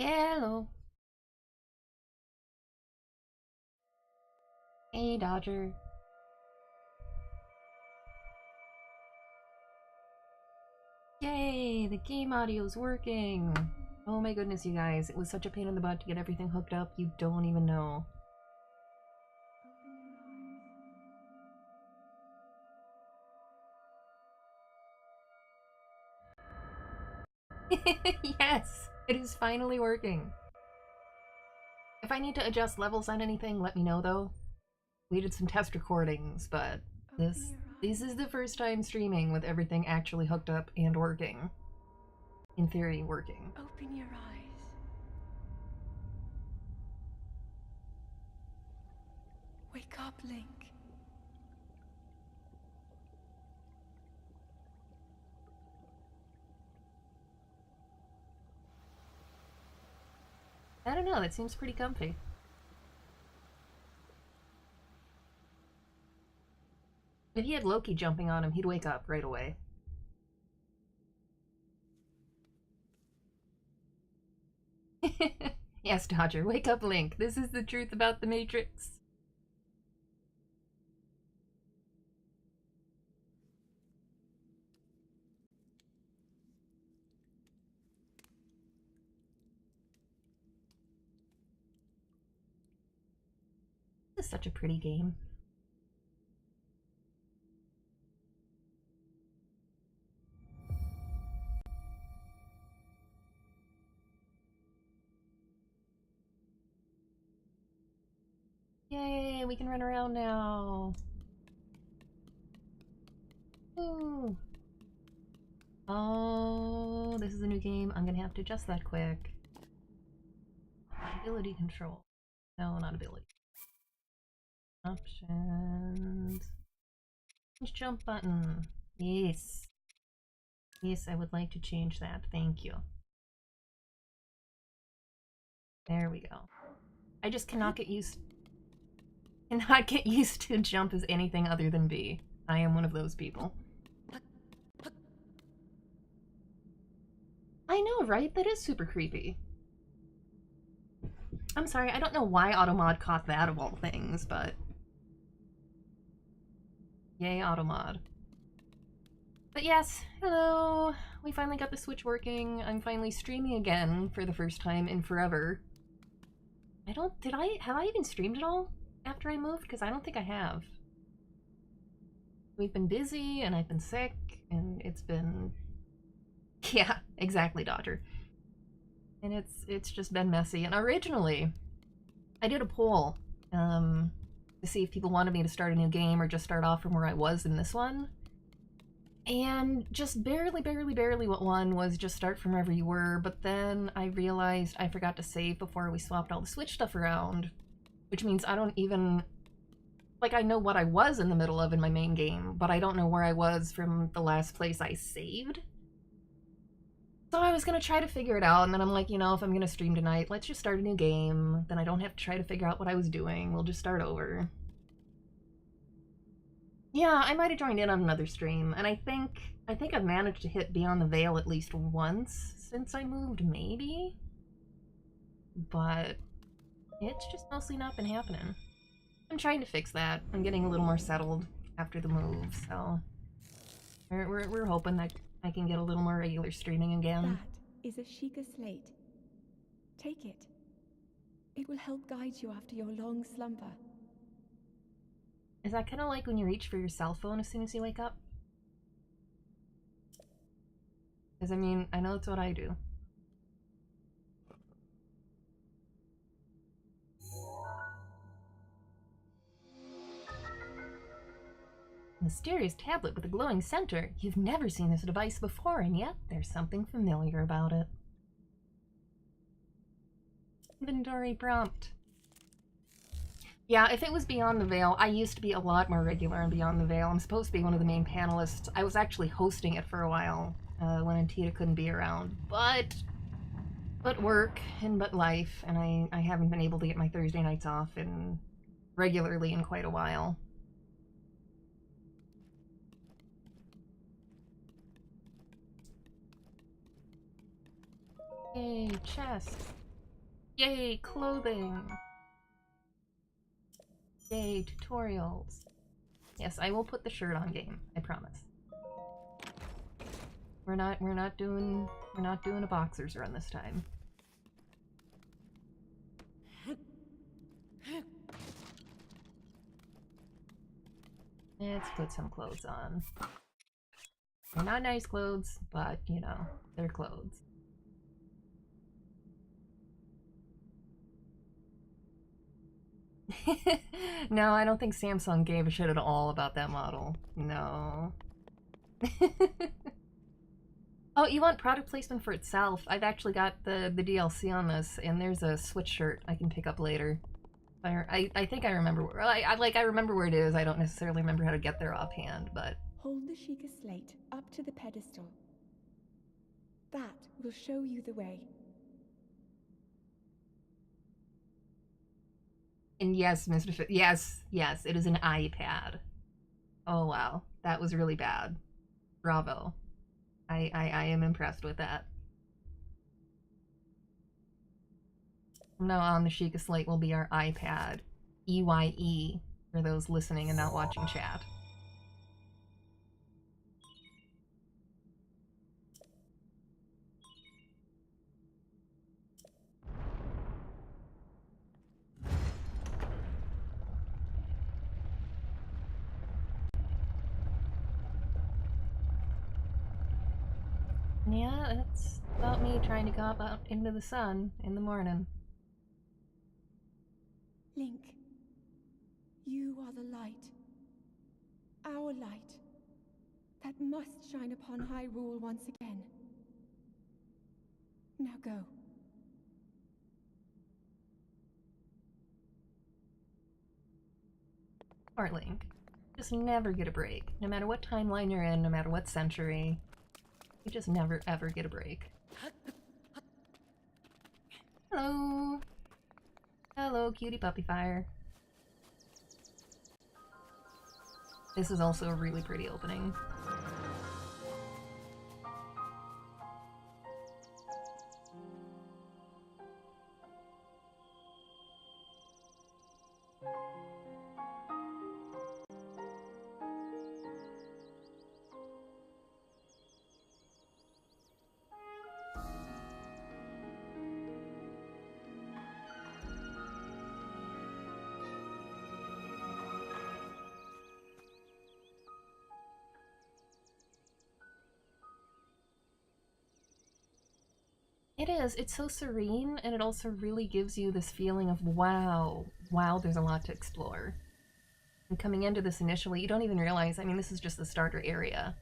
Hello. Hey, Dodger. Yay, the game audio's working. Oh my goodness, you guys. It was such a pain in the butt to get everything hooked up, you don't even know. Yes, it is finally working. If I need to adjust levels on anything, let me know though. We did some test recordings, but this is the first time streaming with everything actually hooked up and working. In theory, working. Open your eyes. Wake up, Link. I don't know, that seems pretty comfy. If he had Loki jumping on him, he'd wake up right away. Yes, Dodger, wake up, Link. This is the truth about the Matrix. This is such a pretty game. Yay, we can run around now. Woo. Oh, this is a new game. I'm gonna have to adjust that quick. Ability control. No, not ability. Options. Change jump button. Yes. Yes, I would like to change that. Thank you. There we go. I just cannot get used to jump as anything other than B. I am one of those people. I know, right? That is super creepy. I'm sorry, I don't know why Automod caught that of all things, but... Yay, Automod. But yes, hello! We finally got the Switch working. I'm finally streaming again for the first time in forever. Have I even streamed at all after I moved? Because I don't think I have. We've been busy, and I've been sick, and it's been... Yeah, exactly, Dodger. And it's just been messy. And originally, I did a poll, to see if people wanted me to start a new game or just start off from where I was in this one. And just barely what won was just start from wherever you were, but then I realized I forgot to save before we swapped all the Switch stuff around, which means I don't even... Like, I know what I was in the middle of in my main game, but I don't know where I was from the last place I saved. So I was gonna try to figure it out, and then I'm like, you know, if I'm gonna stream tonight, let's just start a new game. Then I don't have to try to figure out what I was doing. We'll just start over. Yeah, I might have joined in on another stream, and I think I've managed to hit Beyond the Veil at least once since I moved, maybe? But it's just mostly not been happening. I'm trying to fix that. I'm getting a little more settled after the move, so we're hoping that I can get a little more regular streaming again. That is a Sheikah slate. Take it. It will help guide you after your long slumber. Is that kind of like when you reach for your cell phone as soon as you wake up? Because, I mean, I know that's what I do. Mysterious tablet with a glowing center. You've never seen this device before, and yet there's something familiar about it. Inventory prompt. Yeah, if it was Beyond the Veil, I used to be a lot more regular in Beyond the Veil. I'm supposed to be one of the main panelists. I was actually hosting it for a while when Antita couldn't be around, but work and but life, and I haven't been able to get my Thursday nights off regularly in quite a while. Yay, chest. Yay, clothing! Yay, tutorials. Yes, I will put the shirt on game, I promise. We're not doing a boxer's run this time. Let's put some clothes on. They're not nice clothes, but, you know, they're clothes. No, I don't think Samsung gave a shit at all about that model. No. Oh, you want product placement for itself? I've actually got the DLC on this, and there's a Switch shirt I can pick up later. I think I remember where I remember where it is. I don't necessarily remember how to get there offhand, but Hold the Sheikah slate up to the pedestal. That will show you the way. and yes, Mr. Yes, it is an iPad. Oh wow, that was really bad. Bravo. I am impressed with that. From now on, the Sheikah slate will be our iPad. EYE, for those listening and not watching chat. Yeah, it's about me trying to go out into the sun in the morning. Link, you are the light. Our light. That must shine upon Hyrule once again. Now go. Poor Link. Just never get a break. No matter what timeline you're in, no matter what century. You just never ever get a break. Hello! Hello, cutie puppy fire. This is also a really pretty opening. It is. It's so serene, and it also really gives you this feeling of, wow, there's a lot to explore. And coming into this initially, you don't even realize, I mean, this is just the starter area.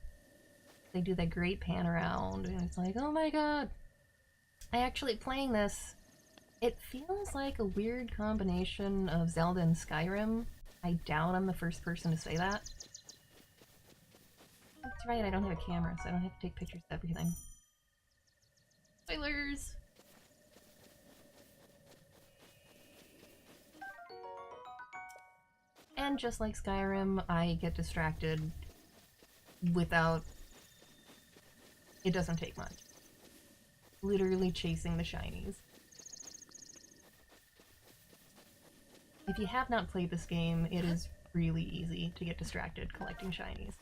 They do that great pan around, and it's like, oh my god. I actually, playing this, it feels like a weird combination of Zelda and Skyrim. I doubt I'm the first person to say that. That's right, I don't have a camera, so I don't have to take pictures of everything. Spoilers! And just like Skyrim, I get distracted without... It doesn't take much. Literally chasing the shinies. If you have not played this game, it is really easy to get distracted collecting shinies.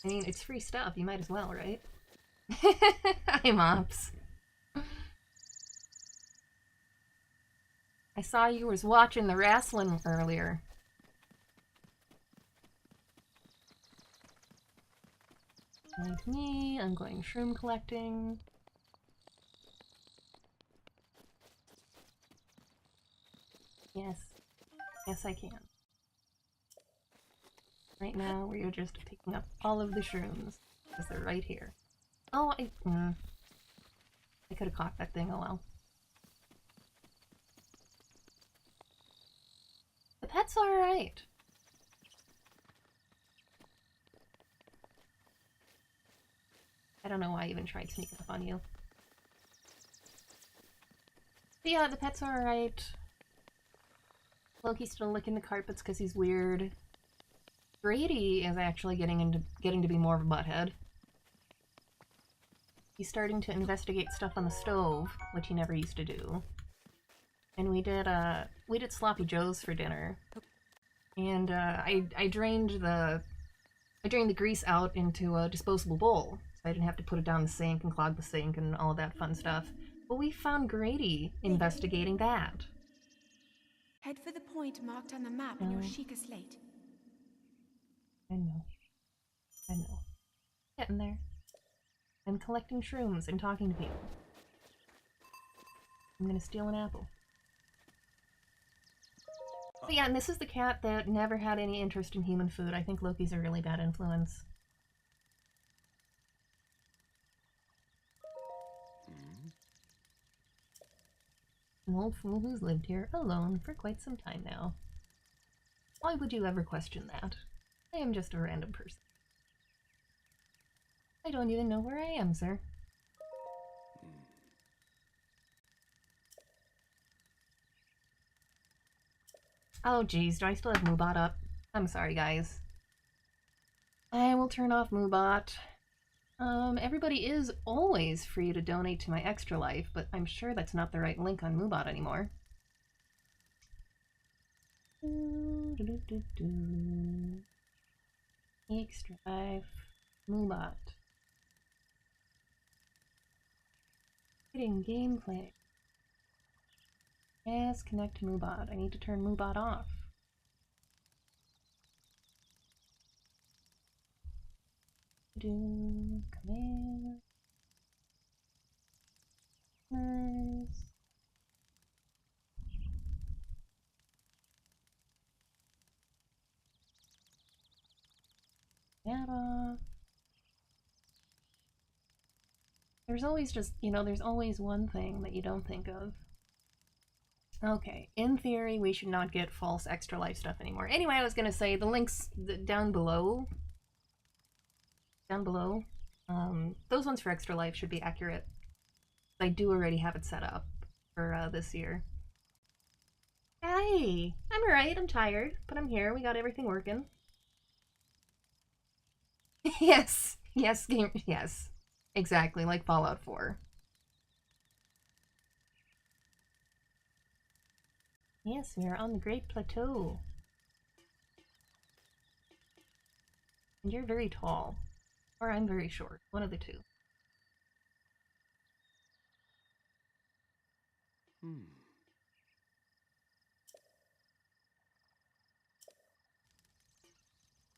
I mean, it's free stuff, you might as well, right? Hi, Mops. I saw you was watching the wrestling earlier. Like me, I'm going shroom collecting. Yes. Yes, I can. Right now, we are just picking up all of the shrooms, because they're right here. Oh, I could have caught that thing, oh well. The pet's alright. I don't know why I even tried sneaking up on you. But yeah, the pet's alright. Loki's still licking the carpets because he's weird. Grady is actually getting to be more of a butthead. He's starting to investigate stuff on the stove, which he never used to do. and we did sloppy joes for dinner. And I drained the grease out into a disposable bowl, so I didn't have to put it down the sink and clog the sink and all of that fun stuff. But we found Grady investigating that. Head for the point marked on the map in your Sheikah slate. I know. Getting there. I'm collecting shrooms and talking to people. I'm gonna steal an apple. So yeah, and this is the cat that never had any interest in human food. I think Loki's a really bad influence. An old fool who's lived here alone for quite some time now. Why would you ever question that? I am just a random person. I don't even know where I am, sir. Oh geez, do I still have Moobot up? I'm sorry, guys. I will turn off Moobot. Everybody is always free to donate to my Extra Life, but I'm sure that's not the right link on Moobot anymore. Extra Life, Moobot. Hitting gameplay. Yes, connect to Moobot. I need to turn Moobot off. Command. Data. There's always just, there's always one thing that you don't think of. Okay, in theory, we should not get false Extra Life stuff anymore. Anyway, I was gonna say, the links down below, those ones for Extra Life should be accurate. I do already have it set up for this year. Hey, I'm alright, I'm tired, but I'm here, we got everything working. Yes, exactly, like Fallout 4. Yes, we are on the Great Plateau. And you're very tall. Or I'm very short. One of the two.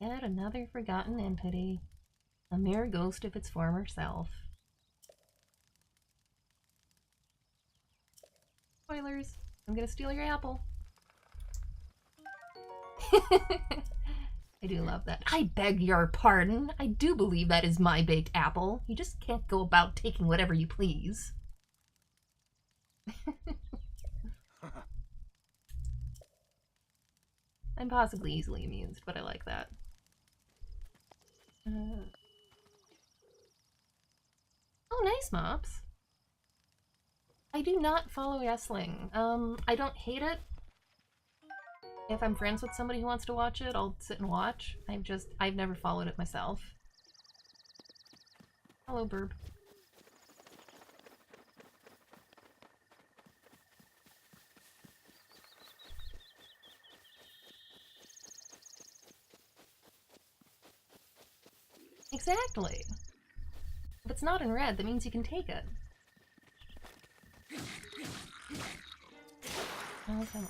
Yet another forgotten entity. A mere ghost of its former self. Spoilers! I'm gonna steal your apple. I do love that. I beg your pardon. I do believe that is my baked apple. You just can't go about taking whatever you please. I'm possibly easily amused, but I like that. Oh, nice, Mops. I do not follow wrestling. I don't hate it. If I'm friends with somebody who wants to watch it, I'll sit and watch. I've never followed it myself. Hello, Burb. Exactly. If it's not in red, that means you can take it. Oh, come on.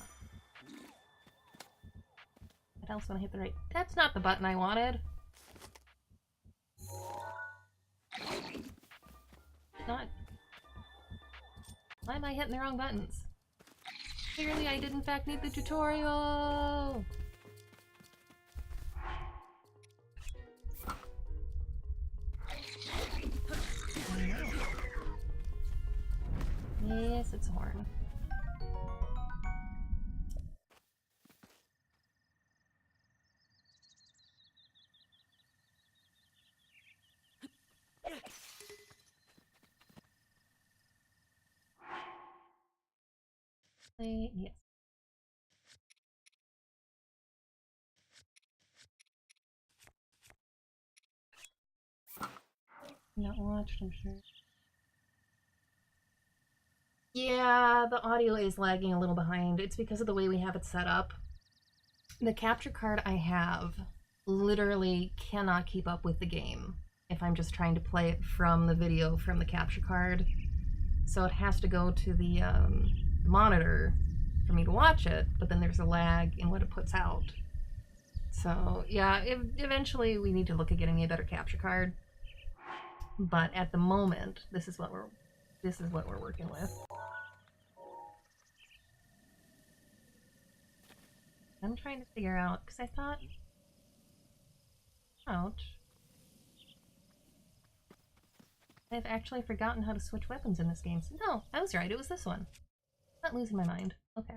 What else when I hit the right? That's not the button I wanted. Not. Why am I hitting the wrong buttons? Clearly I did in fact need the tutorial! Yes, it's a horn. Yes. Not watched, I'm sure. Yeah, the audio is lagging a little behind. It's because of the way we have it set up. The capture card I have literally cannot keep up with the game if I'm just trying to play it from the video from the capture card. So it has to go to the monitor for me to watch it, but then there's a lag in what it puts out. So yeah, eventually we need to look at getting a better capture card. But at the moment, this is what we're working with. I'm trying to figure out, because I thought, ouch, I've actually forgotten how to switch weapons in this game. So no, I was right, it was this one. I'm not losing my mind. Okay.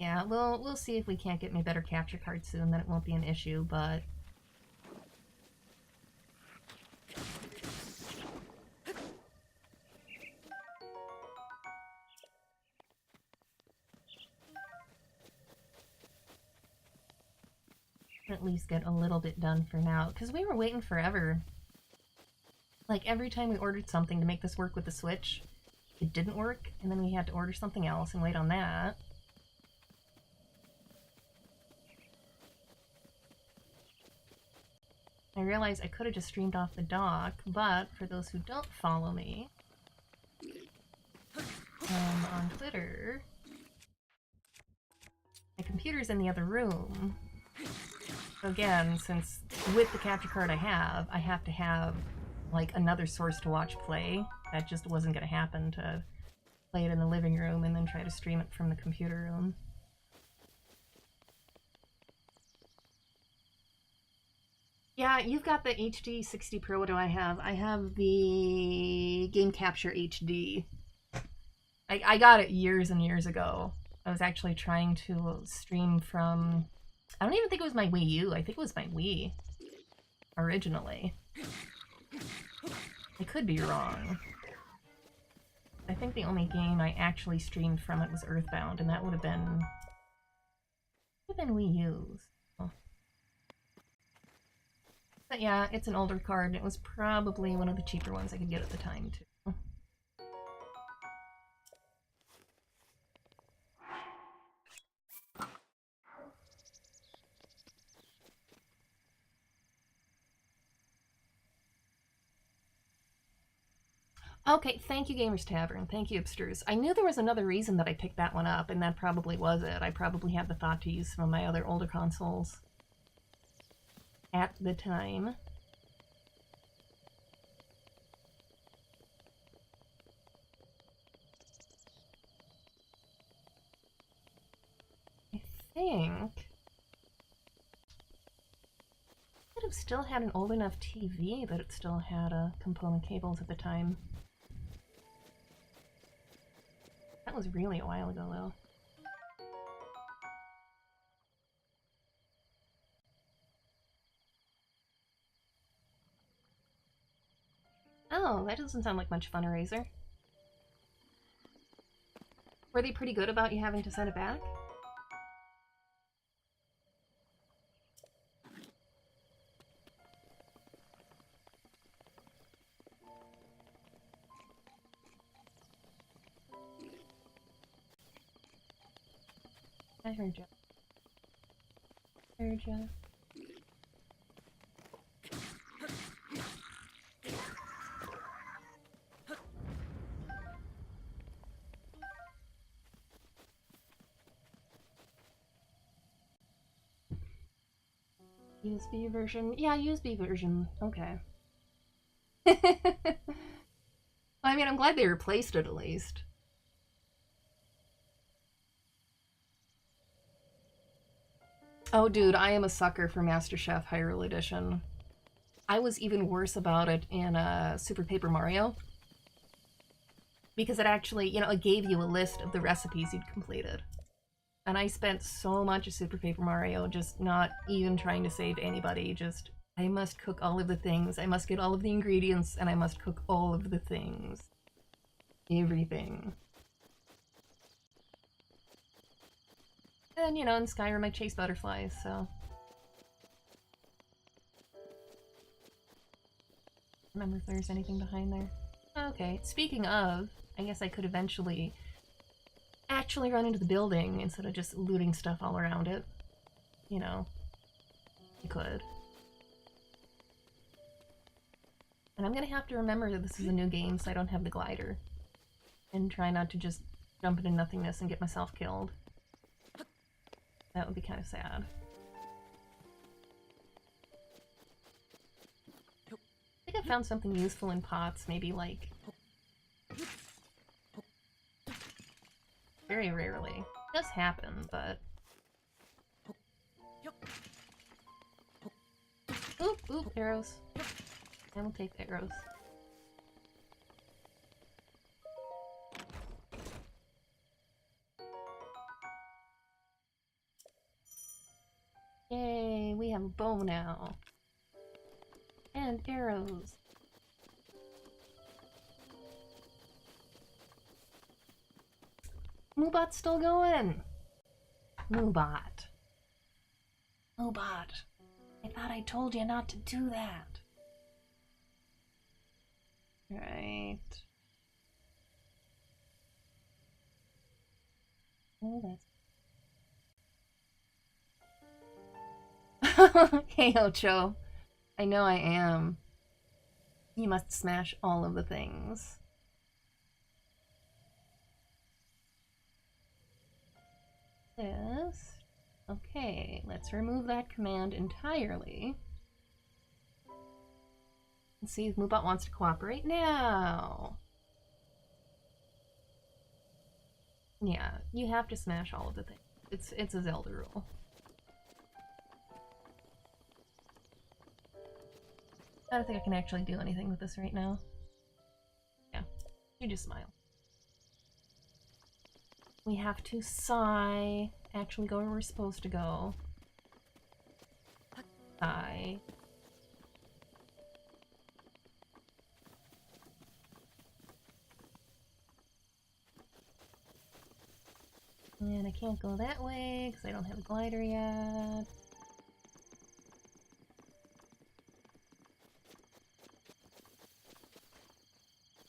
Yeah, we'll see if we can't get me better capture card soon, then it won't be an issue, but at least get a little bit done for now, because we were waiting forever. Like, every time we ordered something to make this work with the Switch, it didn't work, and then we had to order something else and wait on that. I realized I could have just streamed off the dock, but for those who don't follow me on Twitter, my computer's in the other room. So again, since with the capture card I have to have like another source to watch play. That just wasn't going to happen to play it in the living room and then try to stream it from the computer room. Yeah, you've got the HD 60 Pro. What do I have? I have the Game Capture HD. I got it years and years ago. I was actually trying to stream from... I don't even think it was my Wii U. I think it was my Wii. Originally. I could be wrong. I think the only game I actually streamed from it was Earthbound, and that would have been... Wii U's. Oh. But yeah, it's an older card, and it was probably one of the cheaper ones I could get at the time, too. Okay, thank you, Gamers Tavern. Thank you, Abstruse. I knew there was another reason that I picked that one up, and that probably was it. I probably had the thought to use some of my other older consoles at the time. I think... I could have still had an old enough TV that it still had component cables at the time. That was really a while ago, though. Oh, that doesn't sound like much fun, Eraser. Were they pretty good about you having to send it back? I heard ya. Heard ya. USB version? Yeah, USB version. Okay. I mean, I'm glad they replaced it at least. Oh, dude, I am a sucker for MasterChef Hyrule Edition. I was even worse about it in Super Paper Mario. Because it actually, you know, it gave you a list of the recipes you'd completed. And I spent so much of Super Paper Mario just not even trying to save anybody, just, I must cook all of the things, I must get all of the ingredients, and I must cook all of the things. Everything. And, you know, in Skyrim I chase butterflies, so... Remember if there's anything behind there. Okay, speaking of, I guess I could eventually actually run into the building instead of just looting stuff all around it. You know, I could. And I'm gonna have to remember that this is a new game, so I don't have the glider. And try not to just jump into nothingness and get myself killed. That would be kind of sad. I think I found something useful in pots, maybe like... Very rarely. It does happen, but... Oop, oop, arrows. I will take the arrows. Yay, we have a bow now. And arrows. Moobot's still going! Moobot. Moobot. I thought I told you not to do that. Right. Oh, that's... Hey, Ocho. I know I am. You must smash all of the things. This. Okay, let's remove that command entirely. And see if Moobot wants to cooperate now. Yeah, you have to smash all of the things. It's a Zelda rule. I don't think I can actually do anything with this right now. Yeah, you just smile. We have to sigh. Actually go where we're supposed to go. Sigh. And I can't go that way because I don't have a glider yet.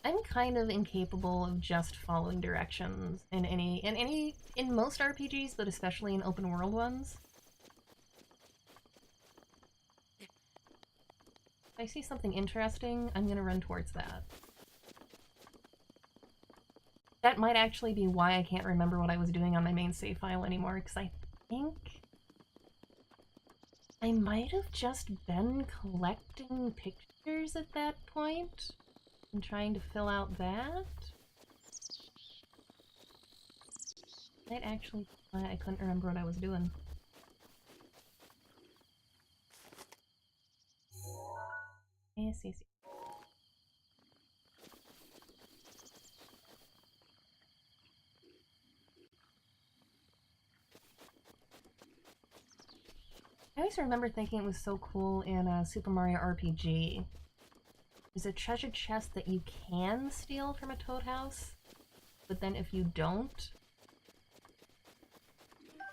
I'm kind of incapable of just following directions in most RPGs, but especially in open world ones. If I see something interesting, I'm gonna run towards that. That might actually be why I can't remember what I was doing on my main save file anymore, because I think I might have just been collecting pictures at that point. And trying to fill out that? Might actually... I couldn't remember what I was doing. Yes, yes, yes. I always remember thinking it was so cool in Super Mario RPG. There's a treasure chest that you can steal from a Toad house, but then if you don't,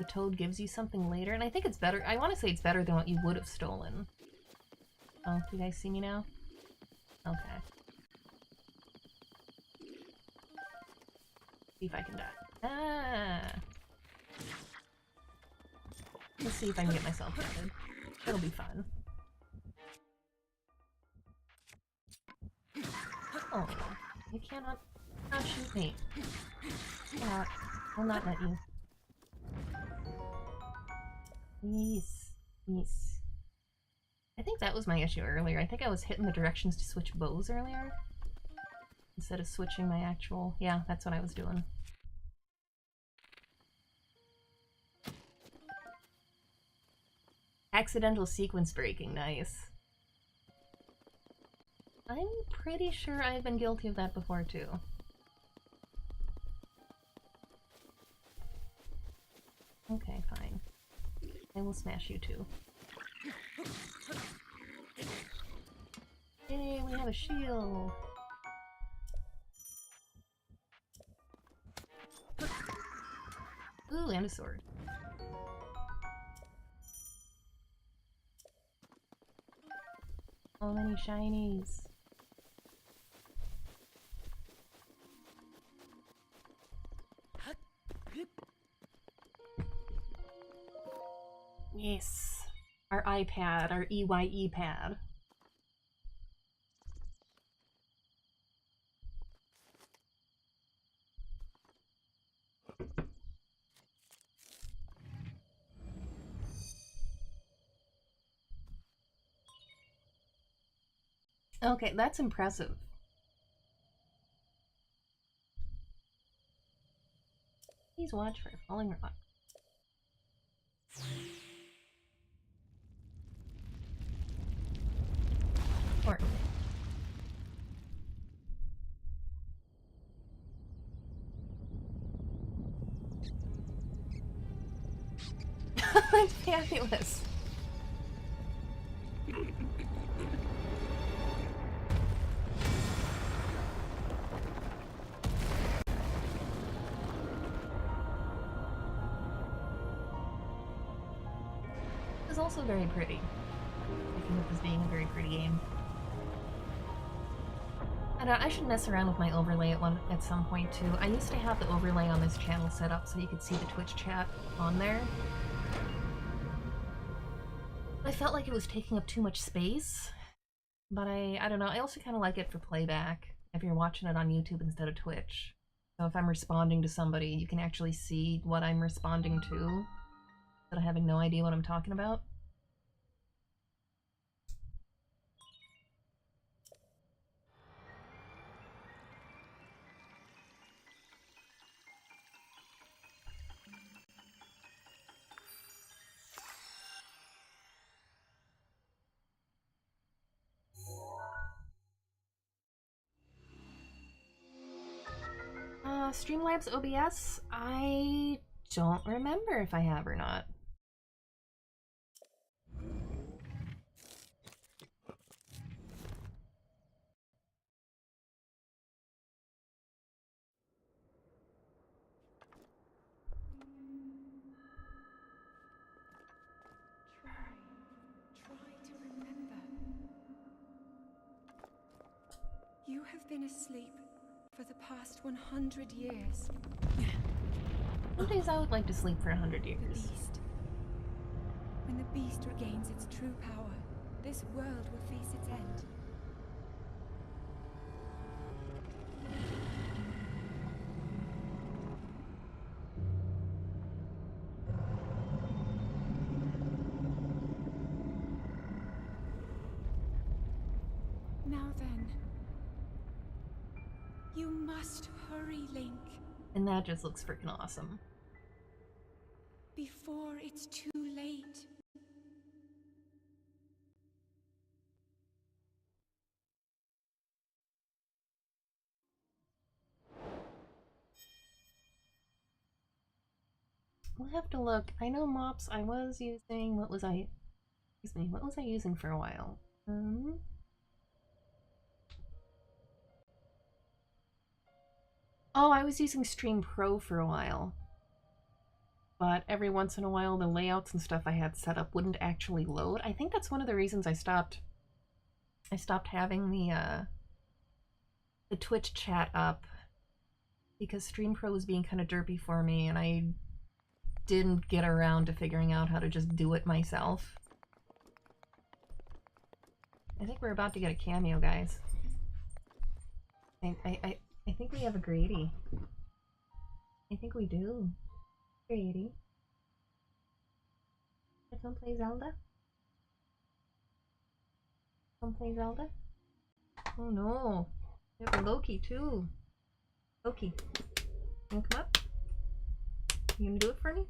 the Toad gives you something later, and I think it's better. I want to say it's better than what you would have stolen. Oh, do you guys see me now? Okay. See if I can die. Ah! Let's see if I can get myself grounded. It'll be fun. Oh, you cannot shoot me. I'll not let you. Yes, yes. I think that was my issue earlier. I think I was hitting the directions to switch bows earlier. Instead of switching my actual... Yeah, that's what I was doing. Accidental sequence breaking, nice. I'm pretty sure I've been guilty of that before, too. Okay, fine. I will smash you, too. Yay, we have a shield! Ooh, and a sword. So many shinies. Yes. Our iPad, our EYE pad. Okay, that's impressive. Please watch for a falling rock. Or that's fabulous. It's also very pretty. Picking up as being a very pretty game. And I should mess around with my overlay at some point too. I used to have the overlay on this channel set up so you could see the Twitch chat on there. I felt like it was taking up too much space, but I don't know. I also kind of like it for playback if you're watching it on YouTube instead of Twitch. So if I'm responding to somebody, you can actually see what I'm responding to instead of having no idea what I'm talking about. Streamlabs OBS? I don't remember if I have or not. Try to remember. You have been asleep for the past 100 years. Some days I would like to sleep for 100 years. The beast. When the beast regains its true power, this world will face its end. Now then, you must hurry, Link, And that just looks freaking awesome. before it's too late. We'll have to look. I know mops I was using, what was I using for a while? Oh, I was using Stream Pro for a while. But every once in a while the layouts and stuff I had set up wouldn't actually load. I think that's one of the reasons I stopped having the Twitch chat up, because Stream Pro was being kind of derpy for me and I didn't get around to figuring out how to just do it myself. I think we're about to get a cameo, guys. I think we have a Grady. I think we do. Grady. Come play Zelda? Come play Zelda? Oh no. We have a Loki too. Loki. You wanna come up? You gonna do it for me?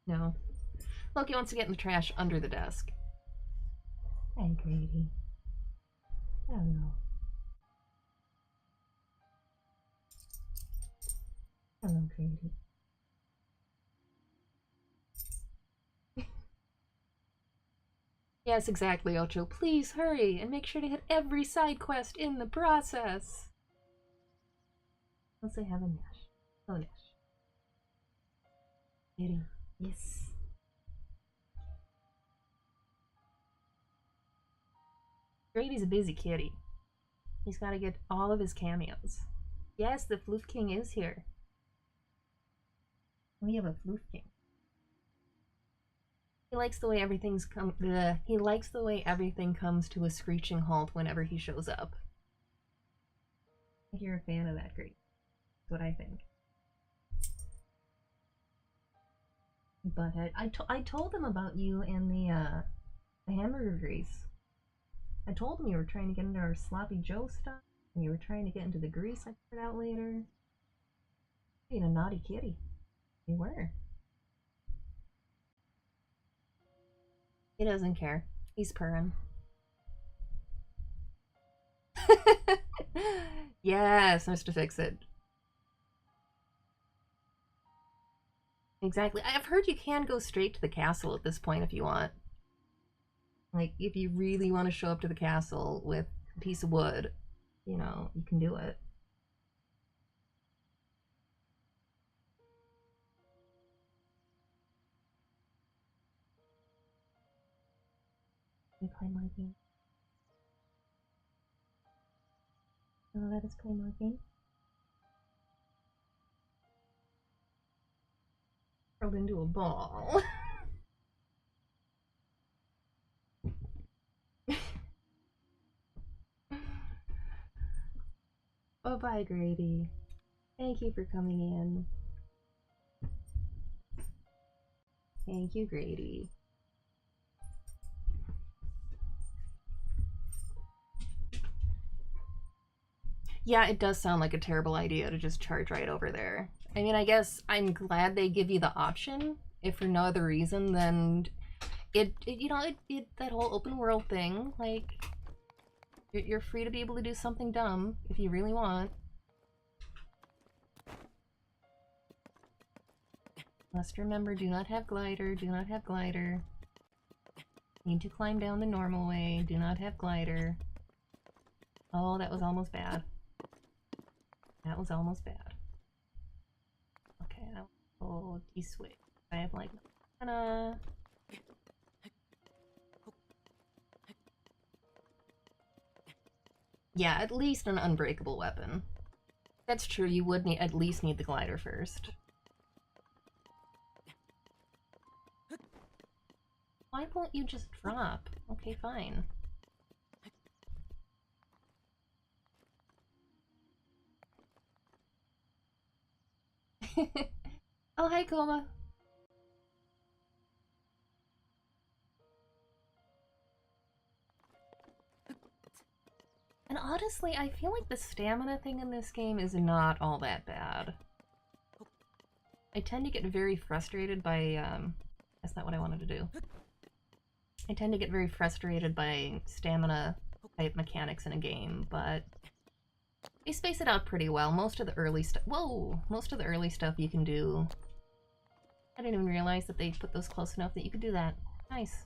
No. Loki wants to get in the trash under the desk. Hi, Grady. Hello. Hello, Grady. Yes, exactly, Ocho. Please hurry and make sure to hit every side quest in the process. Let's say have a Nash. Oh, Nash. Kitty. Yes. Grady's a busy kitty. He's got to get all of his cameos. Yes, the Floof King is here. We have a Floof King. He likes the way he likes the way everything comes to a screeching halt whenever he shows up. If you're a fan of that, great. That's what I think. But I told him about you and the hamburger grease. I told him you were trying to get into our sloppy Joe stuff, and you were trying to get into the grease. I figured out later. Being a naughty kitty. You were. He doesn't care. He's purring. Yes, Mr. Fix-It. Exactly. I've heard you can go straight to the castle at this point if you want. Like, if you really want to show up to the castle with a piece of wood, you know, you can do it. You play marking. Oh, that is play marking. Curled into a ball. Bye-bye, Grady. Thank you for coming in. Thank you, Grady. Yeah, it does sound like a terrible idea to just charge right over there. I mean, I guess I'm glad they give you the option, if for no other reason than it that whole open world thing, like, you're free to be able to do something dumb if you really want. Must remember, do not have glider, do not have glider. Need to climb down the normal way, do not have glider. Oh, that was almost bad. That was almost bad. Okay, now oh, D-swing. I have like yeah, at least an unbreakable weapon. That's true, you would at least need the glider first. Why won't you just drop? Okay, fine. Oh, hi, Koma. And honestly, I feel like the stamina thing in this game is not all that bad. I tend to get very frustrated by, that's not what I wanted to do. I tend to get very frustrated by stamina-type mechanics in a game, but they space it out pretty well. Most of the early stuff— whoa! Most of the early stuff you can do. I didn't even realize that they put those close enough that you could do that. Nice.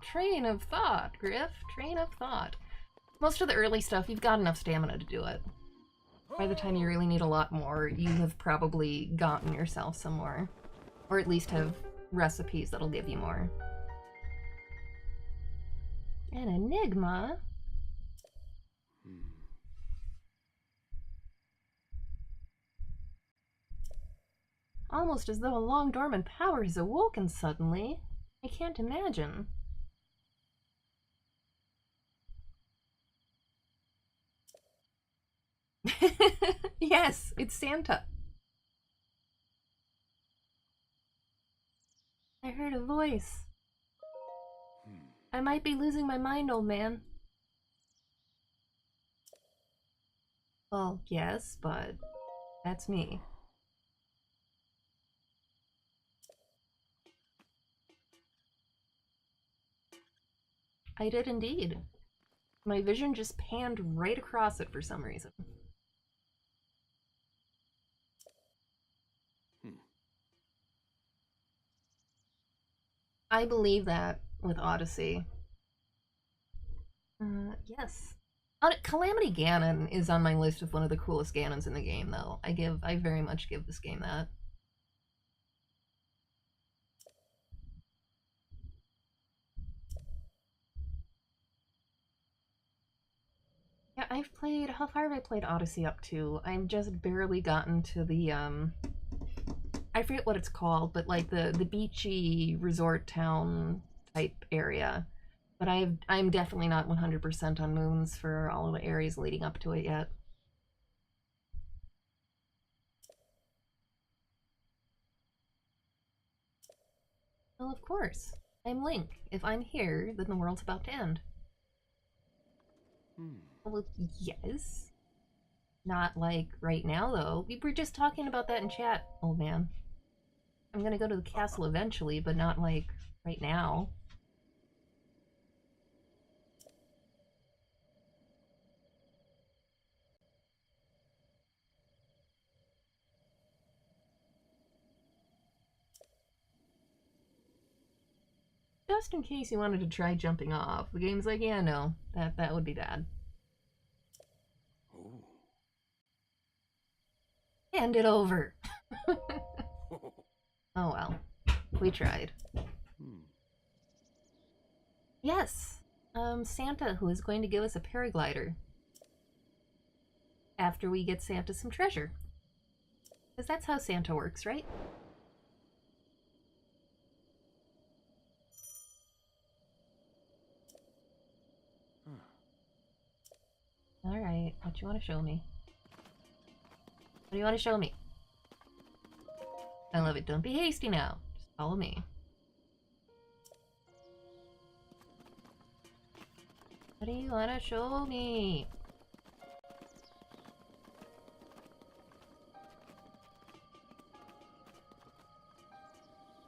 Train of thought, Griff. Train of thought. Most of the early stuff, you've got enough stamina to do it. By the time you really need a lot more, you have probably gotten yourself some more. Or at least have recipes that'll give you more. An enigma? Almost as though a long dormant power has awoken suddenly. I can't imagine. Yes, it's Santa. I heard a voice. I might be losing my mind, old man. Well, yes, but that's me. I did indeed. My vision just panned right across it for some reason. I believe that with Odyssey. Yes. Calamity Ganon is on my list of one of the coolest Ganons in the game, though. I very much give this game that. Yeah, I've played— how far have I played Odyssey up to? I've just barely gotten to the, I forget what it's called, but like the beachy resort town type area. But I'm definitely not 100% on moons for all of the areas leading up to it yet. Well, of course. I'm Link. If I'm here, then the world's about to end. Well, yes. Not like right now, though. We were just talking about that in chat, old man. I'm gonna go to the castle eventually, but not like right now. Just in case you wanted to try jumping off, the game's like, yeah, no, that would be bad. Hand it over. Oh well, we tried. Yes, Santa, who is going to give us a paraglider after we get Santa some treasure. Because that's how Santa works, right? Alright, what you want to show me? What do you want to show me? I love it. Don't be hasty now. Just follow me. What do you want to show me?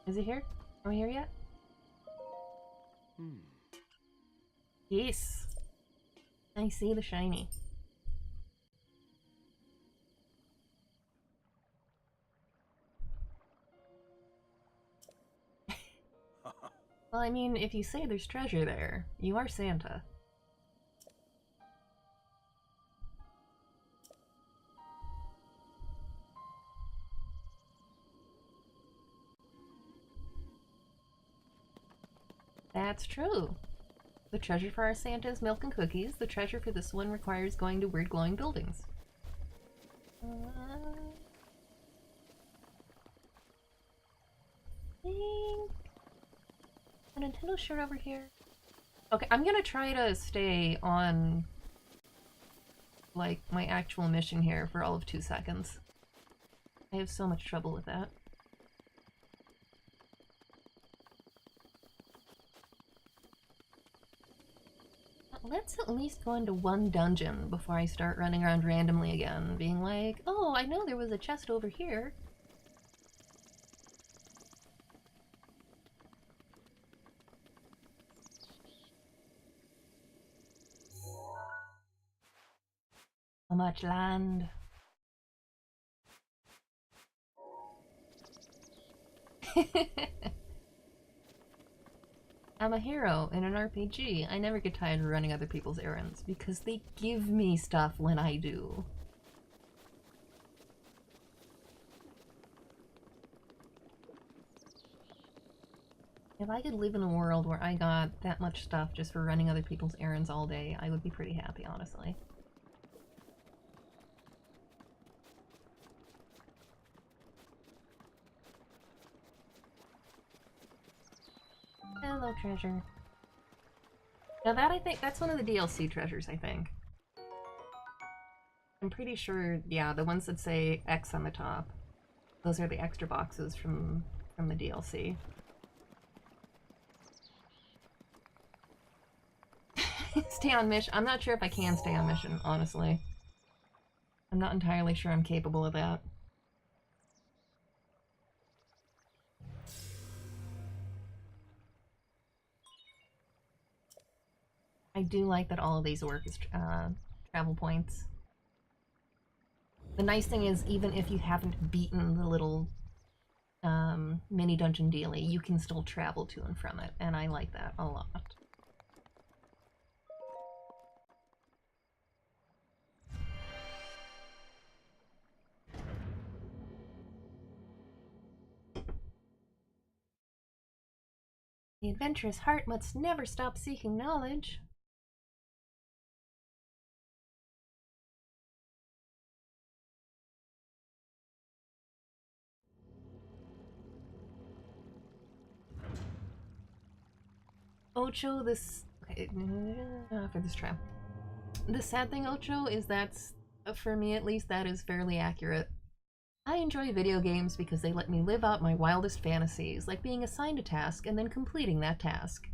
Is it here? Are we here yet? Yes. I see the shiny. Well, I mean, if you say there's treasure there, you are Santa. That's true. The treasure for our Santa is milk and cookies. The treasure for this one requires going to weird glowing buildings. A Nintendo shirt over here. Okay, I'm gonna try to stay on like my actual mission here for all of 2 seconds. I have so much trouble with that. Let's at least go into one dungeon before I start running around randomly again, being like, oh, I know there was a chest over here. So much land. I'm a hero in an RPG. I never get tired of running other people's errands because they give me stuff when I do. If I could live in a world where I got that much stuff just for running other people's errands all day, I would be pretty happy, honestly. Hello, treasure. Now that I think, that's one of the DLC treasures, I think. I'm pretty sure, yeah, the ones that say X on the top. Those are the extra boxes from the DLC. Stay on mission. I'm not sure if I can stay on mission, honestly. I'm not entirely sure I'm capable of that. I do like that all of these work as travel points. The nice thing is, even if you haven't beaten the little mini dungeon daily, you can still travel to and from it, and I like that a lot. The adventurous heart must never stop seeking knowledge. Ocho, this... Okay, for this trap. The sad thing, Ocho, is that's, for me at least, that is fairly accurate. I enjoy video games because they let me live out my wildest fantasies, like being assigned a task and then completing that task.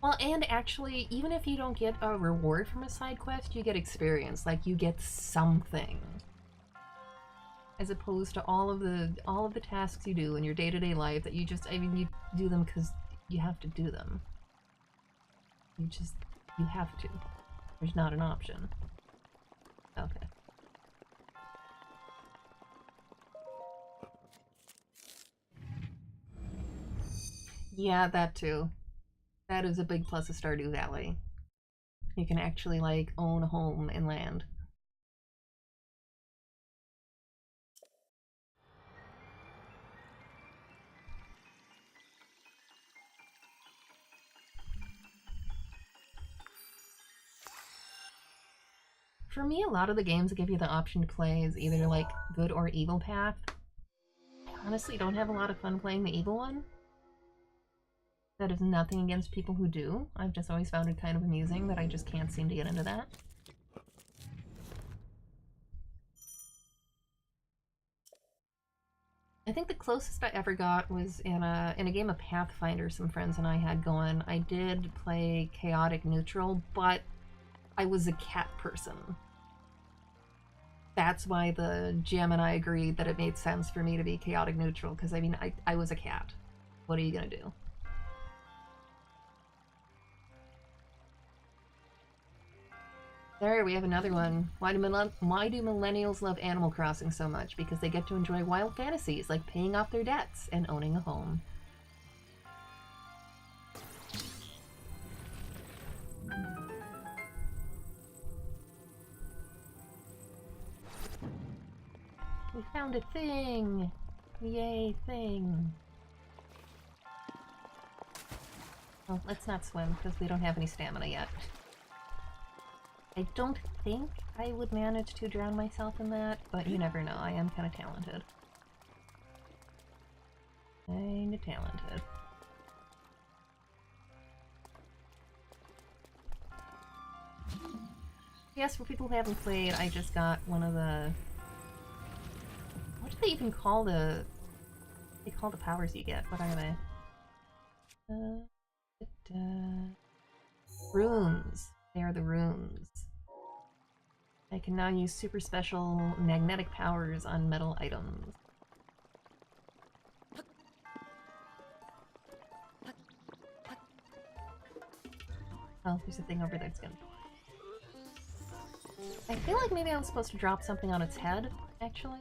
Well, and actually, even if you don't get a reward from a side quest, you get experience, like you get something. As opposed to all of the tasks you do in your day-to-day life that you just, I mean, you do them because you have to do them. You have to. There's not an option. Okay. Yeah, that too. That is a big plus of Stardew Valley. You can actually, like, own a home and land. For me, a lot of the games that give you the option to play is either, like, good or evil path. I honestly don't have a lot of fun playing the evil one. That is nothing against people who do. I've just always found it kind of amusing that I just can't seem to get into that. I think the closest I ever got was in a game of Pathfinder some friends and I had going. I did play Chaotic Neutral, but I was a cat person. That's why the GM and I agreed that it made sense for me to be Chaotic Neutral, because I mean, I was a cat. What are you gonna do? There, we have another one. Why do millennials love Animal Crossing so much? Because they get to enjoy wild fantasies like paying off their debts and owning a home. We found a thing! Yay, thing! Well, let's not swim, because we don't have any stamina yet. I don't think I would manage to drown myself in that, but you never know. I am kind of talented. Kinda talented. Yes, for people who haven't played, I just got one of the... What do they even call the... They call the powers you get. What are they? Runes. They are the runes. I can now use super special magnetic powers on metal items. Oh, there's a thing over there that's gonna... I feel like maybe I was supposed to drop something on its head, actually.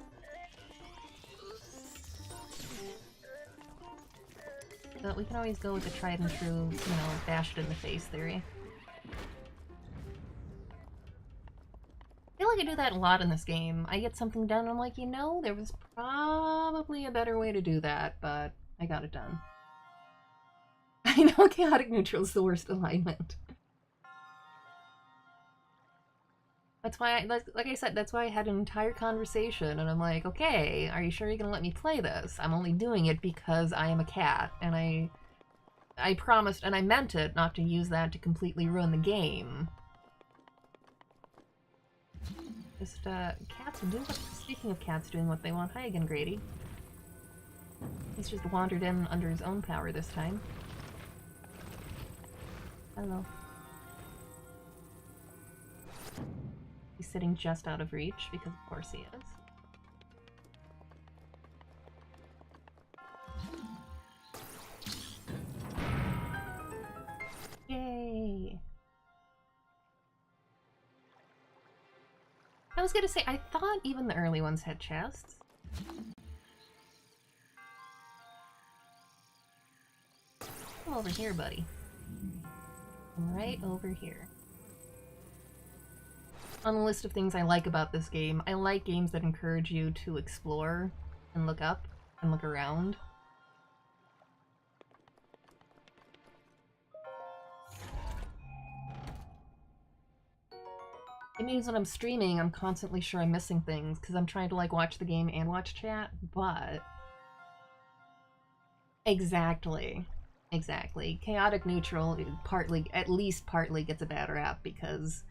But we can always go with the tried and true, you know, bash it in the face theory. I feel like I do that a lot in this game. I get something done and I'm like, you know, there was probably a better way to do that, but I got it done. I know Chaotic Neutral is the worst alignment. That's why, like I said, that's why I had an entire conversation, and I'm like, okay, are you sure you're gonna let me play this? I'm only doing it because I am a cat, and I promised, and I meant it, not to use that to completely ruin the game. Just, cats do what, speaking of cats doing what they want, hi again, Grady. He's just wandered in under his own power this time. Hello. He's sitting just out of reach, because of course he is. Yay! I was gonna say, I thought even the early ones had chests. Come over here, buddy. Come right over here. On the list of things I like about this game, I like games that encourage you to explore and look up and look around. It means when I'm streaming, I'm constantly sure I'm missing things because I'm trying to like watch the game and watch chat, but Exactly. Exactly. Chaotic neutral partly, at least partly, gets a bad rap because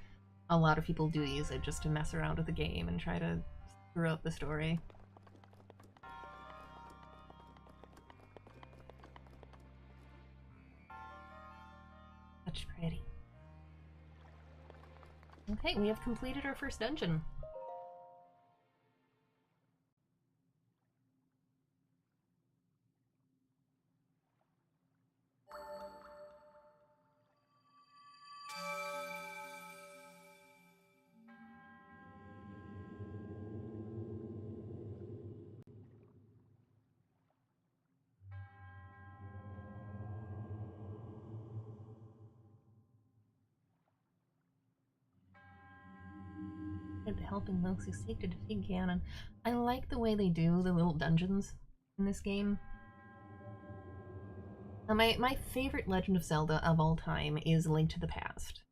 a lot of people do use it just to mess around with the game and try to screw up the story. Such pretty. Okay, we have completed our first dungeon. Helping those who seek to defeat Ganon. I like the way they do the little dungeons in this game. My favorite Legend of Zelda of all time is Link to the Past,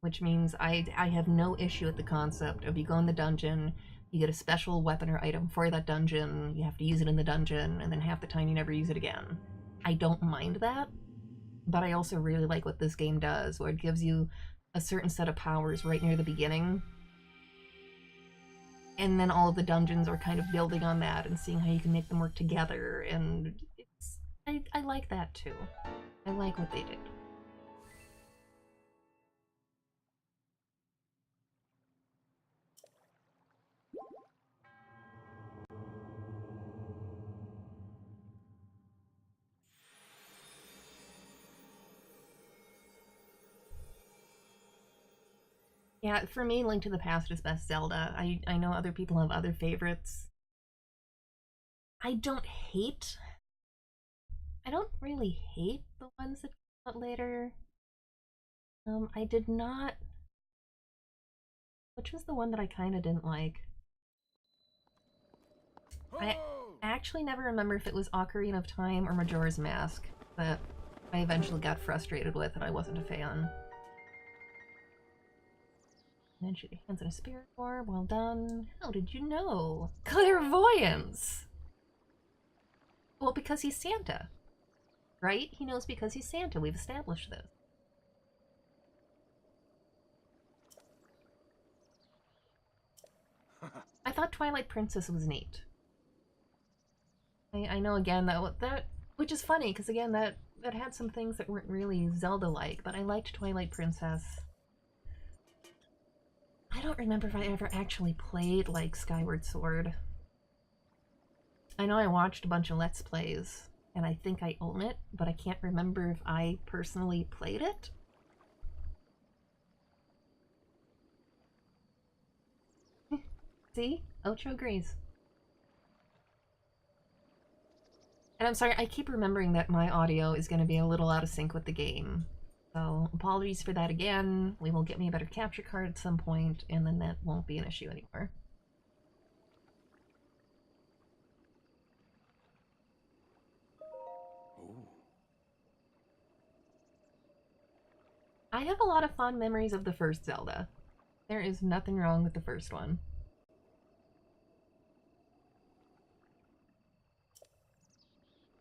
which means I have no issue with the concept of you go in the dungeon, you get a special weapon or item for that dungeon, you have to use it in the dungeon, and then half the time you never use it again. I don't mind that, but I also really like what this game does, where it gives you a certain set of powers right near the beginning, and then all of the dungeons are kind of building on that and seeing how you can make them work together, and I like that too. I like what they did. Yeah, for me, Link to the Past is best Zelda. I know other people have other favorites. I don't hate. I don't really hate the ones that come out later. I did not. Which was the one that I kind of didn't like? I actually never remember if it was Ocarina of Time or Majora's Mask that I eventually got frustrated with and I wasn't a fan. And then shoot your hands in a spirit orb. Well done. How did you know? Clairvoyance! Well, because he's Santa. Right? He knows because he's Santa. We've established this. I thought Twilight Princess was neat. I know again that which is funny because again that had some things that weren't really Zelda-like, but I liked Twilight Princess. I don't remember if I ever actually played like Skyward Sword. I know I watched a bunch of Let's Plays, and I think I own it, but I can't remember if I personally played it. See? Ocho agrees. And I'm sorry, I keep remembering that my audio is going to be a little out of sync with the game. So apologies for that again. We will get me a better capture card at some point, and then that won't be an issue anymore. Ooh. I have a lot of fond memories of the first Zelda. There is nothing wrong with the first one.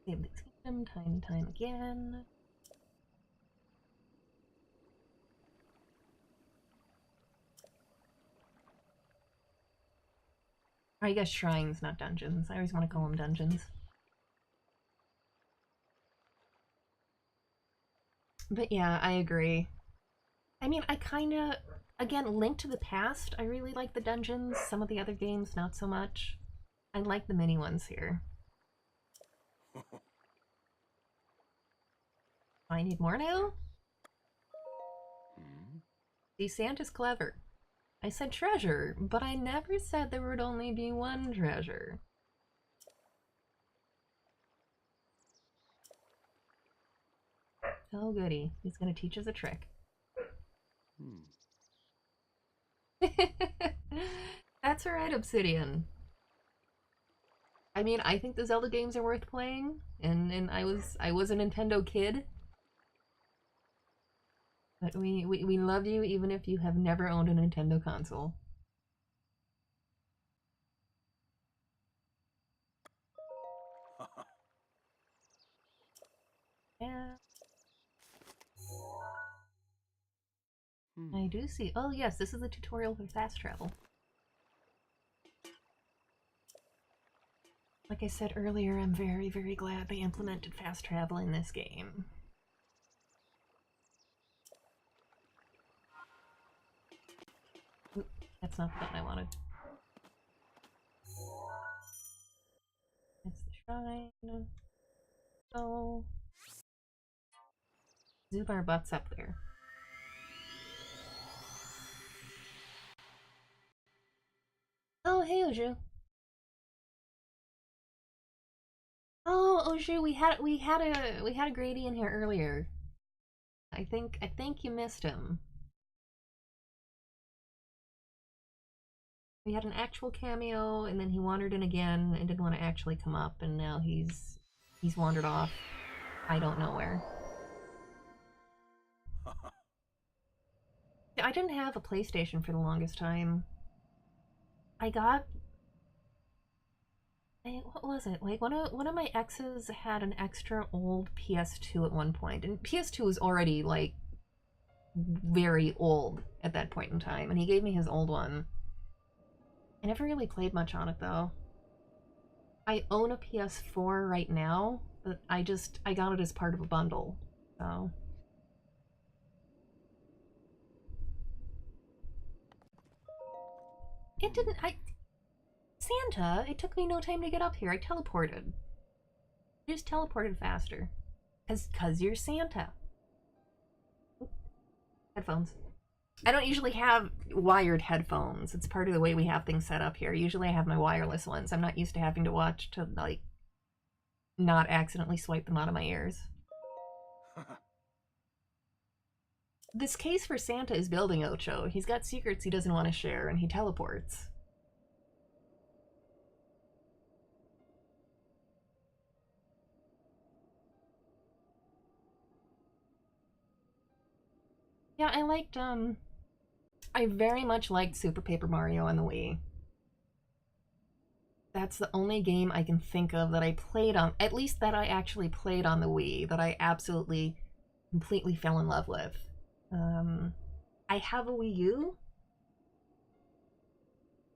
Save the kingdom time and time again. Or I guess shrines, not dungeons. I always want to call them dungeons. But yeah, I agree. I mean, I kinda... Again, Link to the Past, I really like the dungeons. Some of the other games, not so much. I like the mini ones here. I need more now? See, Santa's clever. I said treasure, but I never said there would only be one treasure. Oh goody, he's gonna teach us a trick. That's alright, Obsidian. I mean, I think the Zelda games are worth playing, and I was a Nintendo kid. But we love you even if you have never owned a Nintendo console. I do see. Oh yes, this is a tutorial for fast travel. Like I said earlier, I'm very, very glad they implemented fast travel in this game. Oop, that's not the button I wanted. That's the shrine. Oh. Zoom our butts up there. Oh, hey, Oju. Oh, Oju, we had a Grady in here earlier. I think you missed him. We had an actual cameo, and then he wandered in again and didn't want to actually come up, and now he's wandered off. I don't know where. I didn't have a PlayStation for the longest time. I got what was it? Like one of my exes had an extra old PS2 at one point, and PS2 was already like very old at that point in time, and he gave me his old one. I never really played much on it though. I own a PS4 right now, but I got it as part of a bundle, so. It didn't, Santa, it took me no time to get up here. I teleported. I just teleported faster. Cause you're Santa. Headphones. I don't usually have wired headphones. It's part of the way we have things set up here. Usually I have my wireless ones. I'm not used to having to watch to, like, not accidentally swipe them out of my ears. This case for Santa is building, Ocho. He's got secrets he doesn't want to share, and he teleports. Yeah, I very much liked Super Paper Mario on the Wii. That's the only game I can think of that I played on, at least that I actually played on the Wii, that I absolutely, completely fell in love with. I have a Wii U.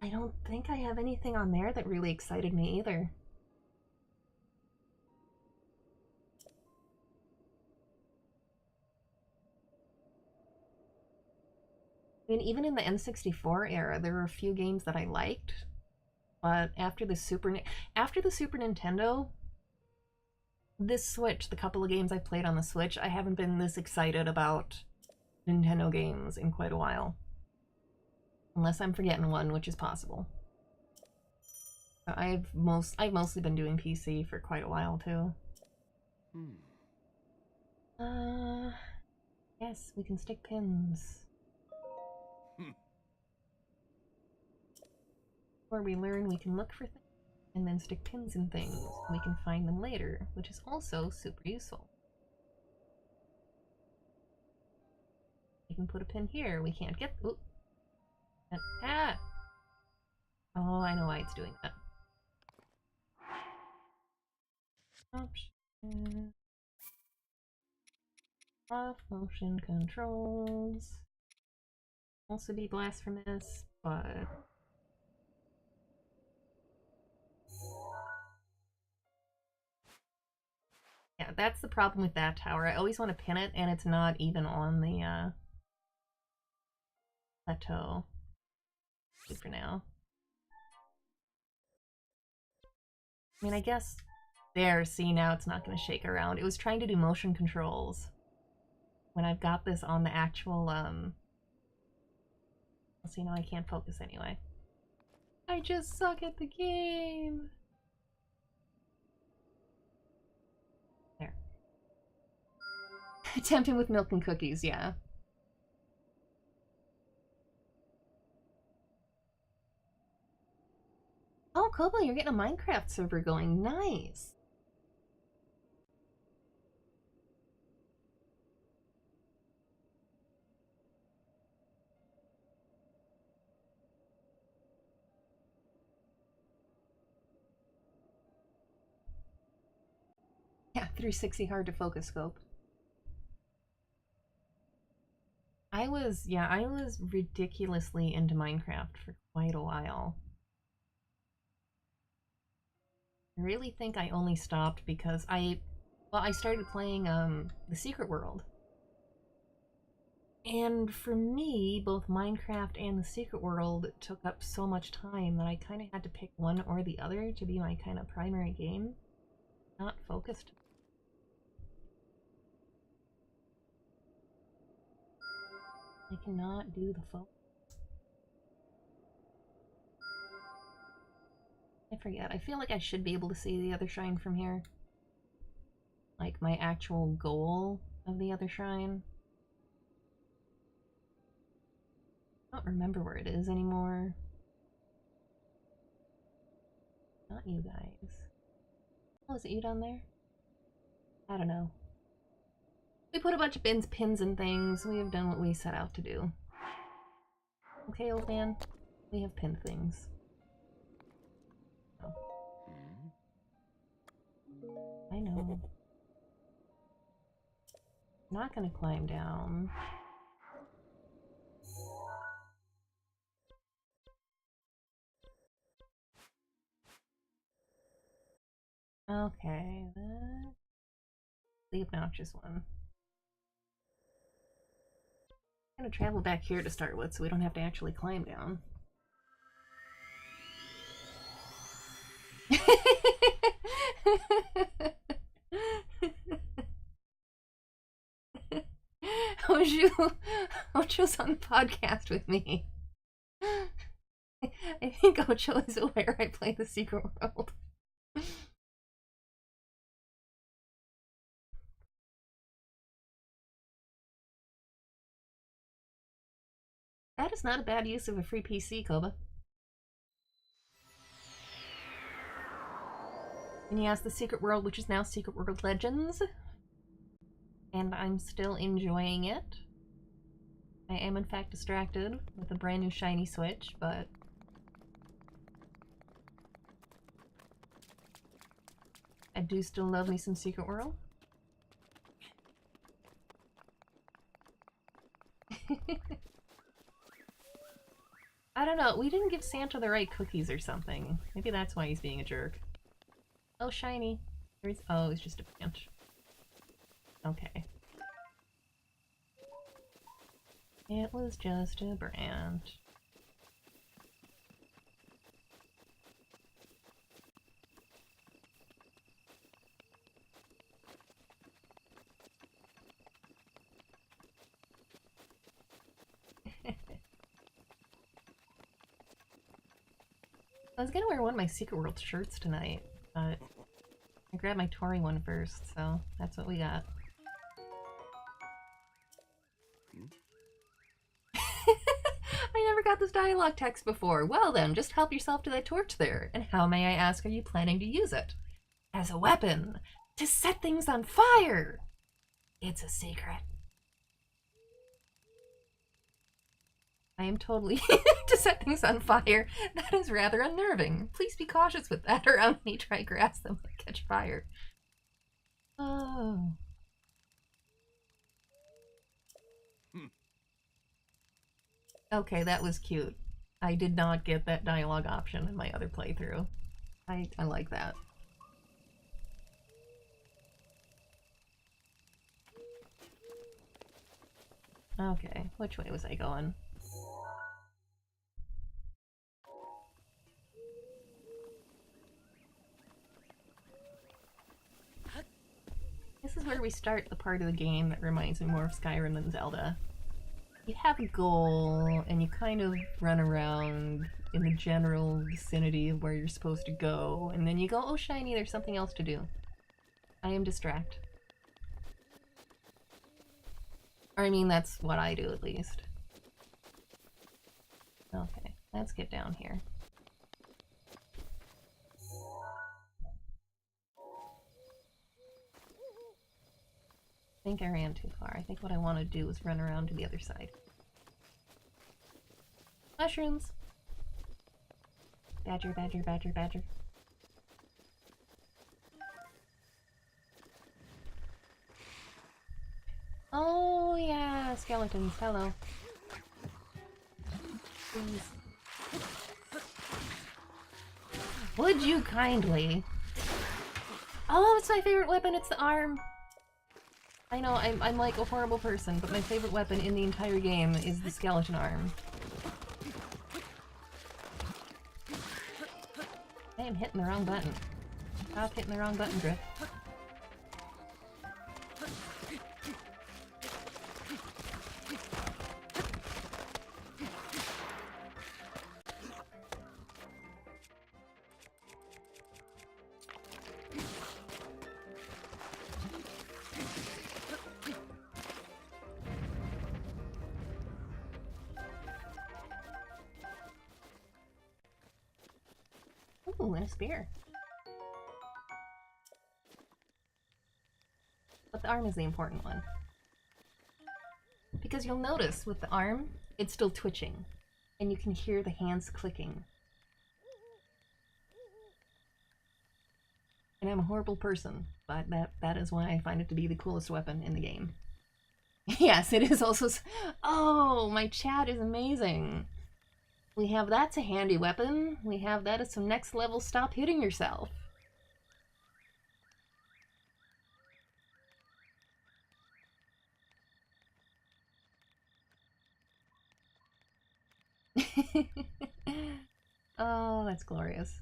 I don't think I have anything on there that really excited me either. I mean, even in the N64 era, there were a few games that I liked, but after the Super Nintendo, this Switch, the couple of games I played on the Switch, I haven't been this excited about Nintendo games in quite a while. Unless I'm forgetting one, which is possible. I've mostly been doing PC for quite a while too. Yes, we can stick pins. Or we learn we can look for things and then stick pins in things. We can find them later, which is also super useful. We can put a pin here. We can't get. Ooh. Ah! Oh, I know why it's doing that. Option. Off motion controls. Also be blasphemous, but. Yeah, that's the problem with that tower. I always want to pin it, and it's not even on the plateau. Good for now. I mean, I guess there, see, now it's not going to shake around. It was trying to do motion controls when I've got this on the actual, see, now I can't focus anyway. I just suck at the game. There. Tempting with milk and cookies, yeah. Oh, Kobo, you're getting a Minecraft server going. Nice. Yeah, 360 hard to focus scope. I I was ridiculously into Minecraft for quite a while. I really think I only stopped because I started playing The Secret World. And for me, both Minecraft and The Secret World took up so much time that I kind of had to pick one or the other to be my kind of primary game. Not focused. I cannot do the focus. I forget. I feel like I should be able to see the other shrine from here. Like my actual goal of the other shrine. I don't remember where it is anymore. Not you guys. Oh, is it you down there? I don't know. We put a bunch of pins and things. We have done what we set out to do. Okay, old man. We have pinned things. Oh. I know. I'm not gonna climb down. Okay, that's the obnoxious one. I'm gonna travel back here to start with so we don't have to actually climb down. Ocho's on the podcast with me. I think Ocho is aware I play The Secret World. That is not a bad use of a free PC, Koba. And yes, The Secret World, which is now Secret World Legends. And I'm still enjoying it. I am in fact distracted with a brand new shiny Switch, but I do still love me some Secret World. I don't know, we didn't give Santa the right cookies or something. Maybe that's why he's being a jerk. Oh, shiny. Oh, it's just a branch. Okay. It was just a branch. I was gonna wear one of my Secret World shirts tonight, but I grabbed my Tori one first, so that's what we got. I never got this dialogue text before. Well then, just help yourself to that torch there. And how, may I ask, are you planning to use it? As a weapon. To set things on fire! It's a secret. I am totally to set things on fire. That is rather unnerving. Please be cautious with that around any dry grass that might catch fire. Oh. Okay, that was cute. I did not get that dialogue option in my other playthrough. I like that. Okay, which way was I going? This is where we start the part of the game that reminds me more of Skyrim than Zelda. You have a goal, and you kind of run around in the general vicinity of where you're supposed to go, and then you go, oh shiny, there's something else to do. I am distract. Or I mean, that's what I do at least. Okay, let's get down here. I think I ran too far. I think what I want to do is run around to the other side. Mushrooms! Badger, badger, badger, badger. Oh yeah, skeletons, hello. Please. Would you kindly? Oh, it's my favorite weapon, it's the arm! I know, I'm like a horrible person, but my favorite weapon in the entire game is the skeleton arm. I am hitting the wrong button. Stop hitting the wrong button, Drift. Ooh, and a spear. But the arm is the important one. Because you'll notice with the arm, it's still twitching. And you can hear the hands clicking. And I'm a horrible person, but that is why I find it to be the coolest weapon in the game. Yes, it is also... Oh, my chat is amazing! We have that's a handy weapon. We have that as some next level stop hitting yourself. Oh, that's glorious.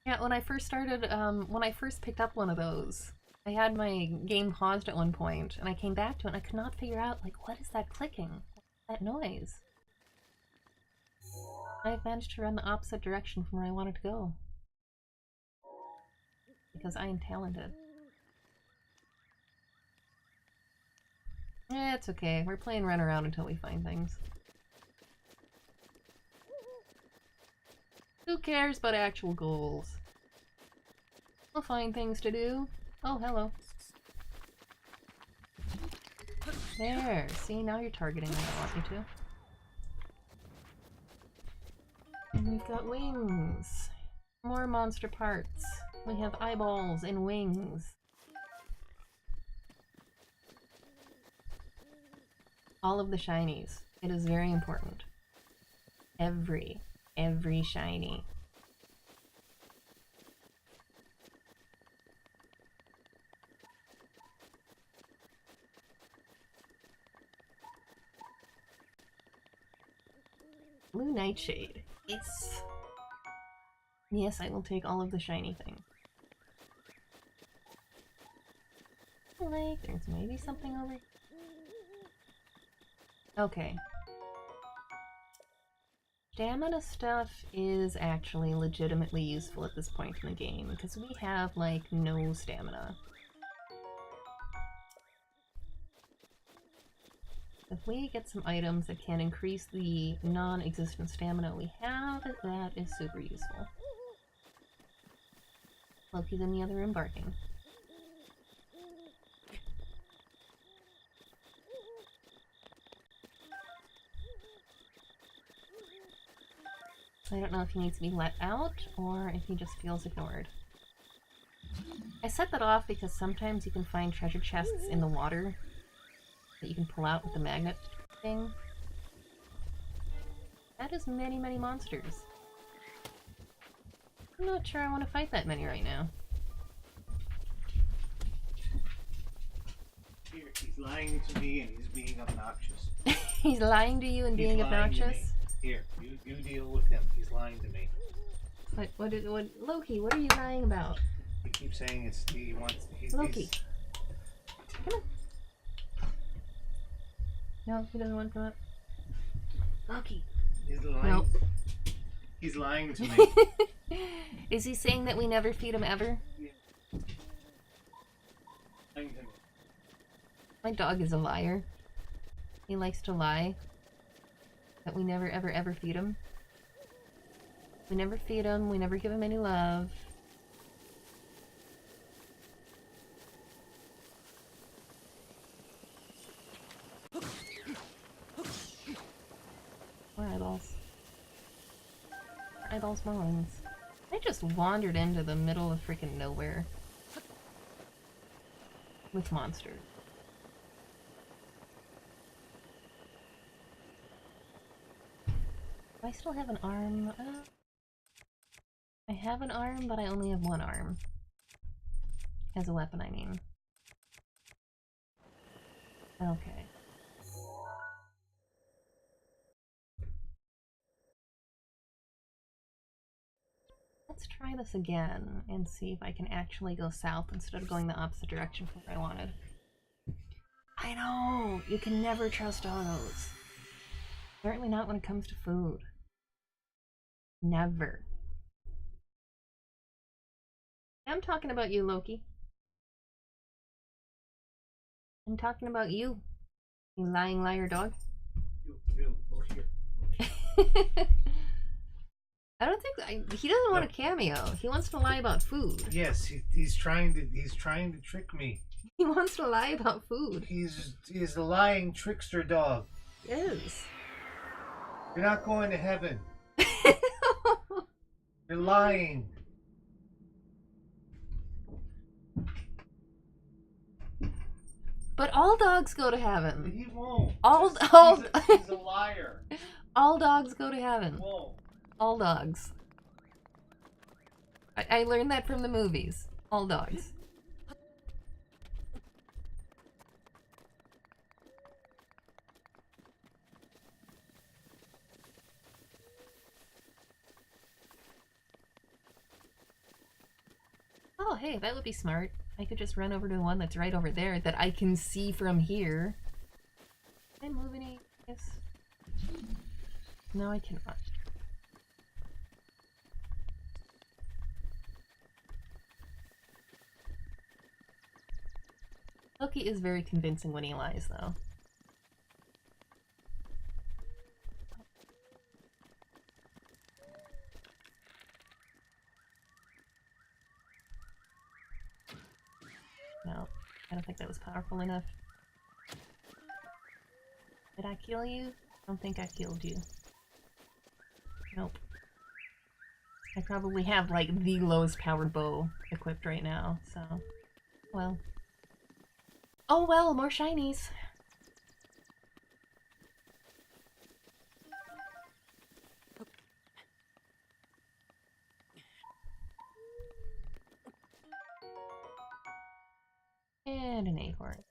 Yeah, when I first started, when I first picked up one of those, I had my game paused at one point, and I came back to it and I could not figure out, like, what is that clicking? That noise? I've managed to run the opposite direction from where I wanted to go. Because I am talented. Eh, it's okay. We're playing run around until we find things. Who cares about actual goals? We'll find things to do. Oh, hello. There. See, now you're targeting when I want you to. And we've got wings. More monster parts. We have eyeballs and wings. All of the shinies. It is very important. Every shiny. Blue Nightshade. Yes. Yes, I will take all of the shiny things. Like, there's maybe something over here. Okay. Stamina stuff is actually legitimately useful at this point in the game, because we have, like, no stamina. If we get some items that can increase the non-existent stamina we have, that is super useful. Loki's in the other room barking. I don't know if he needs to be let out, or if he just feels ignored. I set that off because sometimes you can find treasure chests in the water that you can pull out with the magnet thing. That is many, many monsters. I'm not sure I want to fight that many right now. Here, he's lying to me and he's being obnoxious. He's lying to you and being obnoxious? Here, you deal with him. He's lying to me. What, Loki, what are you lying about? He keeps saying he wants... Loki. Come on. No, he doesn't want to come up. Loki. He's lying. Nope. He's lying to me. Is he saying that we never feed him ever? Yeah. Lying to me. My dog is a liar. He likes to lie. That we never ever ever feed him. We never feed him, we never give him any love. More eyeballs. More eyeballs, more wings. I just wandered into the middle of freaking nowhere. with monsters. Do I still have an arm? I have an arm, but I only have one arm. As a weapon, I mean. Okay. Let's try this again and see if I can actually go south instead of going the opposite direction from where I wanted. I know! You can never trust autos. Certainly not when it comes to food. Never. I'm talking about you, Loki. I'm talking about you. You lying liar dog. Over here. I don't think he doesn't want a cameo. He wants to lie about food. Yes, he's trying to trick me. He wants to lie about food. He's a lying trickster dog. Yes. You're not going to heaven. You're lying. But all dogs go to heaven. He won't. He's a liar. All dogs go to heaven. He won't. All dogs. I learned that from the movies. All dogs. Oh, hey, that would be smart. I could just run over to the one that's right over there that I can see from here. Can I move any? Yes. No, I cannot. Loki is very convincing when he lies, though. No, I don't think that was powerful enough. Did I kill you? I don't think I killed you. Nope. I probably have, like, the lowest powered bow equipped right now, so... well. Oh well, more shinies! And an acorn.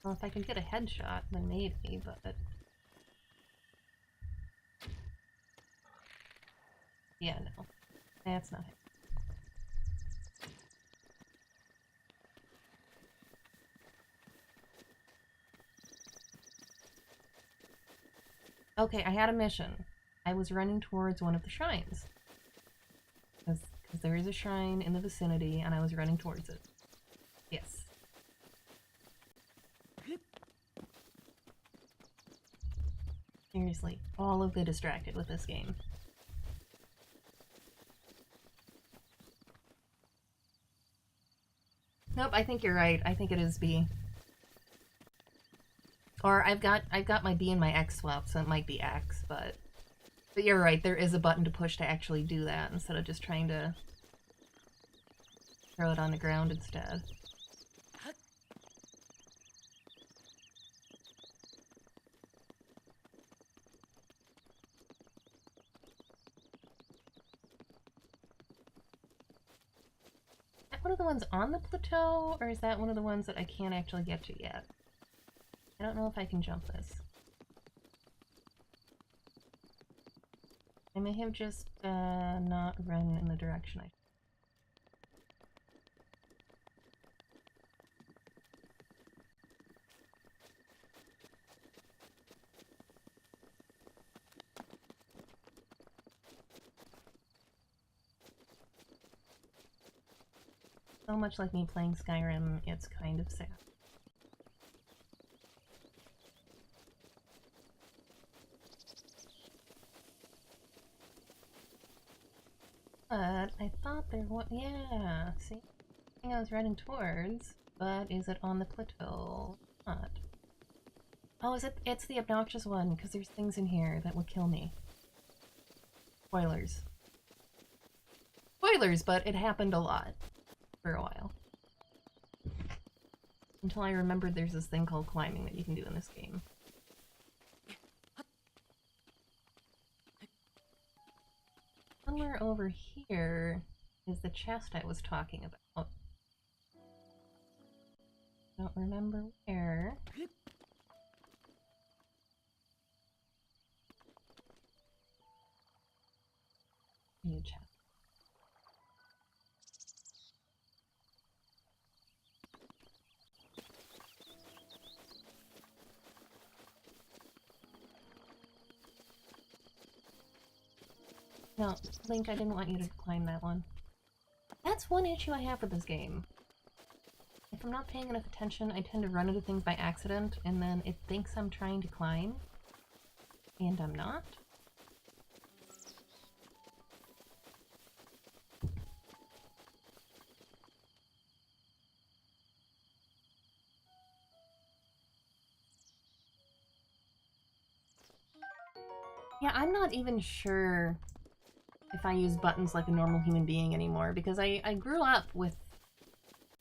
Well, if I could get a headshot, then maybe, but... yeah, no. That's not it. Okay, I had a mission. I was running towards one of the shrines. Because there is a shrine in the vicinity, and I was running towards it. Yes. Seriously, all of the distracted with this game. Nope, I think you're right. I think it is B. Or I've got my B and my X swapped, so it might be X, but you're right, there is a button to push to actually do that instead of just trying to throw it on the ground instead. Is that one of the ones on the plateau, or is that one of the ones that I can't actually get to yet? I don't know if I can jump this. I may have just not run in the direction I... So much like me playing Skyrim, it's kind of sad. But I thought there was, yeah, see? I was running towards, but is it on the plateau? Not. Oh, is it? It's the obnoxious one, because there's things in here that will kill me. Spoilers. Spoilers, but it happened a lot. For a while. Until I remembered there's this thing called climbing that you can do in this game. Somewhere over here is the chest I was talking about. Don't remember where. New chest. No, Link, I didn't want you to climb that one. That's one issue I have with this game. If I'm not paying enough attention, I tend to run into things by accident, and then it thinks I'm trying to climb, and I'm not. Yeah, I'm not even sure if I use buttons like a normal human being anymore, because I grew up with...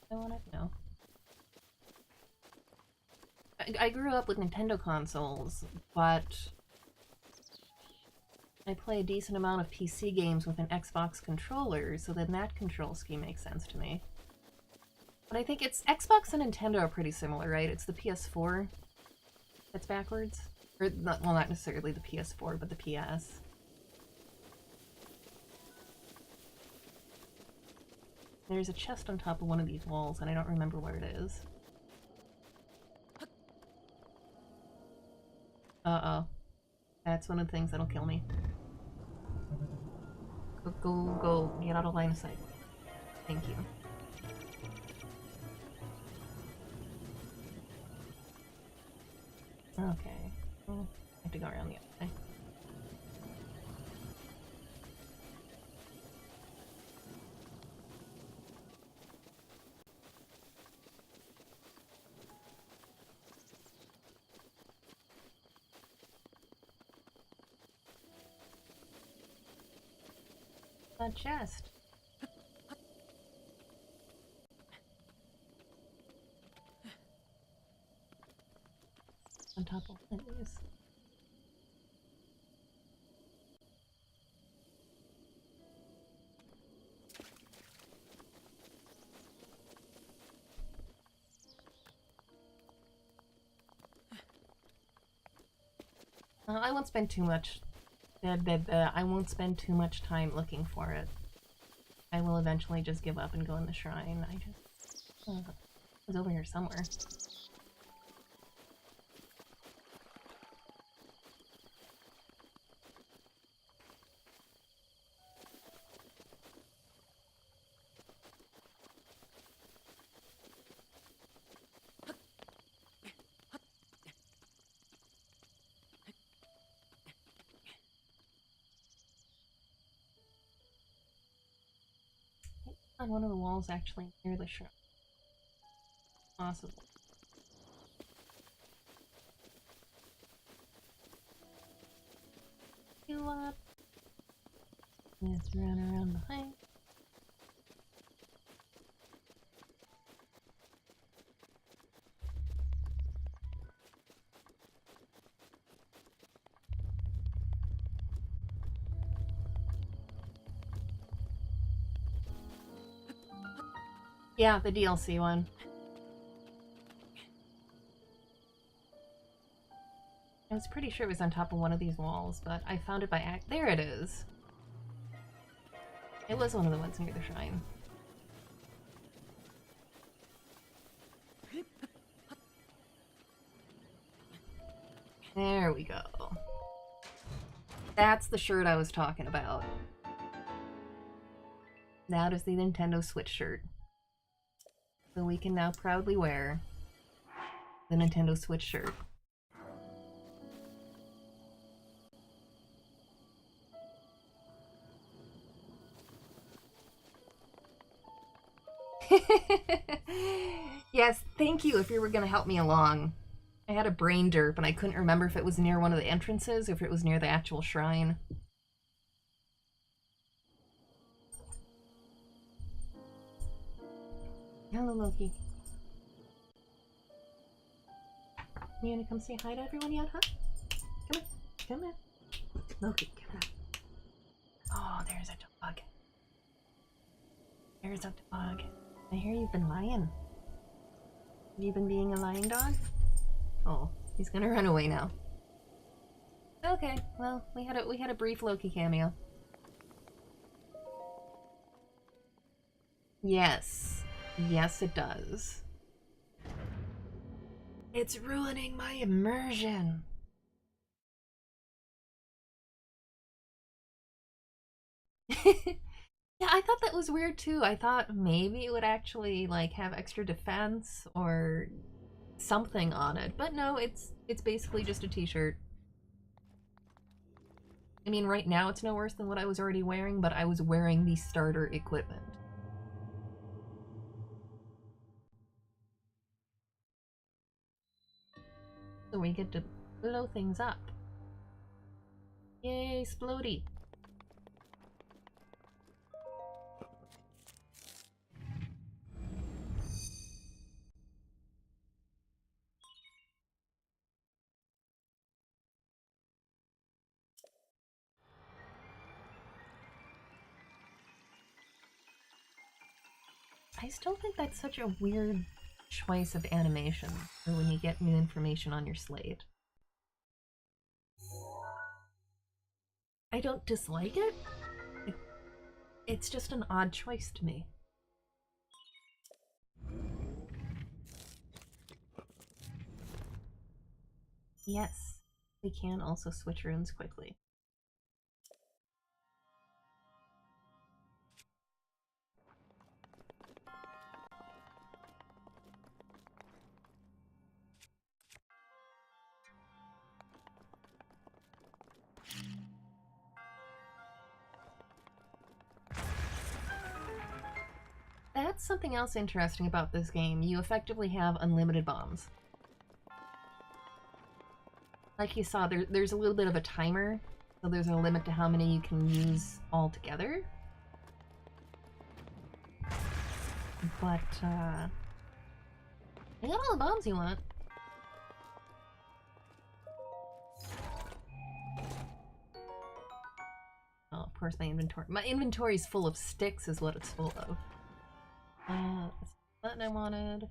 I want to know. I grew up with Nintendo consoles, but I play a decent amount of PC games with an Xbox controller, so then that control scheme makes sense to me. But I think it's... Xbox and Nintendo are pretty similar, right? It's the PS4 that's backwards. Or, not, well, not necessarily the PS4, but the PS. There's a chest on top of one of these walls, and I don't remember where it is. Uh-oh. That's one of the things that'll kill me. Go, get out of line of sight. Thank you. Okay. I have to go around the other way. That chest. On top of one of these. I won't spend too much. I won't spend too much time looking for it. I will eventually just give up and go in the shrine. I just... it was over here somewhere. On one of the walls actually near the shrine. Possible. You up. Let's run around behind. Yeah, the DLC one. I was pretty sure it was on top of one of these walls, but I found it by there it is. It was one of the ones near the shrine. There we go. That's the shirt I was talking about. That is the Nintendo Switch shirt. So we can now proudly wear the Nintendo Switch shirt. Yes, thank you if you were going to help me along. I had a brain derp and I couldn't remember if it was near one of the entrances or if it was near the actual shrine. Hello, Loki. You gonna come say hi to everyone yet, huh? Come here. Come here. Loki, come here. Oh, there's a dog. There's a dog. I hear you've been lying. Have you been being a lying dog? Oh, he's gonna run away now. Okay, well, we had a brief Loki cameo. Yes. Yes, it does. It's ruining my immersion. Yeah, I thought that was weird too. I thought maybe it would actually like have extra defense or something on it, but no, it's basically just a t-shirt. I mean, right now it's no worse than what I was already wearing, but I was wearing the starter equipment. So we get to blow things up. Yay, Splody! I still think that's such a weird choice of animation for when you get new information on your slate. I don't dislike it. It's just an odd choice to me. Yes, we can also switch rooms quickly. That's something else interesting about this game. You effectively have unlimited bombs. Like you saw, there's a little bit of a timer, so there's a limit to how many you can use altogether. But, you got all the bombs you want. Oh, of course my inventory's full of sticks is what it's full of. That's the button I wanted.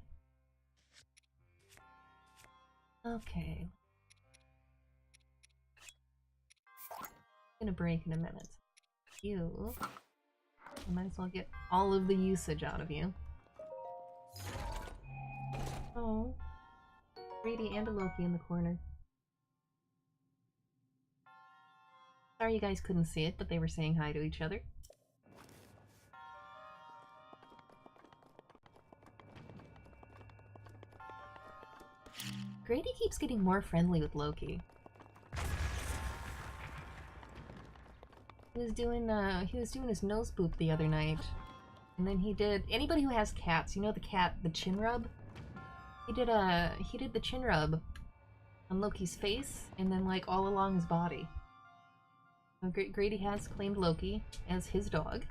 Okay. Gonna break in a minute. You. I might as well get all of the usage out of you. Oh. Grady and a Loki in the corner. Sorry you guys couldn't see it, but they were saying hi to each other. Grady keeps getting more friendly with Loki. He was doing his nose boop the other night. And then he did, anybody who has cats, you know the cat, the chin rub? He did the chin rub on Loki's face and then like all along his body. So Grady has claimed Loki as his dog.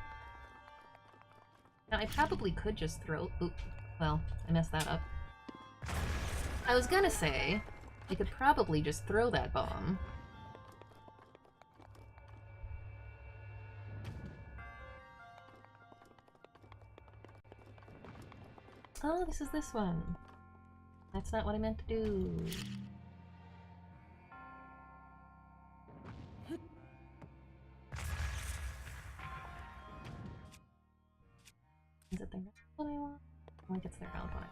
Now I probably could just throw, well, I messed that up. I was gonna say, I could probably just throw that bomb. Oh, this is this one. That's not what I meant to do. Is it the round one I want? I think it's the round one.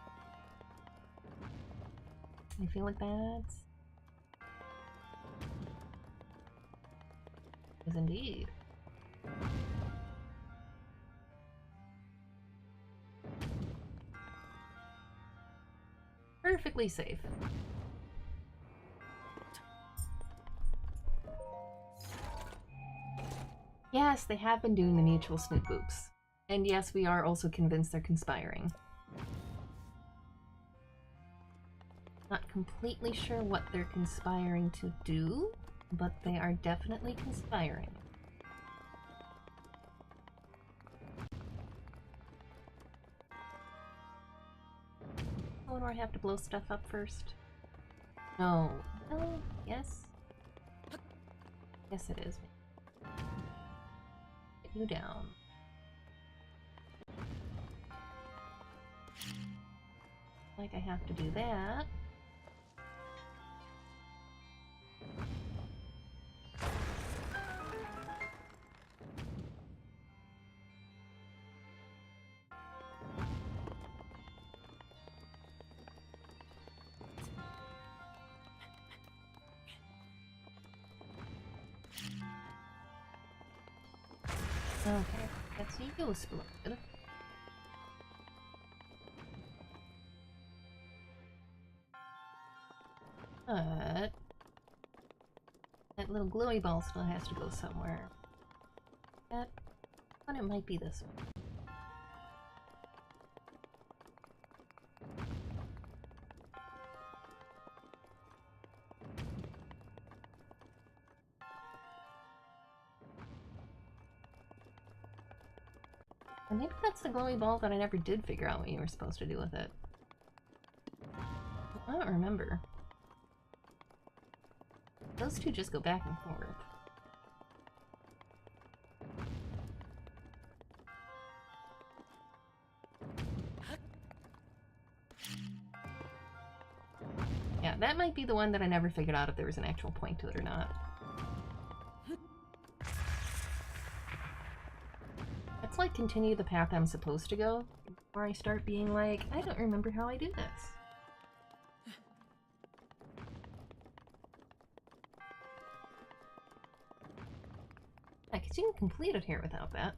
I feel like that's... is indeed. Perfectly safe. Yes, they have been doing the mutual snoop boops. And yes, we are also convinced they're conspiring. Not completely sure what they're conspiring to do, but they are definitely conspiring. Oh, do I have to blow stuff up first? No. No? Yes? Yes, it is. Get you down. Like I have to do that. Okay, that's useful. But that little glowy ball still has to go somewhere. That one, it might be this one. Or maybe that's the glowy ball that I never did figure out what you were supposed to do with it. I don't remember. Those two just go back and forth. Yeah, that might be the one that I never figured out if there was an actual point to it or not. Let's like continue the path I'm supposed to go before I start being like, I don't remember how I do this. I could even complete it here without that.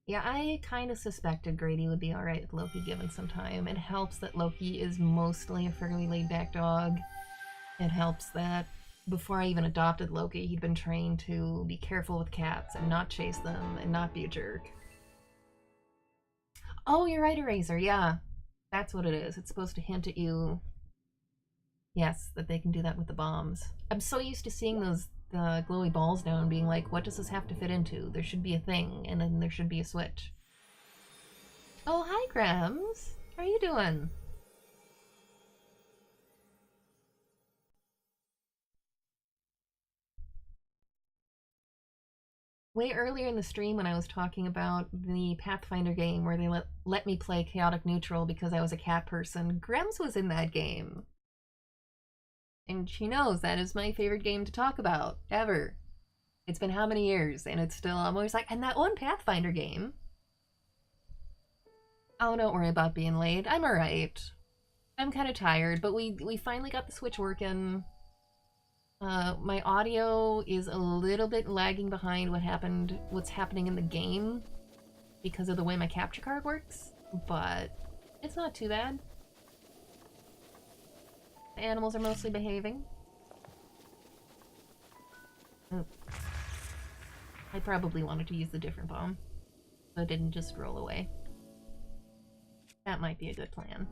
Yeah, I kind of suspected Grady would be alright with Loki given some time. It helps that Loki is mostly a fairly laid-back dog. It helps that before I even adopted Loki, he'd been trained to be careful with cats and not chase them and not be a jerk. Oh, you're right, Eraser, yeah. That's what it is. It's supposed to hint at you, yes, that they can do that with the bombs. I'm so used to seeing those glowy balls now and being like, what does this have to fit into? There should be a thing, and then there should be a switch. Oh, hi, Grams. How are you doing? Way earlier in the stream when I was talking about the Pathfinder game where they let me play Chaotic Neutral because I was a cat person, Grems was in that game. And she knows that is my favorite game to talk about, ever. It's been how many years, and it's still, I'm always like, and that one Pathfinder game. Oh, don't worry about being late. I'm alright. I'm kind of tired, but we finally got the Switch working. My audio is a little bit lagging behind what's happening in the game because of the way my capture card works, but it's not too bad. The animals are mostly behaving. Oh. I probably wanted to use the different bomb, so it didn't just roll away. That might be a good plan.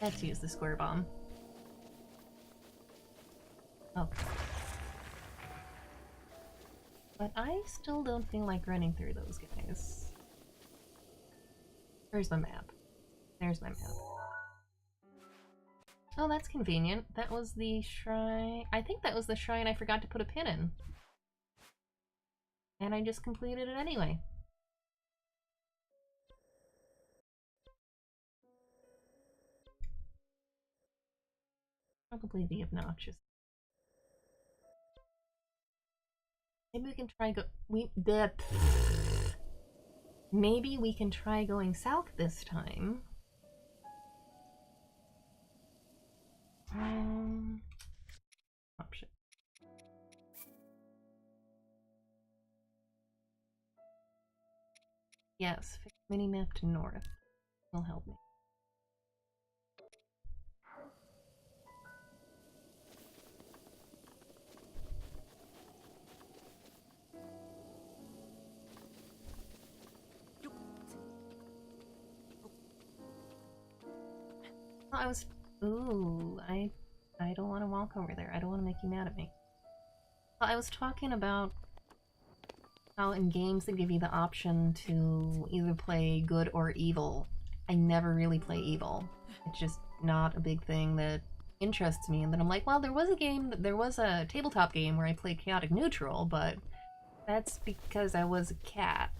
Let's use the square bomb. Oh. But I still don't feel like running through those guys. Where's my map? There's my map. Oh, that's convenient. That was the shrine. I think that was the shrine I forgot to put a pin in. And I just completed it anyway. Probably the obnoxious. Maybe we can try Maybe we can try going south this time. Option. Yes, fix minimap to north. Will help me. Oh, I was... Ooh, I don't want to walk over there. I don't want to make you mad at me. Well, I was talking about how in games they give you the option to either play good or evil. I never really play evil. It's just not a big thing that interests me. And then I'm like, well, there was a tabletop game where I played chaotic neutral, but that's because I was a cat.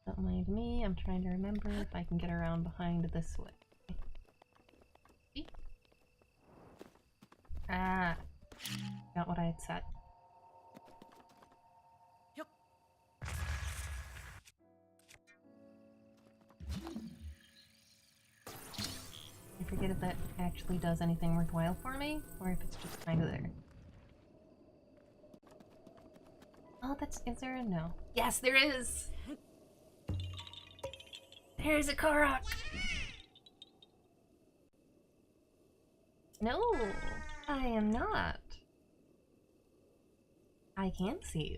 Don't mind me, I'm trying to remember if I can get around behind this way. Ah, got what I had set. I forget if that actually does anything worthwhile for me, or if it's just kind of there. Oh, is there a no? Yes, there is! There's a Korok! No, I am not. I can't see you.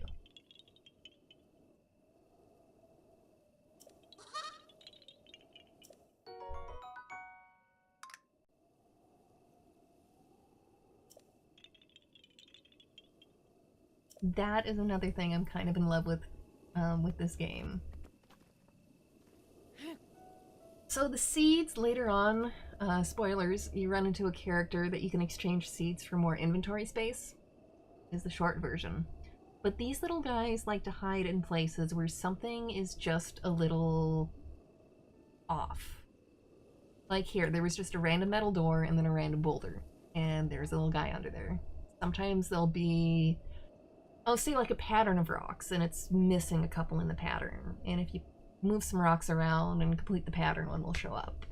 That is another thing I'm kind of in love with this game. So the seeds later on, spoilers, you run into a character that you can exchange seeds for more inventory space, is the short version. But these little guys like to hide in places where something is just a little off. Like here, there was just a random metal door and then a random boulder, and there's a little guy under there. Sometimes there'll be, I'll see like a pattern of rocks and it's missing a couple in the pattern, and if you move some rocks around and complete the pattern, one will show up.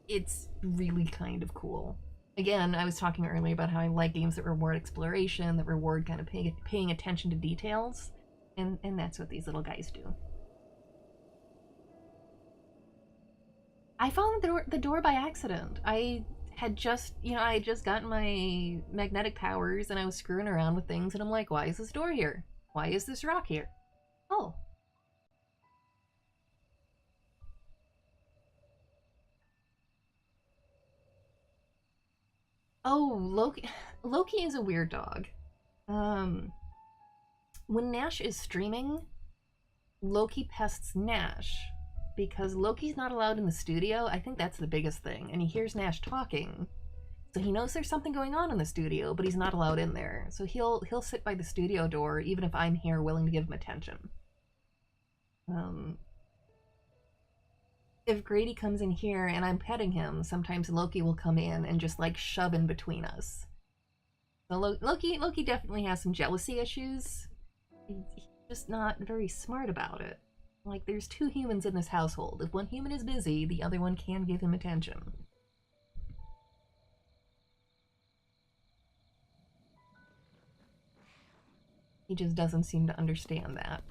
It's really kind of cool. Again, I was talking earlier about how I like games that reward exploration, that reward kind of paying attention to details, and that's what these little guys do. I found the door by accident. I had just, I had just gotten my magnetic powers and I was screwing around with things and I'm like, why is this door here? Why is this rock here? Oh. Oh, Loki is a weird dog. When Nash is streaming, Loki pests Nash because Loki's not allowed in the studio. I think that's the biggest thing. And he hears Nash talking, so he knows there's something going on in the studio, but he's not allowed in there. So he'll sit by the studio door even if I'm here willing to give him attention. If Grady comes in here and I'm petting him, sometimes Loki will come in and just like shove in between us. So Loki definitely has some jealousy issues. He's just not very smart about it. Like, there's two humans in this household. If one human is busy, the other one can give him attention. He just doesn't seem to understand that.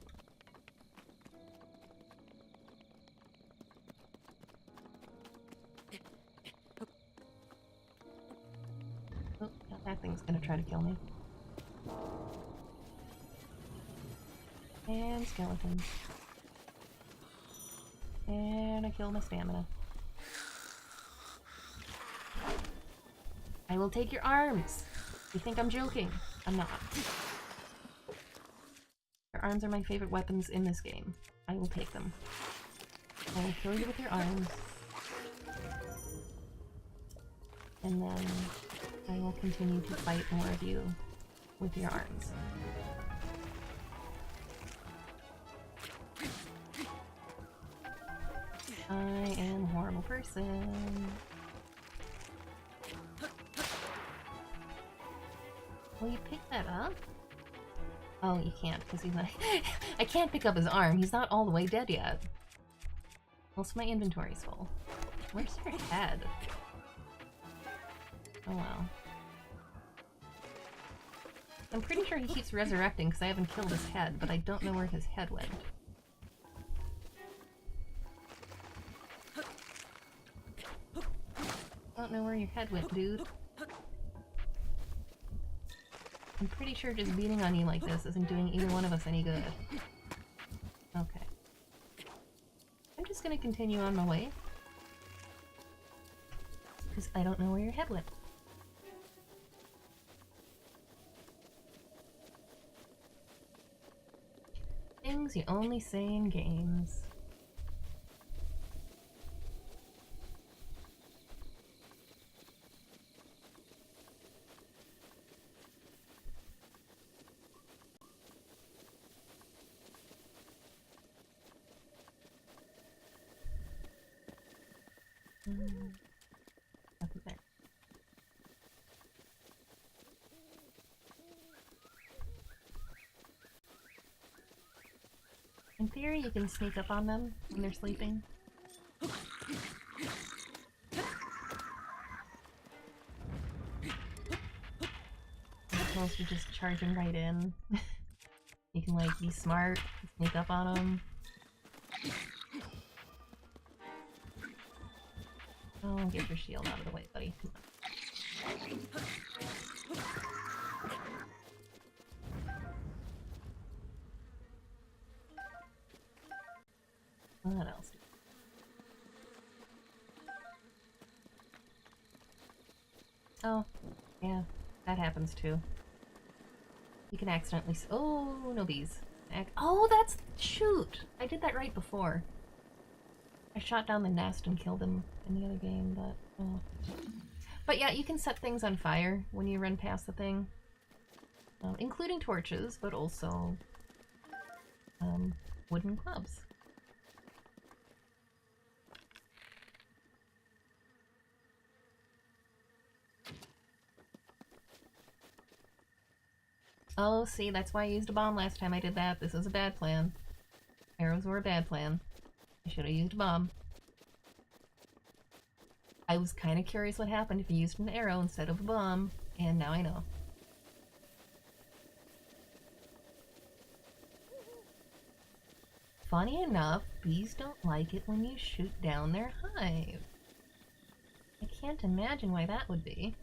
Oh, that thing's gonna try to kill me. And skeletons. And I killed my stamina. I will take your arms! You think I'm joking? I'm not. Your arms are my favorite weapons in this game. I will take them. I will kill you with your arms. And then I will continue to fight more of you with your arms. I am a horrible person. Will you pick that up? Oh, you can't, because he's not... I can't pick up his arm. He's not all the way dead yet. Also, my inventory's full. Where's your head? Oh, well. I'm pretty sure he keeps resurrecting because I haven't killed his head, but I don't know where his head went. Don't know where your head went, dude. I'm pretty sure just beating on you like this isn't doing either one of us any good. Okay. I'm just gonna continue on my way. Because I don't know where your head went. Things you only say in games. Nothing there. In theory, you can sneak up on them when they're sleeping. As opposed to just charging right in. You can, like, be smart, sneak up on them. Oh, get your shield out of the way, buddy. Come on. What else? Oh, yeah, that happens too. You can accidentally oh, no bees. Oh, that's... shoot! I did that right before. I shot down the nest and killed him in the other game, but... oh. But yeah, you can set things on fire when you run past the thing. Including torches, but also... wooden clubs. Oh, see, that's why I used a bomb last time I did that. This was a bad plan. Arrows were a bad plan. I should have used a bomb. I was kind of curious what happened if you used an arrow instead of a bomb, and now I know. Funny enough, bees don't like it when you shoot down their hive. I can't imagine why that would be.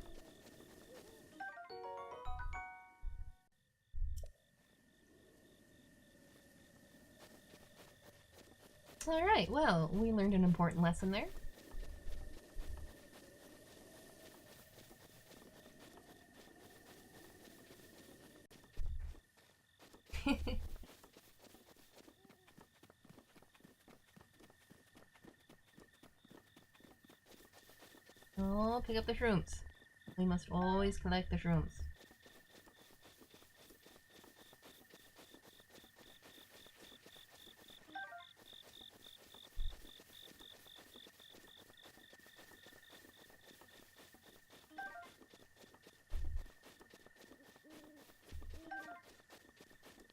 Alright, well, we learned an important lesson there. Oh, pick up the shrooms. We must always collect the shrooms.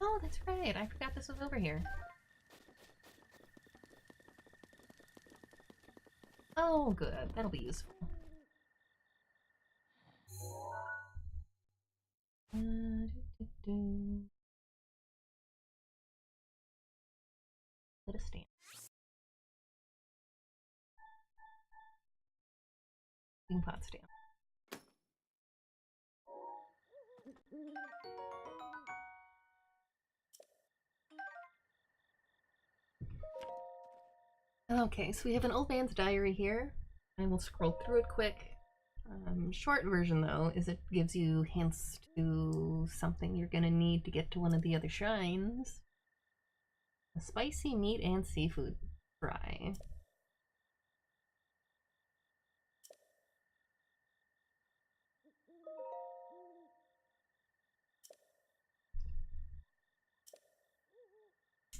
Oh, that's right. I forgot this was over here. Oh, good. That'll be useful. Let us stand. Bean pot stand. Okay, so we have an old man's diary here. I will scroll through it quick. Short version, though, is it gives you hints to something you're gonna need to get to one of the other shrines. A spicy meat and seafood fry.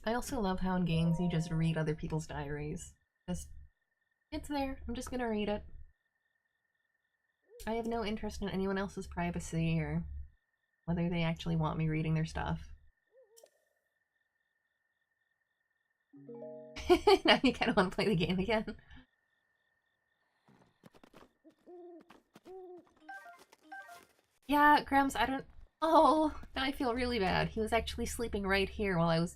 I also love how in games you just read other people's diaries. It's there. I'm just gonna read it. I have no interest in anyone else's privacy or whether they actually want me reading their stuff. Now you kind of want to play the game again. Yeah, Grams, I don't... Oh, now I feel really bad. He was actually sleeping right here while I was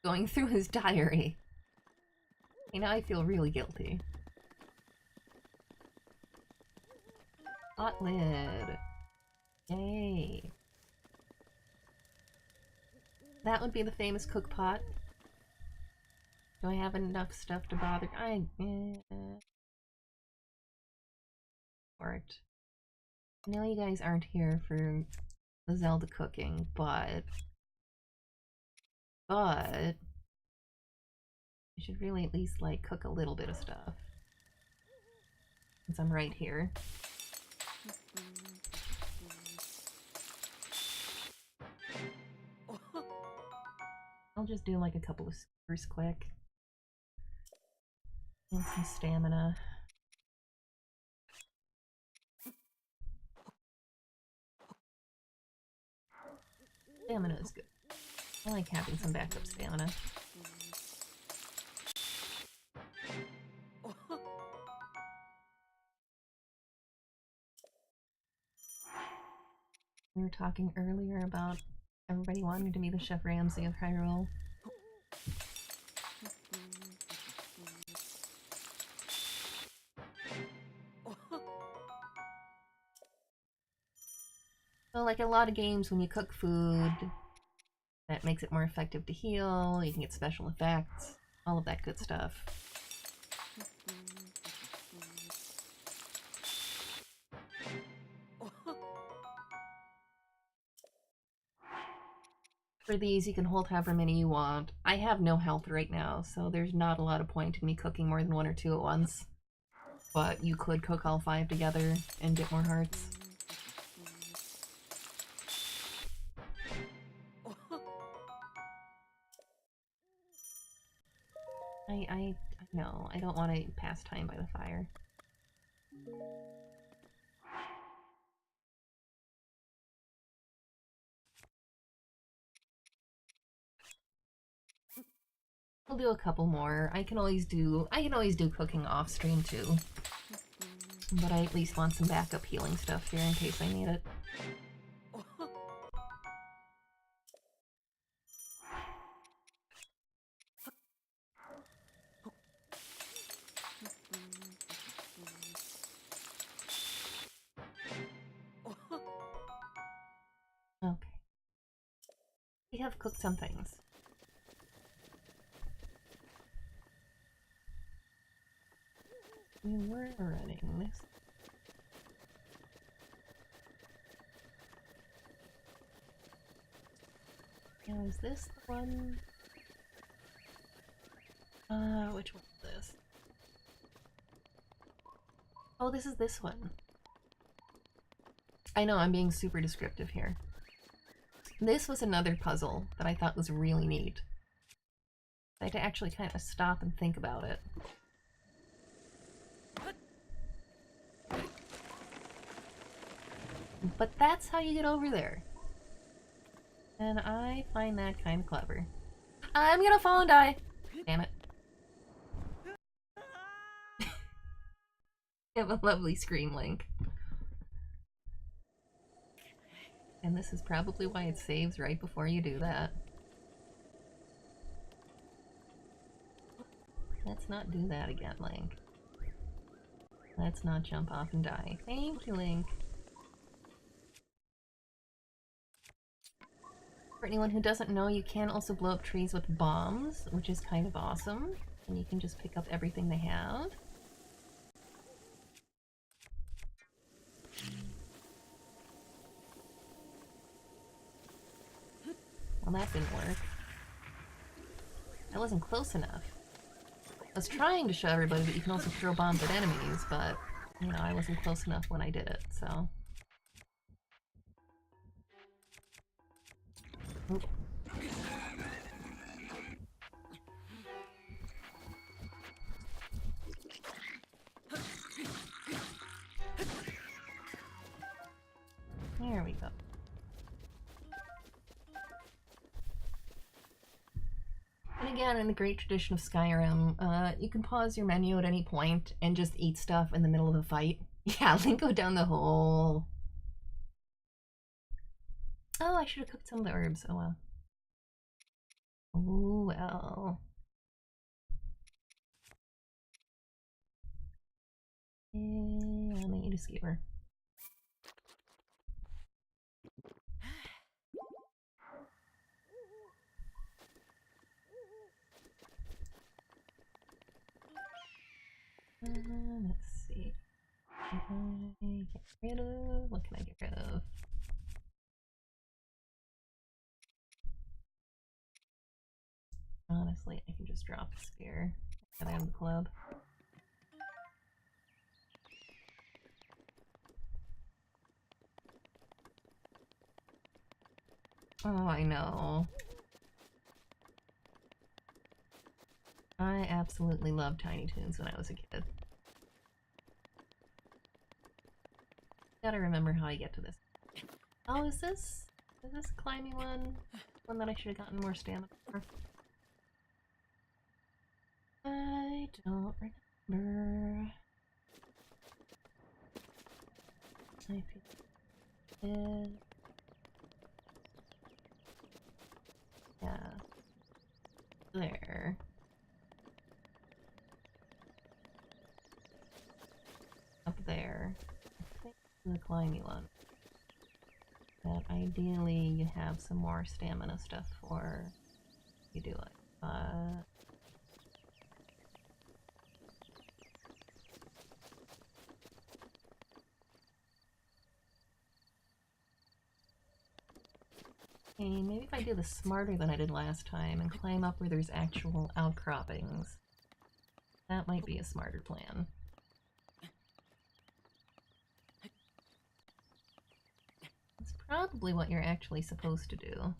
going through his diary. Okay, now I feel really guilty. Hot lid. Yay. That would be the famous cook pot. Do I have enough stuff to bother? Art. I know you guys aren't here for the Zelda cooking, but I should really at least like cook a little bit of stuff since I'm right here. I'll just do like a couple of skewers quick. And some stamina. Stamina is good. I like having some backup stamina. We were talking earlier about everybody wanting to be the Chef Ramsay of Hyrule. So like a lot of games, when you cook food, that makes it more effective to heal, you can get special effects, all of that good stuff. For these, you can hold however many you want. I have no health right now, so there's not a lot of point in me cooking more than 1 or 2 at once. But you could cook all 5 together and get more hearts. I know, I don't want to pass time by the fire. We'll do a couple more. I can always do cooking off stream too. But I at least want some backup healing stuff here in case I need it. Okay. We have cooked some things. We were running this. Now is this the one? Which one is this? Oh, this is this one. I know, I'm being super descriptive here. This was another puzzle that I thought was really neat. I had to actually kind of stop and think about it. But that's how you get over there. And I find that kind of clever. I'm gonna fall and die! Damn it. You have a lovely scream, Link. And this is probably why it saves right before you do that. Let's not do that again, Link. Let's not jump off and die. Thank you, Link. For anyone who doesn't know, you can also blow up trees with bombs, which is kind of awesome. And you can just pick up everything they have. Well, that didn't work. I wasn't close enough. I was trying to show everybody that you can also throw bombs at enemies, but, you know, I wasn't close enough when I did it, so... Oop. There we go. And again, in the great tradition of Skyrim, you can pause your menu at any point and just eat stuff in the middle of a fight. Yeah, Link go down the hole. Oh, I should have cooked some of the herbs. Oh well. Oh well. I might need a skewer. Let's see. Can I get rid of? What can I get rid of? Honestly, I can just drop a spear. Get out of the club. Oh, I know. I absolutely loved Tiny Toons when I was a kid. Gotta remember how I get to this. Oh, is this a climby one? One that I should have gotten more stamina for? I don't remember. I did. Yeah. There. Up there. I think the climby one. That ideally you have some more stamina stuff for. You do it. Okay, maybe if I do this smarter than I did last time and climb up where there's actual outcroppings. That might be a smarter plan. It's probably what you're actually supposed to do.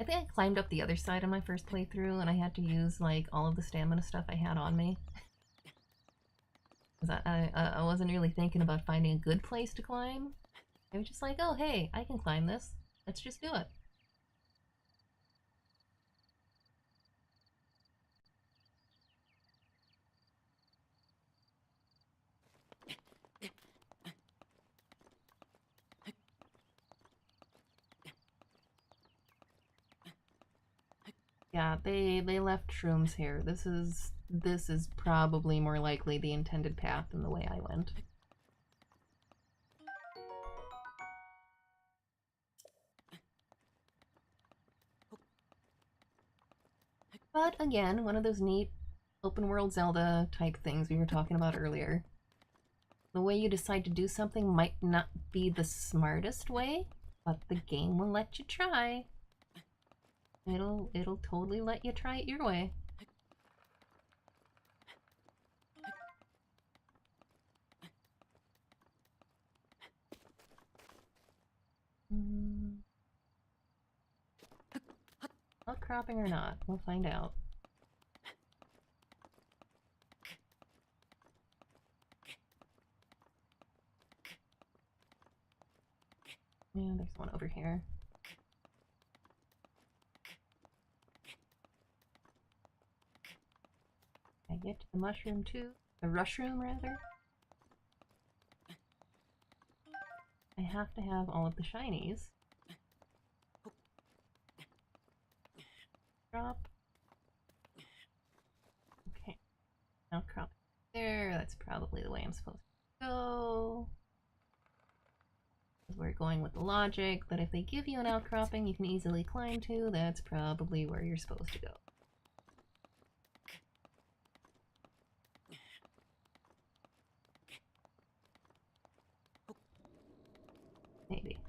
I think I climbed up the other side on my first playthrough and I had to use like all of the stamina stuff I had on me. Because I wasn't really thinking about finding a good place to climb. I was just like, oh hey, I can climb this. Let's just do it. Yeah, they left shrooms here. This is probably more likely the intended path than the way I went. But again, one of those neat open world Zelda type things we were talking about earlier. The way you decide to do something might not be the smartest way, but the game will let you try. It'll totally let you try it your way. Outcropping or not, we'll find out. Yeah, there's one over here. I get to the mushroom too? The rushroom, rather? I have to have all of the shinies. Drop. Okay. Now crop there. That's probably the way I'm supposed to go. We're going with the logic that if they give you an outcropping you can easily climb to, that's probably where you're supposed to go. Maybe.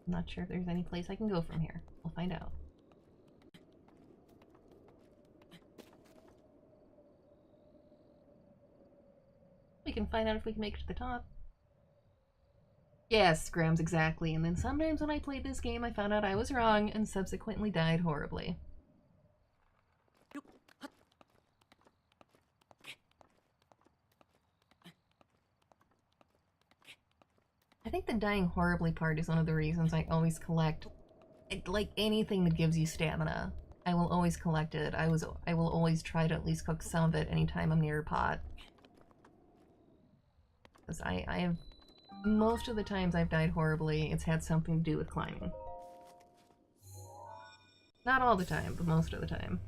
I'm not sure if there's any place I can go from here. We'll find out. We can find out if we can make it to the top. Yes, Grams, exactly. And then sometimes when I played this game, I found out I was wrong and subsequently died horribly. I think the dying horribly part is one of the reasons I always collect, like anything that gives you stamina. I will always collect it. I will always try to at least cook some of it anytime I'm near a pot. Because I have most of the times I've died horribly, it's had something to do with climbing. Not all the time, but most of the time.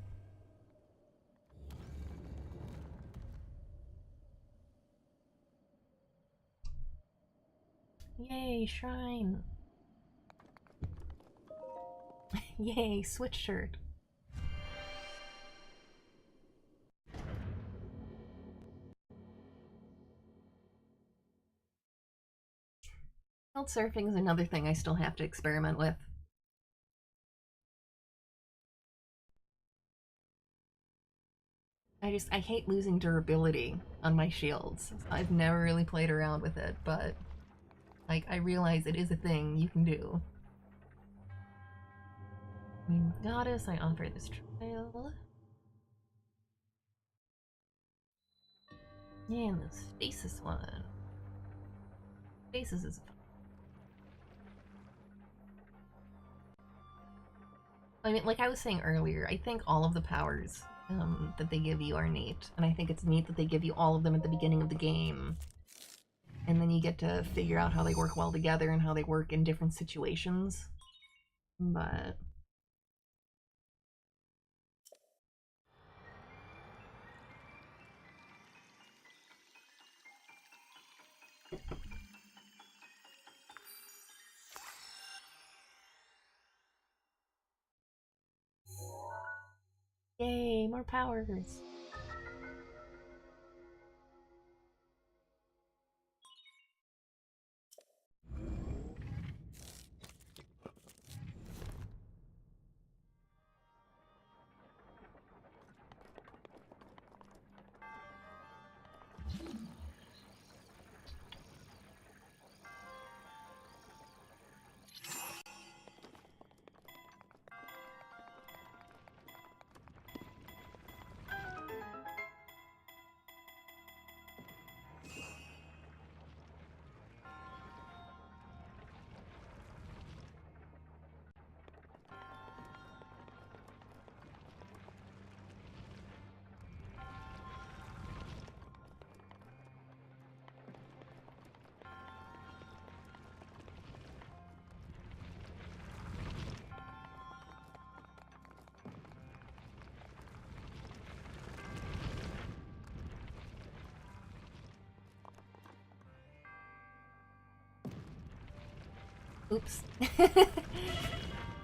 Yay, shrine! Yay, switch shirt! Field surfing is another thing I still have to experiment with. I hate losing durability on my shields. I've never really played around with it, but like I realize it is a thing you can do. Goddess, I offer this trail. Yeah, and the stasis one. Stasis is fun. I mean, like I was saying earlier, I think all of the powers that they give you are neat. And I think it's neat that they give you all of them at the beginning of the game. And then you get to figure out how they work well together and how they work in different situations. But... Yay, more powers! Oops.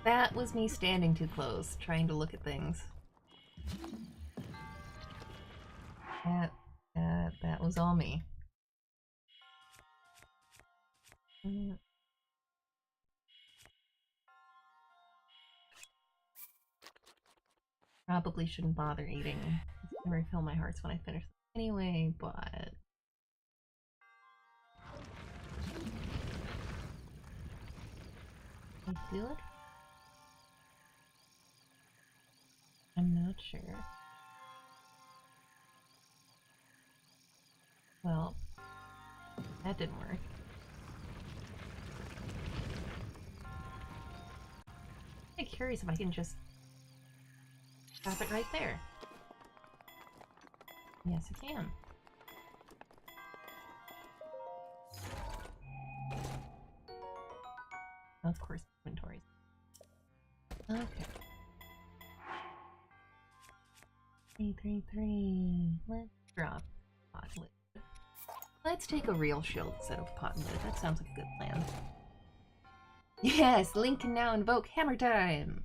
That was me standing too close, trying to look at things. That was all me. Probably shouldn't bother eating. It's gonna refill my hearts when I finish anyway, but... I do it? I'm not sure. Well, that didn't work. I'm curious if I can just stop it right there. Yes, I can. Of course, inventories. Okay. 333. Let's drop pot lid. Let's take a real shield instead of pot lid. That sounds like a good plan. Yes, Link can now invoke Hammer Time!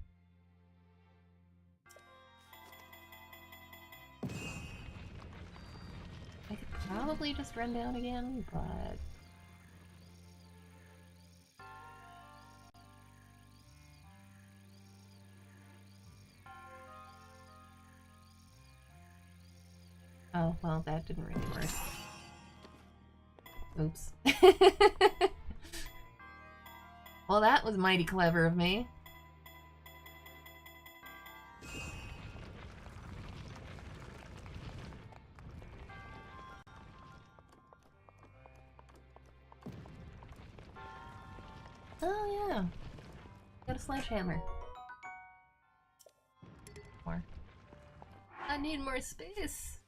I could probably just run down again, but... Oh, well, that didn't really work. Oops. Well, that was mighty clever of me. Oh, yeah. Got a sledgehammer. More. I need more space.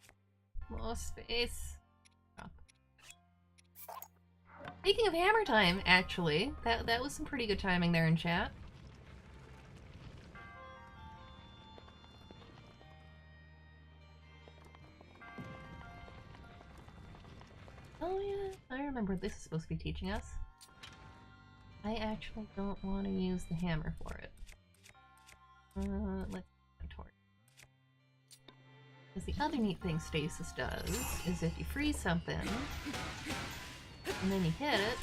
More space. Drop. Speaking of hammer time, actually, that was some pretty good timing there in chat. Oh yeah, I remember what this is supposed to be teaching us. I actually don't want to use the hammer for it. Let's use a torch. Because the other neat thing stasis does is if you freeze something, and then you hit it,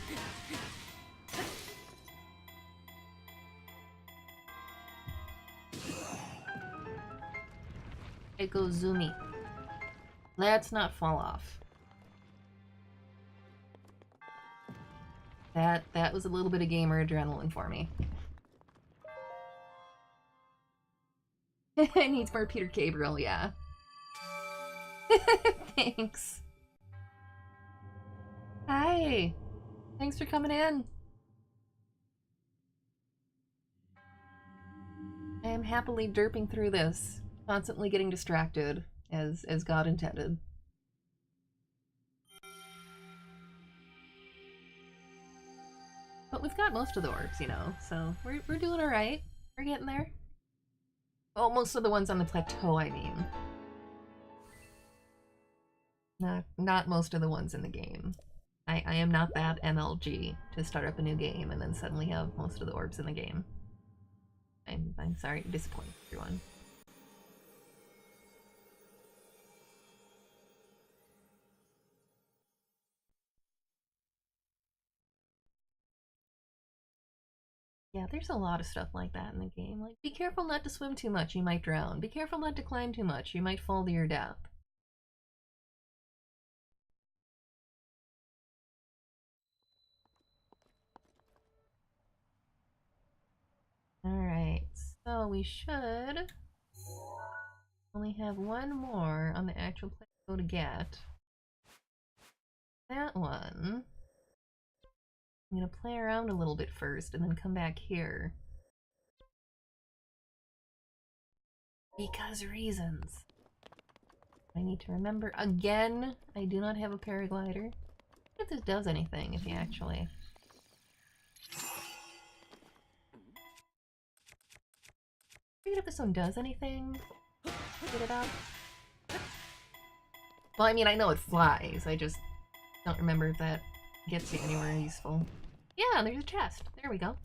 it goes zoomy. Let's not fall off. That was a little bit of gamer adrenaline for me. It needs more Peter Gabriel, yeah. Thanks. Hi. Thanks for coming in. I am happily derping through this, constantly getting distracted, as God intended. But we've got most of the orcs, you know, so we're doing alright. We're getting there. Well, most of the ones on the plateau, I mean. Not most of the ones in the game. I am not that MLG to start up a new game and then suddenly have most of the orbs in the game. I'm sorry to disappoint everyone. Yeah, there's a lot of stuff like that in the game. Like, be careful not to swim too much, you might drown. Be careful not to climb too much, you might fall to your death. Alright, so we should only have one more on the actual plateau to get. That one, I'm gonna play around a little bit first and then come back here. Because reasons. I need to remember again, I do not have a paraglider. If this does anything, if you actually... Forget if this one does anything. Get it up. Well, I mean, I know it flies. I just don't remember if that gets you anywhere useful. Yeah, there's a chest. There we go.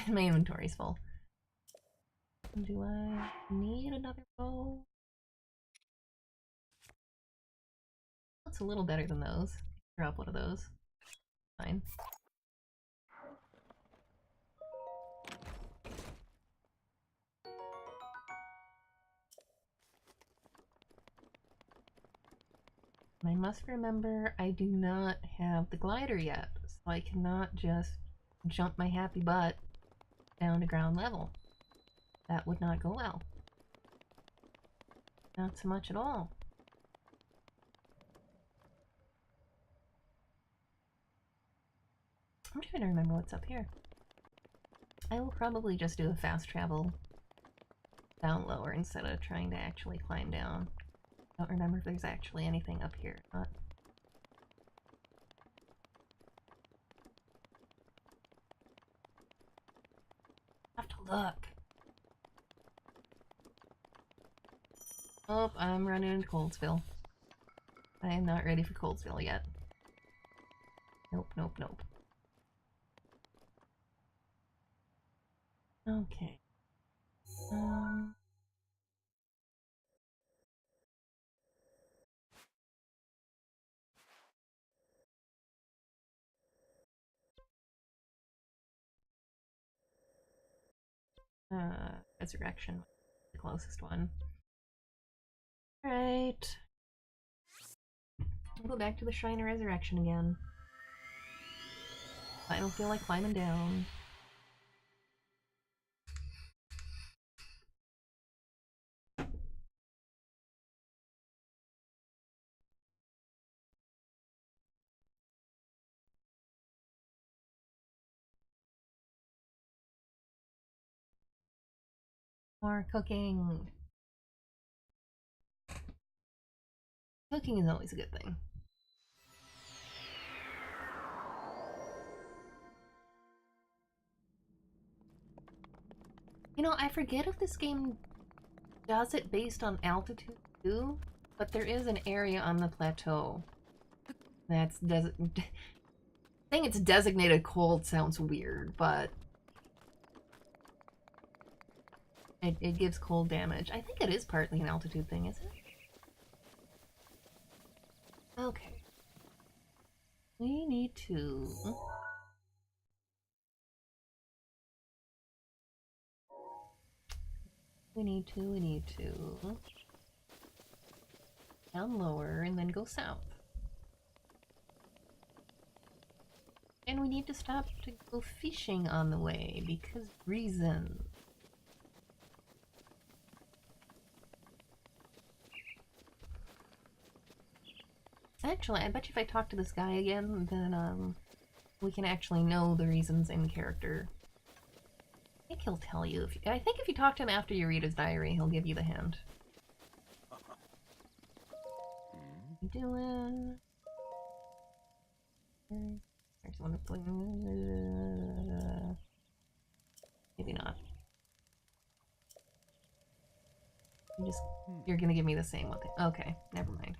My inventory's full. Do I need another bow? That's a little better than those. Drop one of those. Fine. And I must remember I do not have the glider yet, so I cannot just jump my happy butt down to ground level. That would not go well. Not so much at all. I'm trying to remember what's up here. I will probably just do a fast travel down lower instead of trying to actually climb down. I don't remember if there's actually anything up here or not. I have to look. Oh, I'm running into Coldsville. I am not ready for Coldsville yet. Nope, nope, nope. Okay. Resurrection, the closest one. Alright. We'll go back to the Shrine of Resurrection again. I don't feel like climbing down. More cooking. Cooking is always a good thing. You know, I forget if this game does it based on altitude too, but there is an area on the plateau that's saying it's designated cold sounds weird, but it gives cold damage. I think it is partly an altitude thing, isn't it? Okay. We need to... We need to... Down lower and then go south. And we need to stop to go fishing on the way because reasons. Actually, I bet you if I talk to this guy again, then we can actually know the reasons in character. I think he'll tell you. I think if you talk to him after you read his diary, he'll give you the hint. What you doing? There's one that's like... Maybe not. You're gonna give me the same one. Okay, never mind.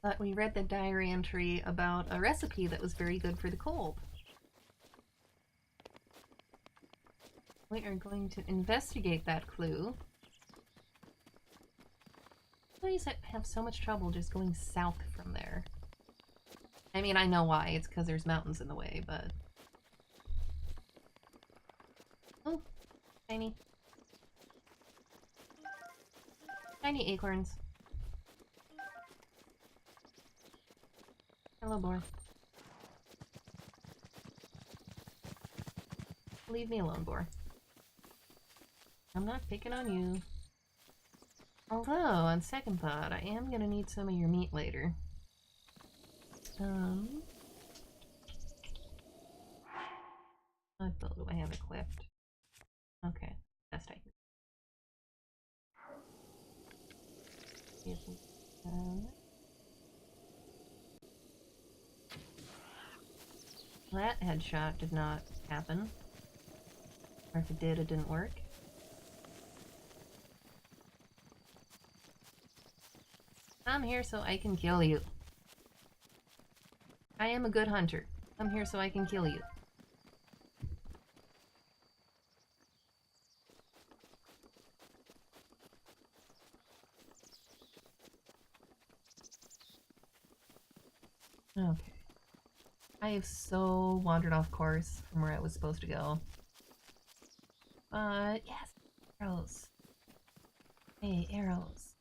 But we read the diary entry about a recipe that was very good for the cold. We are going to investigate that clue. Please have so much trouble just going south from there. I mean, I know why. It's because there's mountains in the way, but... Oh, tiny. Tiny acorns. Hello, boar. Leave me alone, boar. I'm not picking on you. Although, on second thought, I am gonna need some of your meat later. What bow do I have equipped? Okay, best I can. That headshot did not happen. Or if it did, it didn't work. I'm here so I can kill you. I am a good hunter. I'm here so I can kill you. Okay. I have so wandered off course from where I was supposed to go. Yes, arrows. Hey, arrows.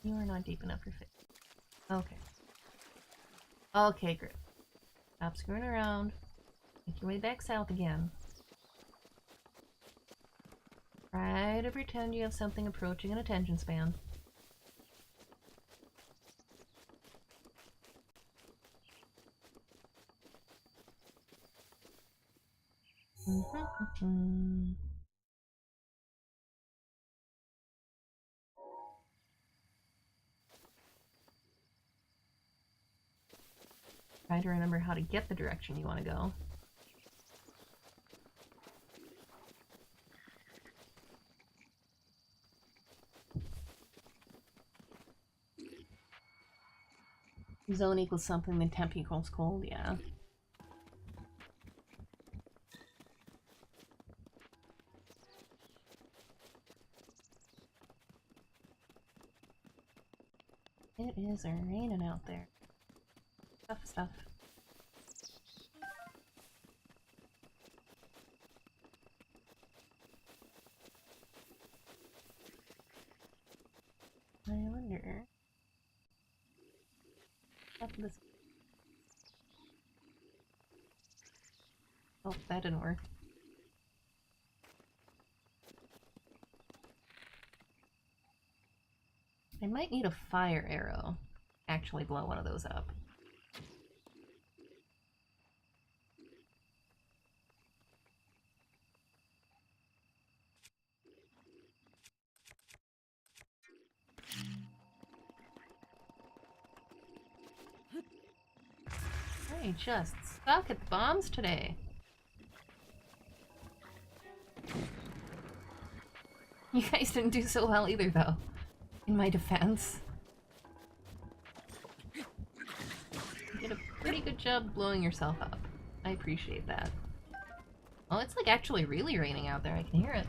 You are not deep enough for fit. Okay. Okay, Grip. Stop screwing around. Make your way back south again. Try to pretend you have something approaching an attention span. Try to remember how to get the direction you want to go. Zone equals something, then temp equals cold, yeah. It is raining out there. Stuff. I wonder... This... Oh, that didn't work. might need a fire arrow. Actually blow one of those up. I just suck at the bombs today. You guys didn't do so well either, though, in my defense. You did a pretty good job blowing yourself up. I appreciate that. Well, it's like actually really raining out there. I can hear it.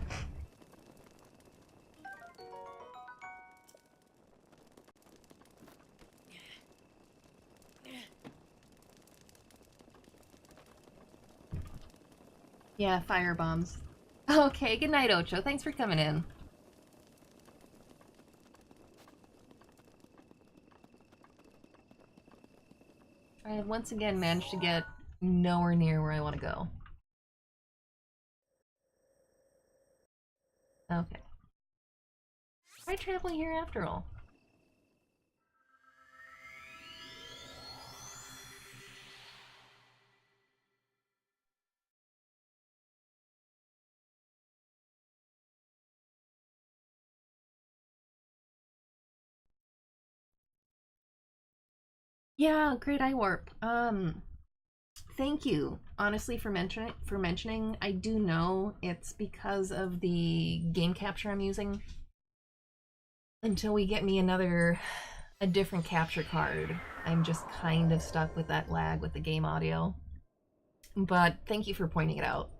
Yeah, fire bombs. Okay, good night, Ocho. Thanks for coming in. I have once again managed to get nowhere near where I want to go. Okay. Try traveling here after all. Yeah, great eye warp. Thank you, honestly, for mentioning. I do know it's because of the game capture I'm using. Until we get me a different capture card, I'm just kind of stuck with that lag with the game audio. But thank you for pointing it out.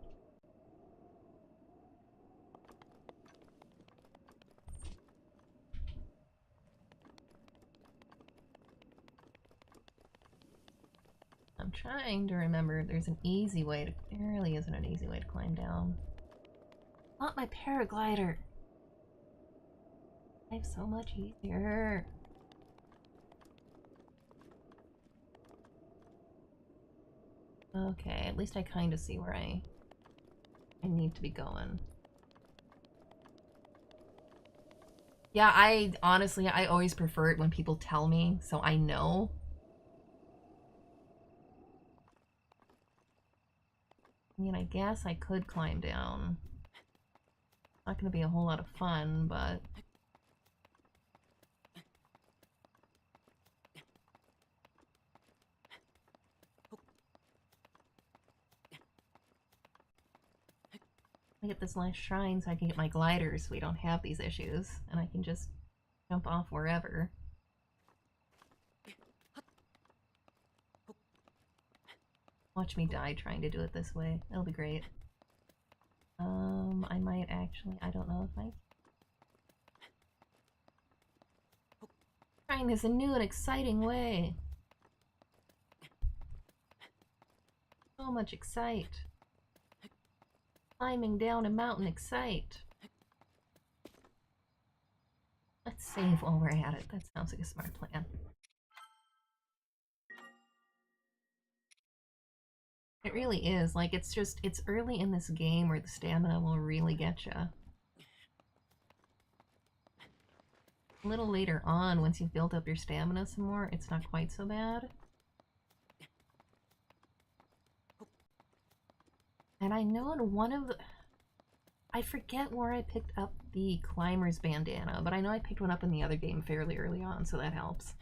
I'm trying to remember if there's an easy way to... There really isn't an easy way to climb down. Not my paraglider! Life's so much easier. Okay, at least I kind of see where I need to be going. Yeah, I always prefer it when people tell me, so I know. I mean, I guess I could climb down. Not gonna be a whole lot of fun, but... I get this last shrine so I can get my gliders so we don't have these issues, and I can just jump off wherever. Watch me die trying to do it this way. It'll be great. I might actually... I don't know if I... Trying this a new and exciting way. So much excite. Climbing down a mountain excite. Let's save while we're at it. That sounds like a smart plan. It really is. Like, it's early in this game where the stamina will really get you. A little later on, once you've built up your stamina some more, it's not quite so bad. And I know in one of the... I forget where I picked up the climber's bandana, but I know I picked one up in the other game fairly early on, so that helps.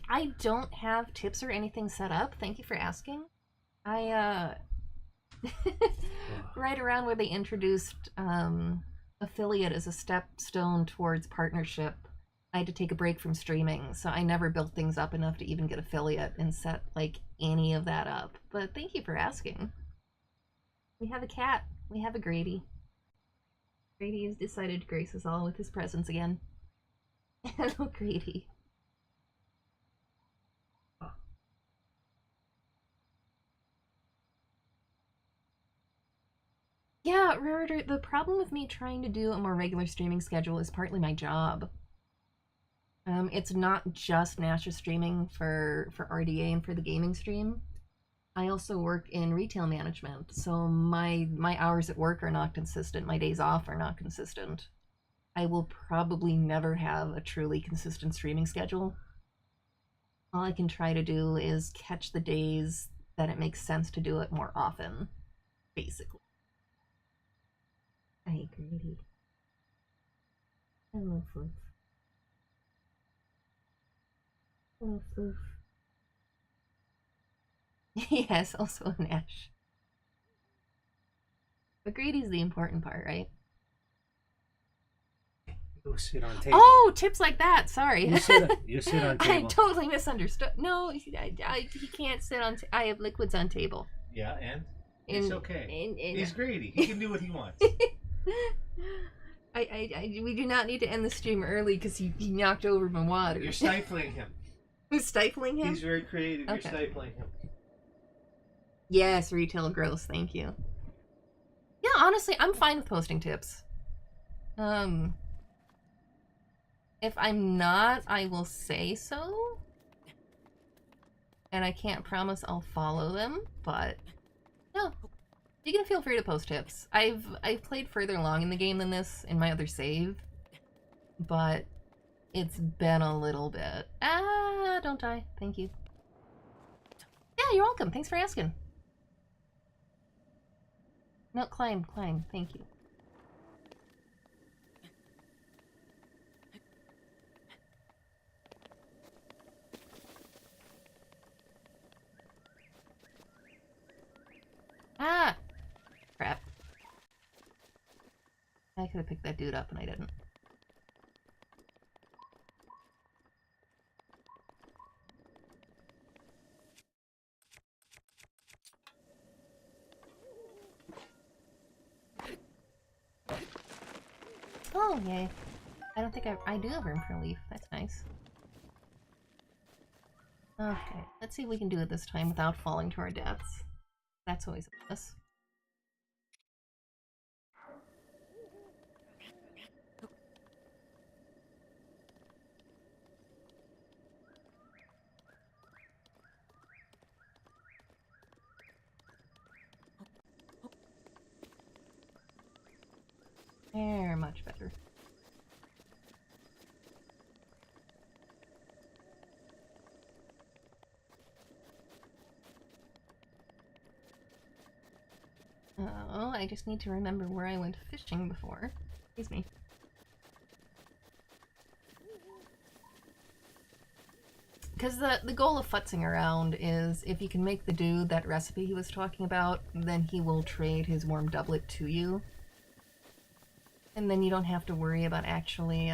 I don't have tips or anything set up. Thank you for asking. I, right around where they introduced, affiliate as a stepstone towards partnership, I had to take a break from streaming, so I never built things up enough to even get affiliate and set, like, any of that up. But thank you for asking. We have a cat. We have a Grady. Grady has decided to grace us all with his presence again. Hello, Grady. Yeah, Raritor, the problem with me trying to do a more regular streaming schedule is partly my job. It's not just Nasher streaming for RDA and for the gaming stream. I also work in retail management, so my hours at work are not consistent. My days off are not consistent. I will probably never have a truly consistent streaming schedule. All I can try to do is catch the days that it makes sense to do it more often, basically. I agree. Hello, Floof. Hello, Floof. Yes, also an Ash. But greedy's the important part, right? Go sit on table. Oh, tips like that. Sorry. You sit on I table. totally misunderstood. No, he can't sit on. I have liquids on table. Yeah, and it's okay. He's greedy. He can do what he wants. We do not need to end the stream early because he knocked over my water. You're stifling him. Who's stifling him? He's very creative. Okay. You're stifling him. Yes, retail gross. Thank you. Yeah, honestly, I'm fine with posting tips. If I'm not, I will say so. And I can't promise I'll follow them, but no. You can feel free to post tips. I've played further along in the game than this in my other save, but it's been a little bit. Ah, don't die. Thank you. Yeah, you're welcome. Thanks for asking. No, climb. Thank you. Ah! Crap. I could have picked that dude up and I didn't. Oh, yay. I don't think I do have room for a leaf. That's nice. Okay, let's see if we can do it this time without falling to our deaths. That's always a plus. There, much better. Oh, I just need to remember where I went fishing before. Excuse me. Because the goal of futzing around is if you can make the dude that recipe he was talking about, then he will trade his warm doublet to you. And then you don't have to worry about actually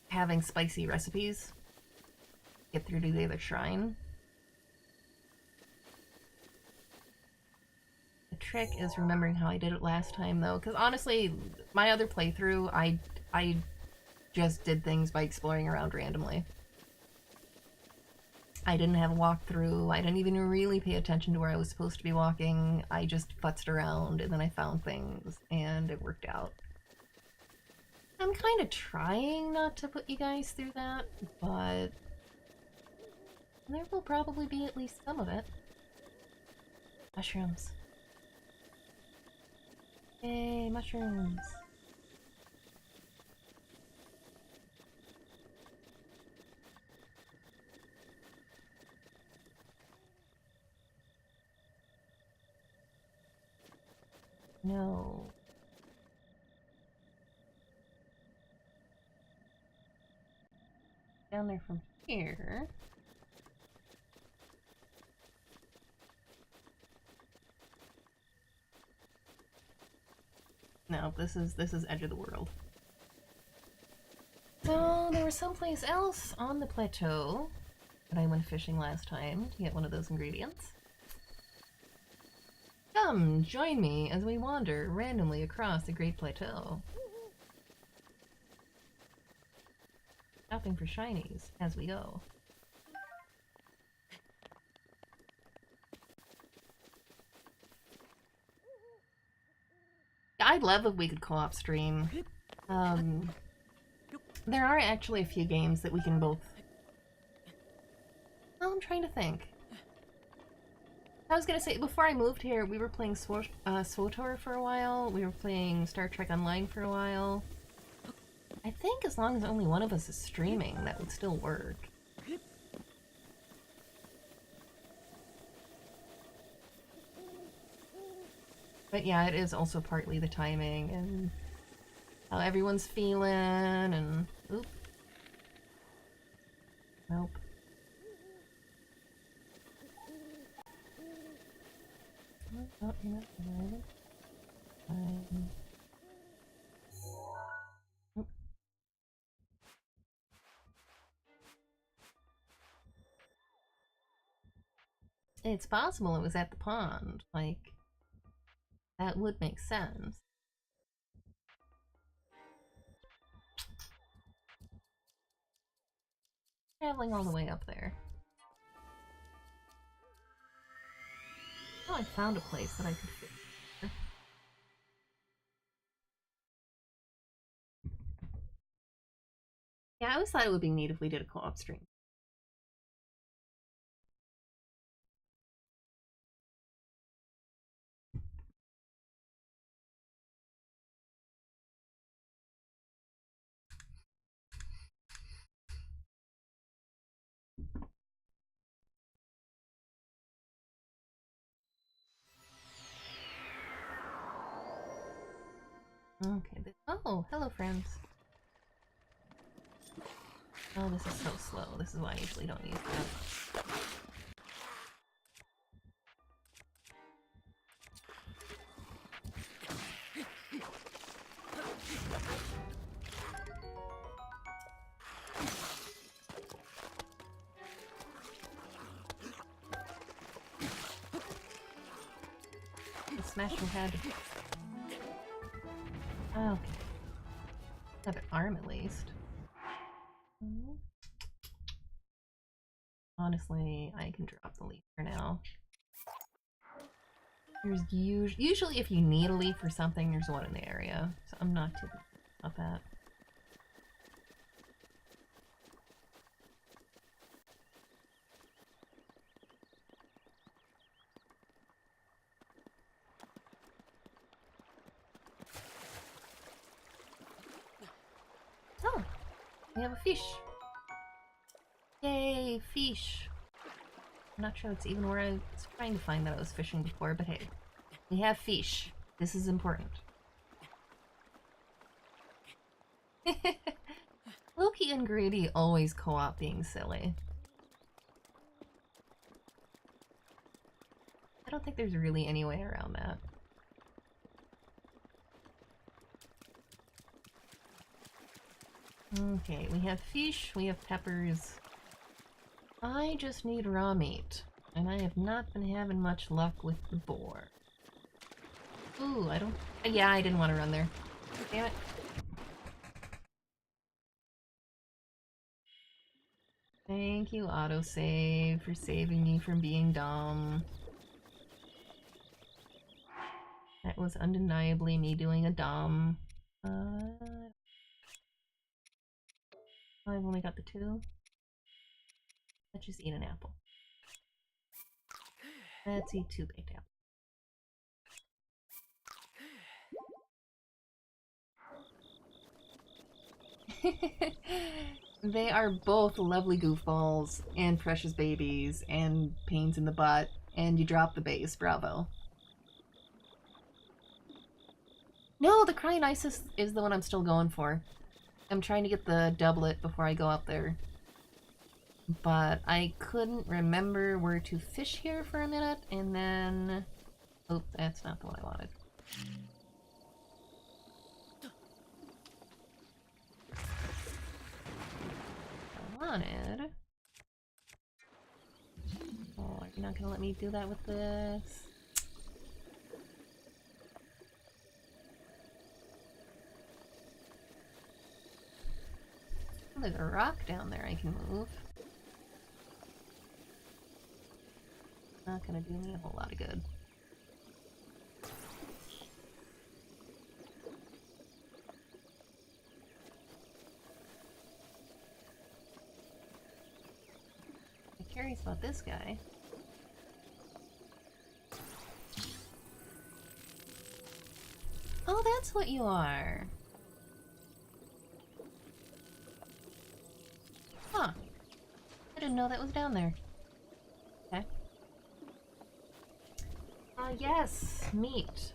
having spicy recipes get through to the other shrine. The trick is remembering how I did it last time, though, because honestly, my other playthrough, I just did things by exploring around randomly. I didn't have a walkthrough, I didn't even really pay attention to where I was supposed to be walking, I just futzed around and then I found things, and it worked out. I'm kind of trying not to put you guys through that, but there will probably be at least some of it. Mushrooms. Yay, mushrooms. No. Down there from here. No, this is edge of the world. So there was someplace else on the plateau that I went fishing last time to get one of those ingredients. Come, join me as we wander randomly across the Great Plateau. Shopping for shinies as we go. I'd love if we could co-op stream. There are actually a few games that we can both... Oh, I'm trying to think. I was gonna say, before I moved here, we were playing SWTOR for a while. We were playing Star Trek Online for a while. I think as long as only one of us is streaming, that would still work. But yeah, it is also partly the timing and how everyone's feeling and... Oop. Nope. Oh, you're not related. Fine. Oop. It's possible it was at the pond. Like, that would make sense. Traveling all the way up there. Oh, I found a place that I could fit. Yeah, I always thought it would be neat if we did a co-op stream. Okay, oh, hello friends. Oh, this is so slow. This is why I usually don't use that. Smash your head. Okay. Have an arm at least. Honestly, I can drop the leaf for now. There's usually if you need a leaf for something, there's one in the area. So I'm not too about that. Oh, we have a fish. Yay, fish. I'm not sure that's even where I was trying to find that I was fishing before, but hey, we have fish. This is important. Loki and Grady always co-op being silly. I don't think there's really any way around that. Okay, we have fish, we have peppers. I just need raw meat, and I have not been having much luck with the boar. Ooh, I don't... Yeah, I didn't want to run there. Damn it. Thank you, autosave, for saving me from being dumb. That was undeniably me doing a dumb. I've only got the 2. Let's just eat an apple. Let's eat 2 baked apples. They are both lovely goofballs and precious babies and pains in the butt, and you drop the base. Bravo. No, the Crying Isis is the one I'm still going for. I'm trying to get the doublet before I go up there. But I couldn't remember where to fish here for a minute, and then... Oh, that's not the one I wanted. Oh, are you not gonna let me do that with this? Oh, there's a rock down there I can move. Not gonna do me a whole lot of good. I'm curious about this guy. That's what you are. Huh. I didn't know that was down there. Okay. Yes, meat.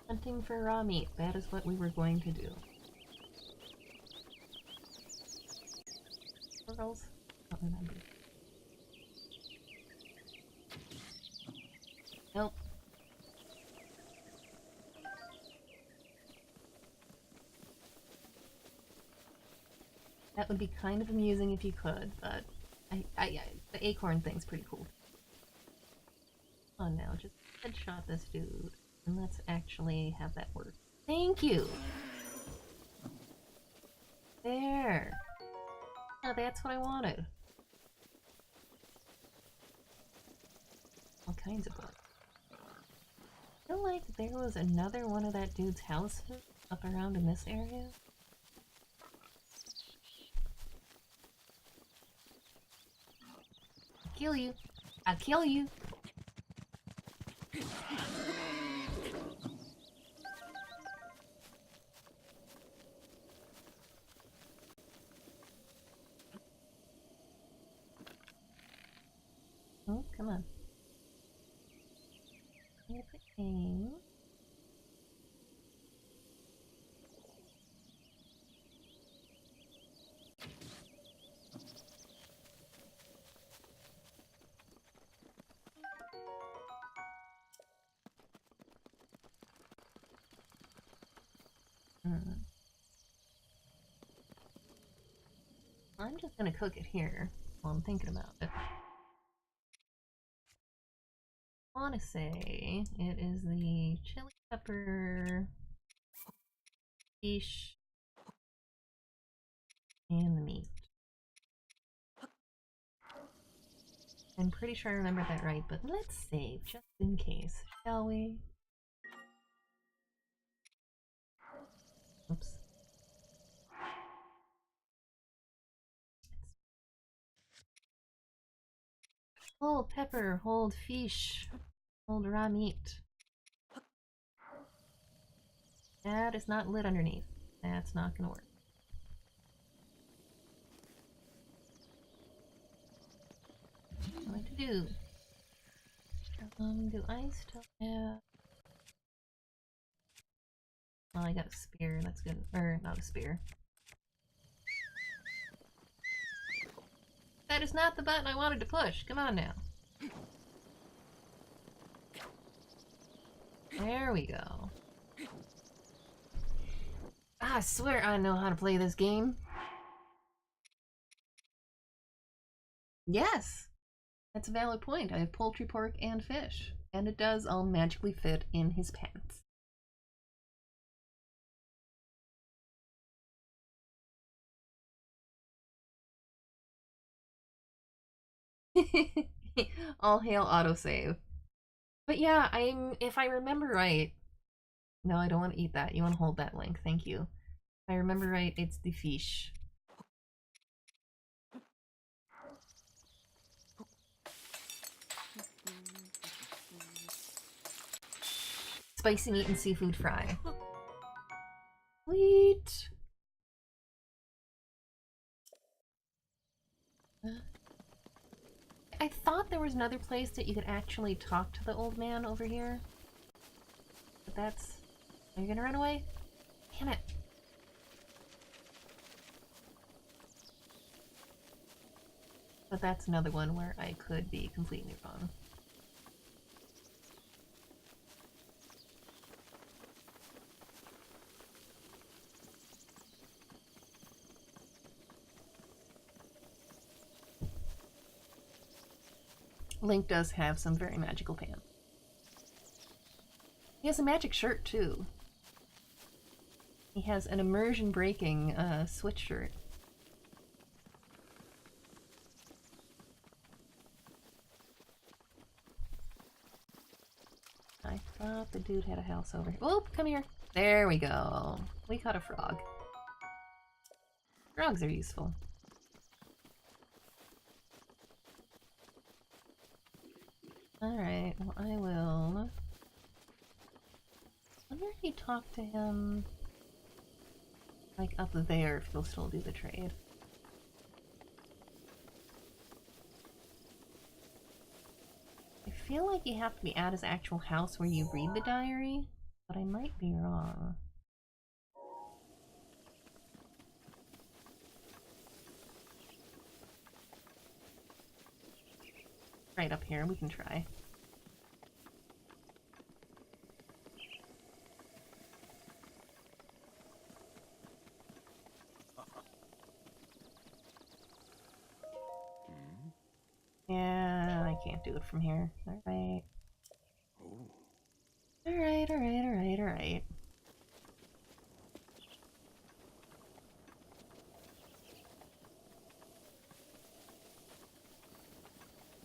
Hunting for raw meat. That is what we were going to do. Squirrels? I don't remember. Nope. That would be kind of amusing if you could, but the acorn thing's pretty cool. Come on now, just headshot this dude, and let's actually have that work. Thank you! There! Oh, that's what I wanted. All kinds of bugs. I feel like there was another one of that dude's houses up around in this area. I'll kill you. I'll kill you. Oh, come on. I'm gonna put aim. I'm just gonna cook it here while I'm thinking about it. I want to say it is the chili pepper, fish, and the meat. I'm pretty sure I remembered that right, but let's save just in case, shall we? Oops. Hold pepper, hold fish, hold raw meat. That is not lit underneath. That's not gonna work. What to do? Do I still have... Well, I got a spear, that's good. Or, not a spear. That is not the button I wanted to push. Come on now. There we go. I swear I know how to play this game. Yes! That's a valid point. I have poultry, pork, and fish. And it does all magically fit in his pants. All hail autosave. But yeah, if I remember right... No, I don't want to eat that. You want to hold that link. Thank you. If I remember right, it's the fish. Spicy meat and seafood fry. Sweet! I thought there was another place that you could actually talk to the old man over here. But that's... Are you gonna run away? Damn it. But that's another one where I could be completely wrong. Link does have some very magical pants. He has a magic shirt, too. He has an immersion-breaking switch shirt. I thought the dude had a house over here. Oh, come here. There we go. We caught a frog. Frogs are useful. Alright, well I will... wonder if you talk to him, like, up there, if he'll still do the trade. I feel like you have to be at his actual house where you read the diary, but I might be wrong. Right up here, we can try. Yeah, I can't do it from here. Alright. Alright.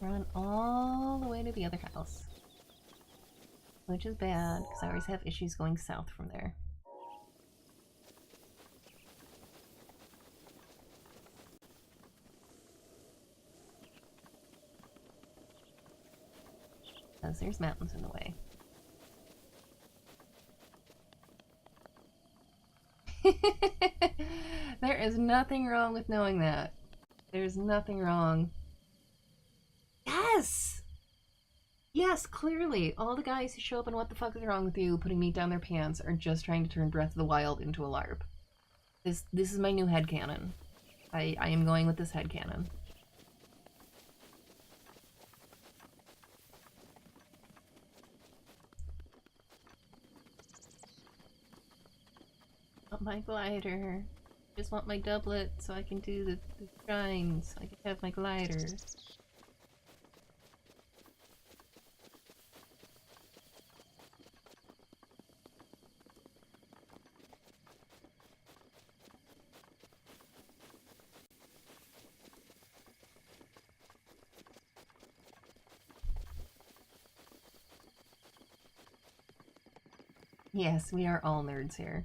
Run all the way to the other house. Which is bad, because I always have issues going south from there. Because there's mountains in the way. There is nothing wrong with knowing that. There's nothing wrong. Yes! Yes, clearly. All the guys who show up and what the fuck is wrong with you putting meat down their pants are just trying to turn Breath of the Wild into a LARP. This is my new headcanon. I am going with this headcanon. Want my glider. Just want my doublet so I can do the shrines. So I can have my glider. Yes, we are all nerds here.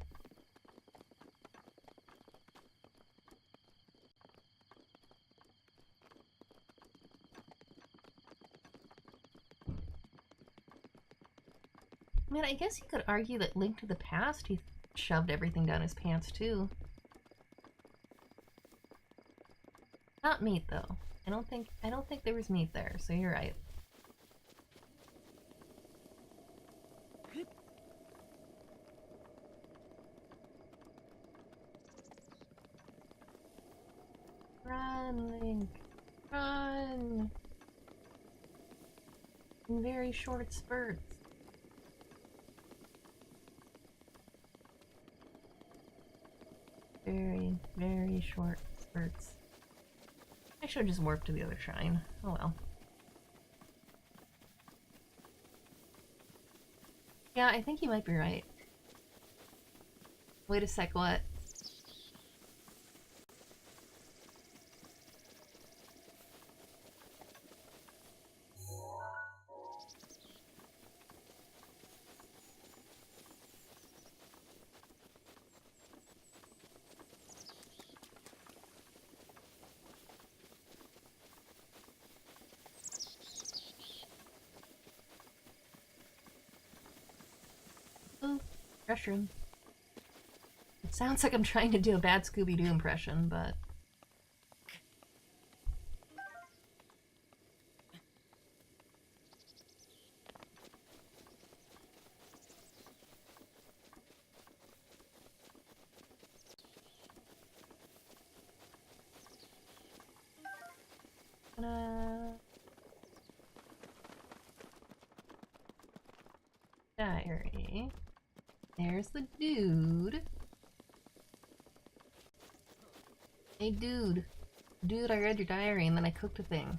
I mean, I guess you could argue that Link to the Past, he shoved everything down his pants too. Not meat though. I don't think there was meat there, so you're right. Run, Link. Run! In very short spurts. Very, very short spurts. I should just warp to the other shrine. Oh well. Yeah, I think you might be right. Wait a sec, what? Restroom. It sounds like I'm trying to do a bad Scooby-Doo impression, but... Diary. There's the dude. Hey dude. Dude, I read your diary and then I cooked a thing.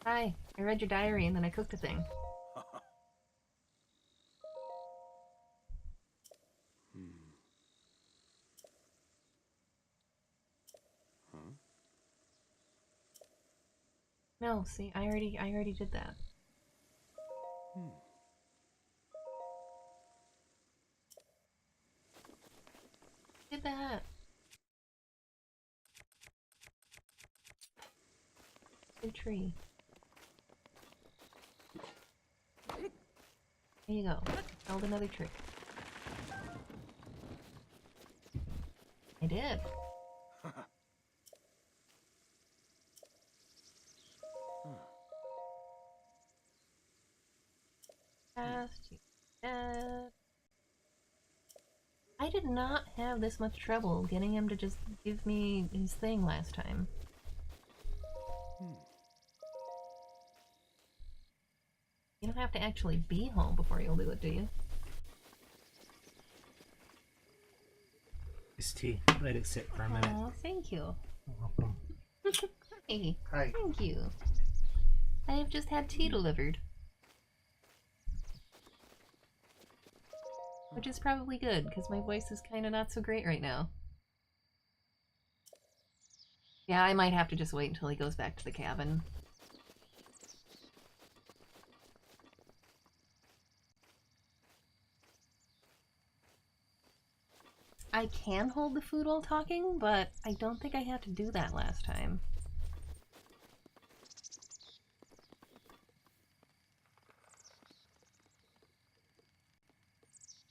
Hi, I read your diary and then I cooked a thing. No, see, I already did that. Did that. Good tree. There you go. Held another trick. I did. Fast. I did not have this much trouble getting him to just give me his thing last time. You don't have to actually be home before you'll do it, do you? It's tea. Let it sit for a minute. Oh, thank you. You're welcome. Hey. Hi. Thank you. I have just had tea delivered. Which is probably good, because my voice is kind of not so great right now. Yeah, I might have to just wait until he goes back to the cabin. I can hold the food while talking, but I don't think I had to do that last time.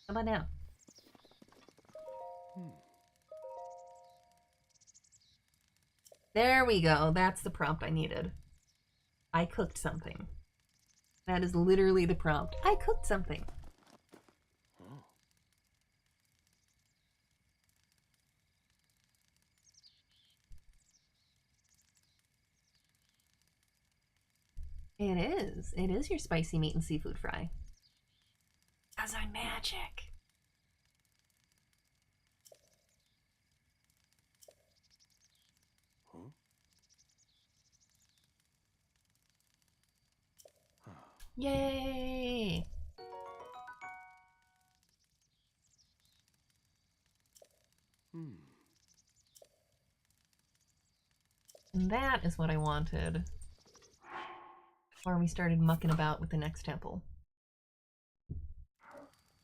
How about now? There we go. That's the prompt I needed. I cooked something. That is literally the prompt. I cooked something. It is. It is your spicy meat and seafood fry. 'Cause I'm magic. Yay! And that is what I wanted before we started mucking about with the next temple.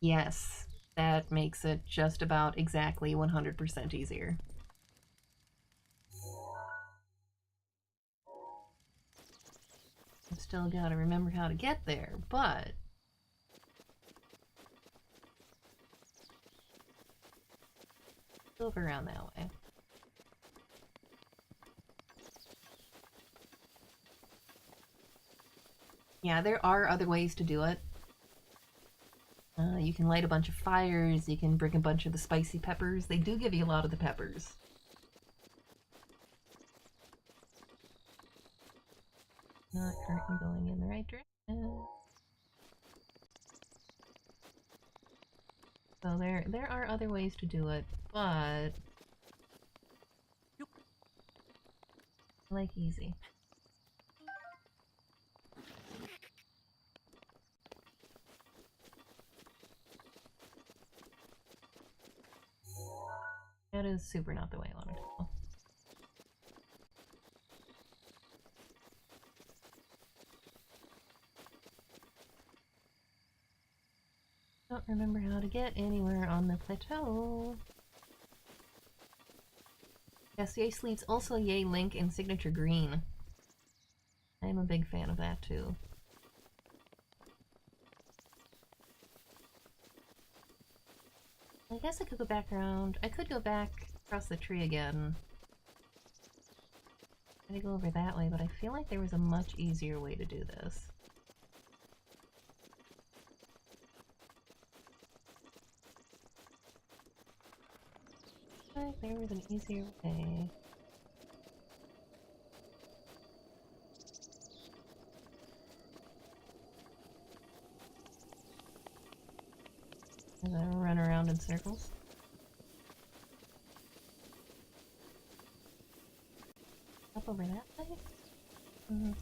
Yes, that makes it just about exactly 100% easier. I've still got to remember how to get there, but over around that way. Yeah, there are other ways to do it. You can light a bunch of fires, you can bring a bunch of the spicy peppers. They do give you a lot of the peppers. Not currently going in the right direction. So there are other ways to do it, but I like easy. That is super not the way I wanted to go. Don't remember how to get anywhere on the plateau. Yes, Yay Sleeves, also Yay Link in Signature Green. I'm a big fan of that too. I guess I could go back around. I could go back across the tree again. I'm gonna go over that way, but I feel like there was a much easier way to do this. There was an easier way. As I run around in circles. Up over that way? Mm-hmm.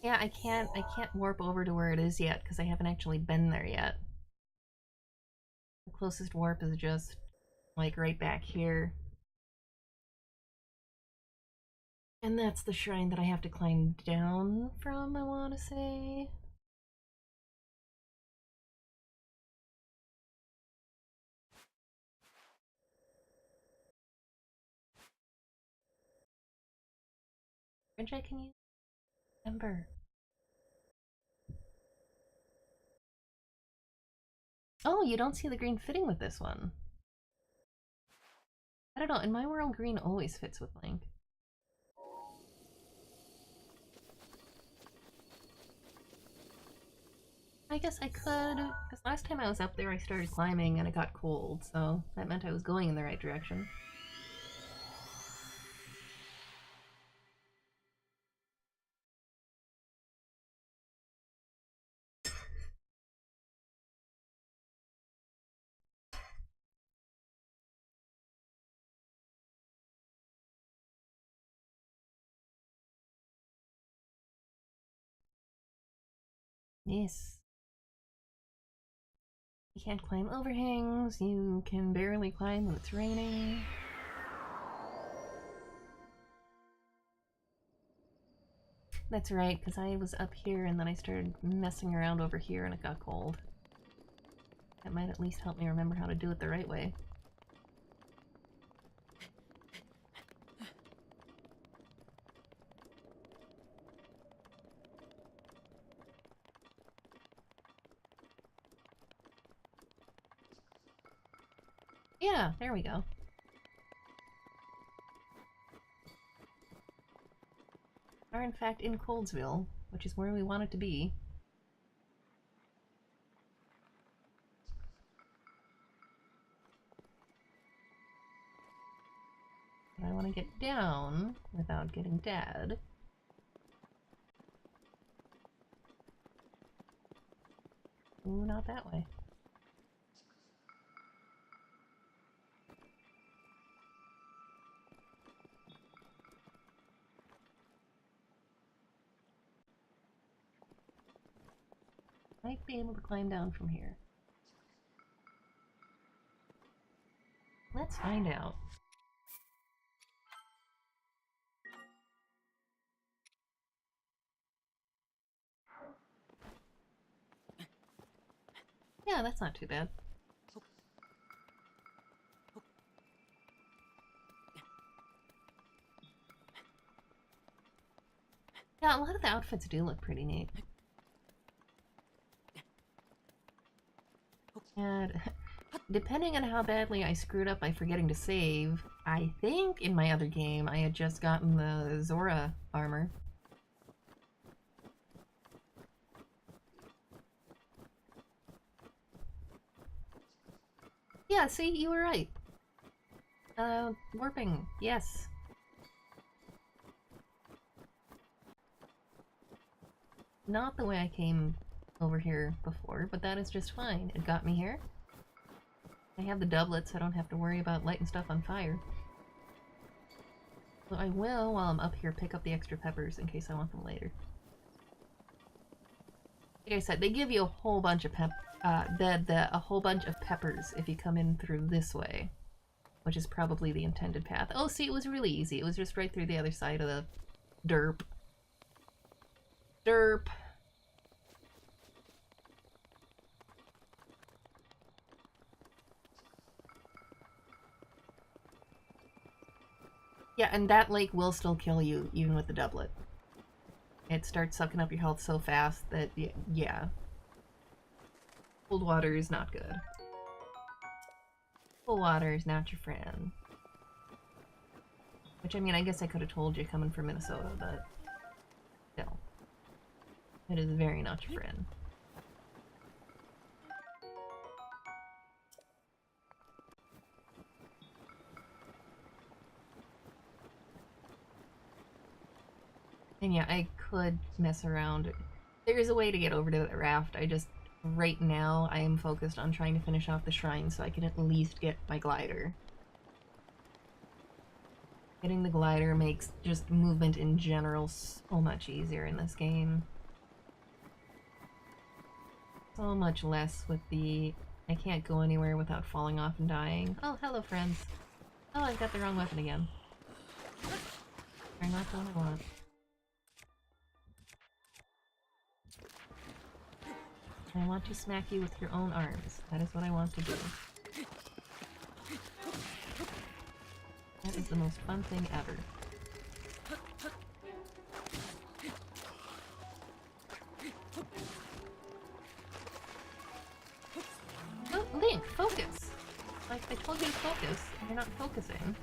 Yeah, I can't warp over to where it is yet because I haven't actually been there yet. The closest warp is just like right back here. And that's the shrine that I have to climb down from, I want to say. Bridge I can use? Ember. Oh, you don't see the green fitting with this one. I don't know, in my world green always fits with Link. I guess I could, because last time I was up there I started climbing and it got cold, so that meant I was going in the right direction. Yes. You can't climb overhangs, you can barely climb when it's raining. That's right, because I was up here and then I started messing around over here and it got cold. That might at least help me remember how to do it the right way. Yeah, there we go. We are in fact in Coldsville, which is where we want it to be. But I want to get down without getting dead. Ooh, not that way. Might be able to climb down from here. Let's find out. Yeah, that's not too bad. Yeah, a lot of the outfits do look pretty neat. And depending on how badly I screwed up by forgetting to save, I think in my other game I had just gotten the Zora armor. Yeah, see, you were right. Warping, yes. Not the way I came over here before, but that is just fine. It got me here. I have the doublet, so I don't have to worry about lighting stuff on fire. So I will, while I'm up here, pick up the extra peppers in case I want them later. Like I said, they give you a whole bunch of a whole bunch of peppers if you come in through this way, which is probably the intended path. Oh, see, it was really easy. It was just right through the other side of the derp. Derp. Yeah, and that lake will still kill you, even with the doublet. It starts sucking up your health so fast that, yeah. Cold water is not good. Cold water is not your friend. Which, I mean, I guess I could have told you coming from Minnesota, but still. It is very not your friend. And yeah, I could mess around. There is a way to get over to the raft. I just, right now, I am focused on trying to finish off the shrine so I can at least get my glider. Getting the glider makes just movement in general so much easier in this game. So much less with the... I can't go anywhere without falling off and dying. Oh, hello, friends. Oh, I've got the wrong weapon again. Or not the one I want. I want to smack you with your own arms. That is what I want to do. That is the most fun thing ever. Link, focus! Like, I told you to focus, and you're not focusing.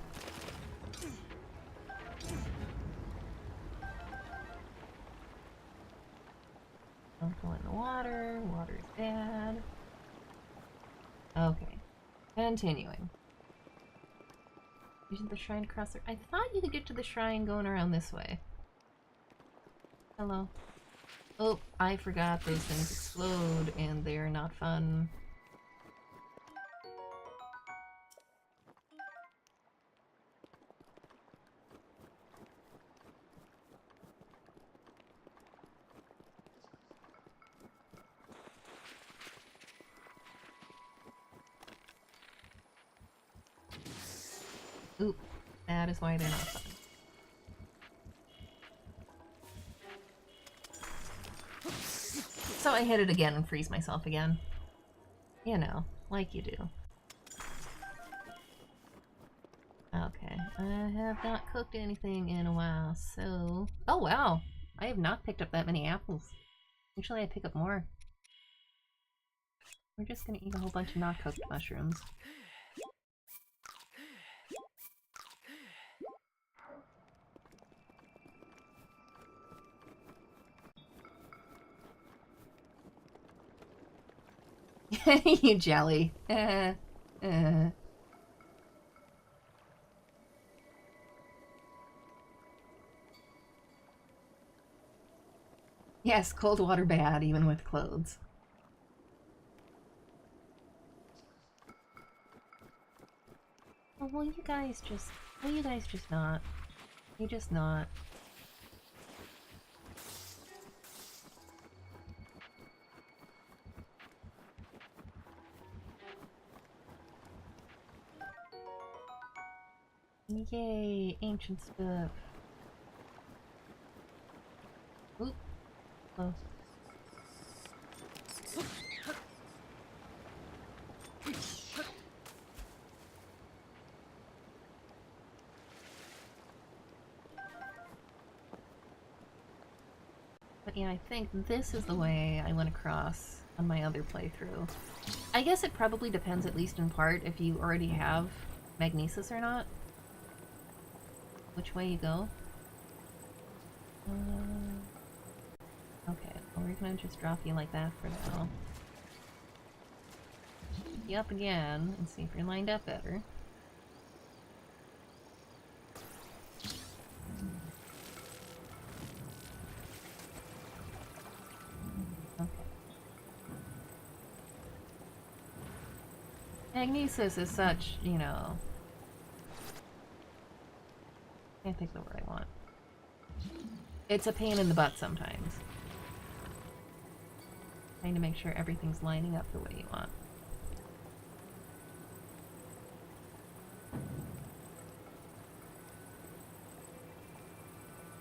Don't go in the water. Water's bad. Okay. Continuing. Using the shrine crosser. I thought you could get to the shrine going around this way. Hello. Oh, I forgot those things explode and they're not fun. Oop, that is why they're not fun. So I hit it again and freeze myself again. You know, like you do. Okay, I have not cooked anything in a while, so... Oh wow! I have not picked up that many apples. Usually I pick up more. We're just gonna eat a whole bunch of not cooked mushrooms. You jelly. Yes, cold water bad, even with clothes. Oh, will you guys just not? You just not. Yay, ancient stuff. Oop. Oh. But yeah, I think this is the way I went across on my other playthrough. I guess it probably depends, at least in part, if you already have magnesis or not. Which way you go. Okay, well, we're gonna just drop you like that for now. Pick you up again and see if you're lined up better. Magnesis is such, you know... Can't pick the word I want. It's a pain in the butt sometimes. Trying to make sure everything's lining up the way you want.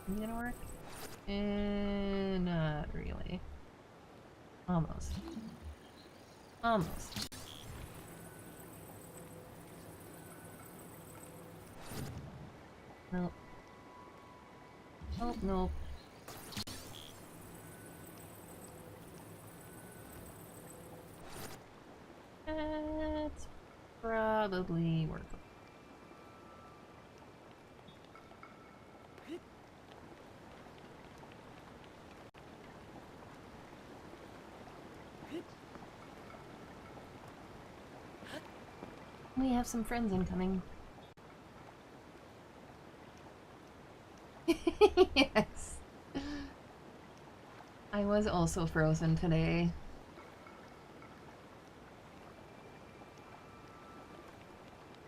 Is it gonna work? Not really. Almost. Almost. Nope. Nope, nope. That's probably worth it. We have some friends incoming. Yes. I was also frozen today.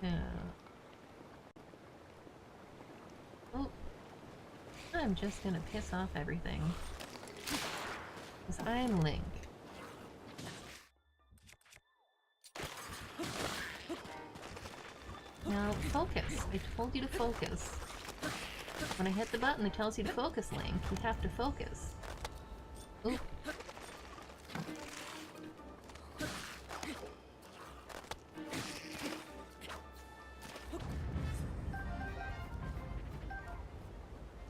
Yeah. Oh. I'm just gonna piss off everything. Because I'm Link. Now, focus. I told you to focus. When I hit the button that tells you to focus, Link, you have to focus. Oop.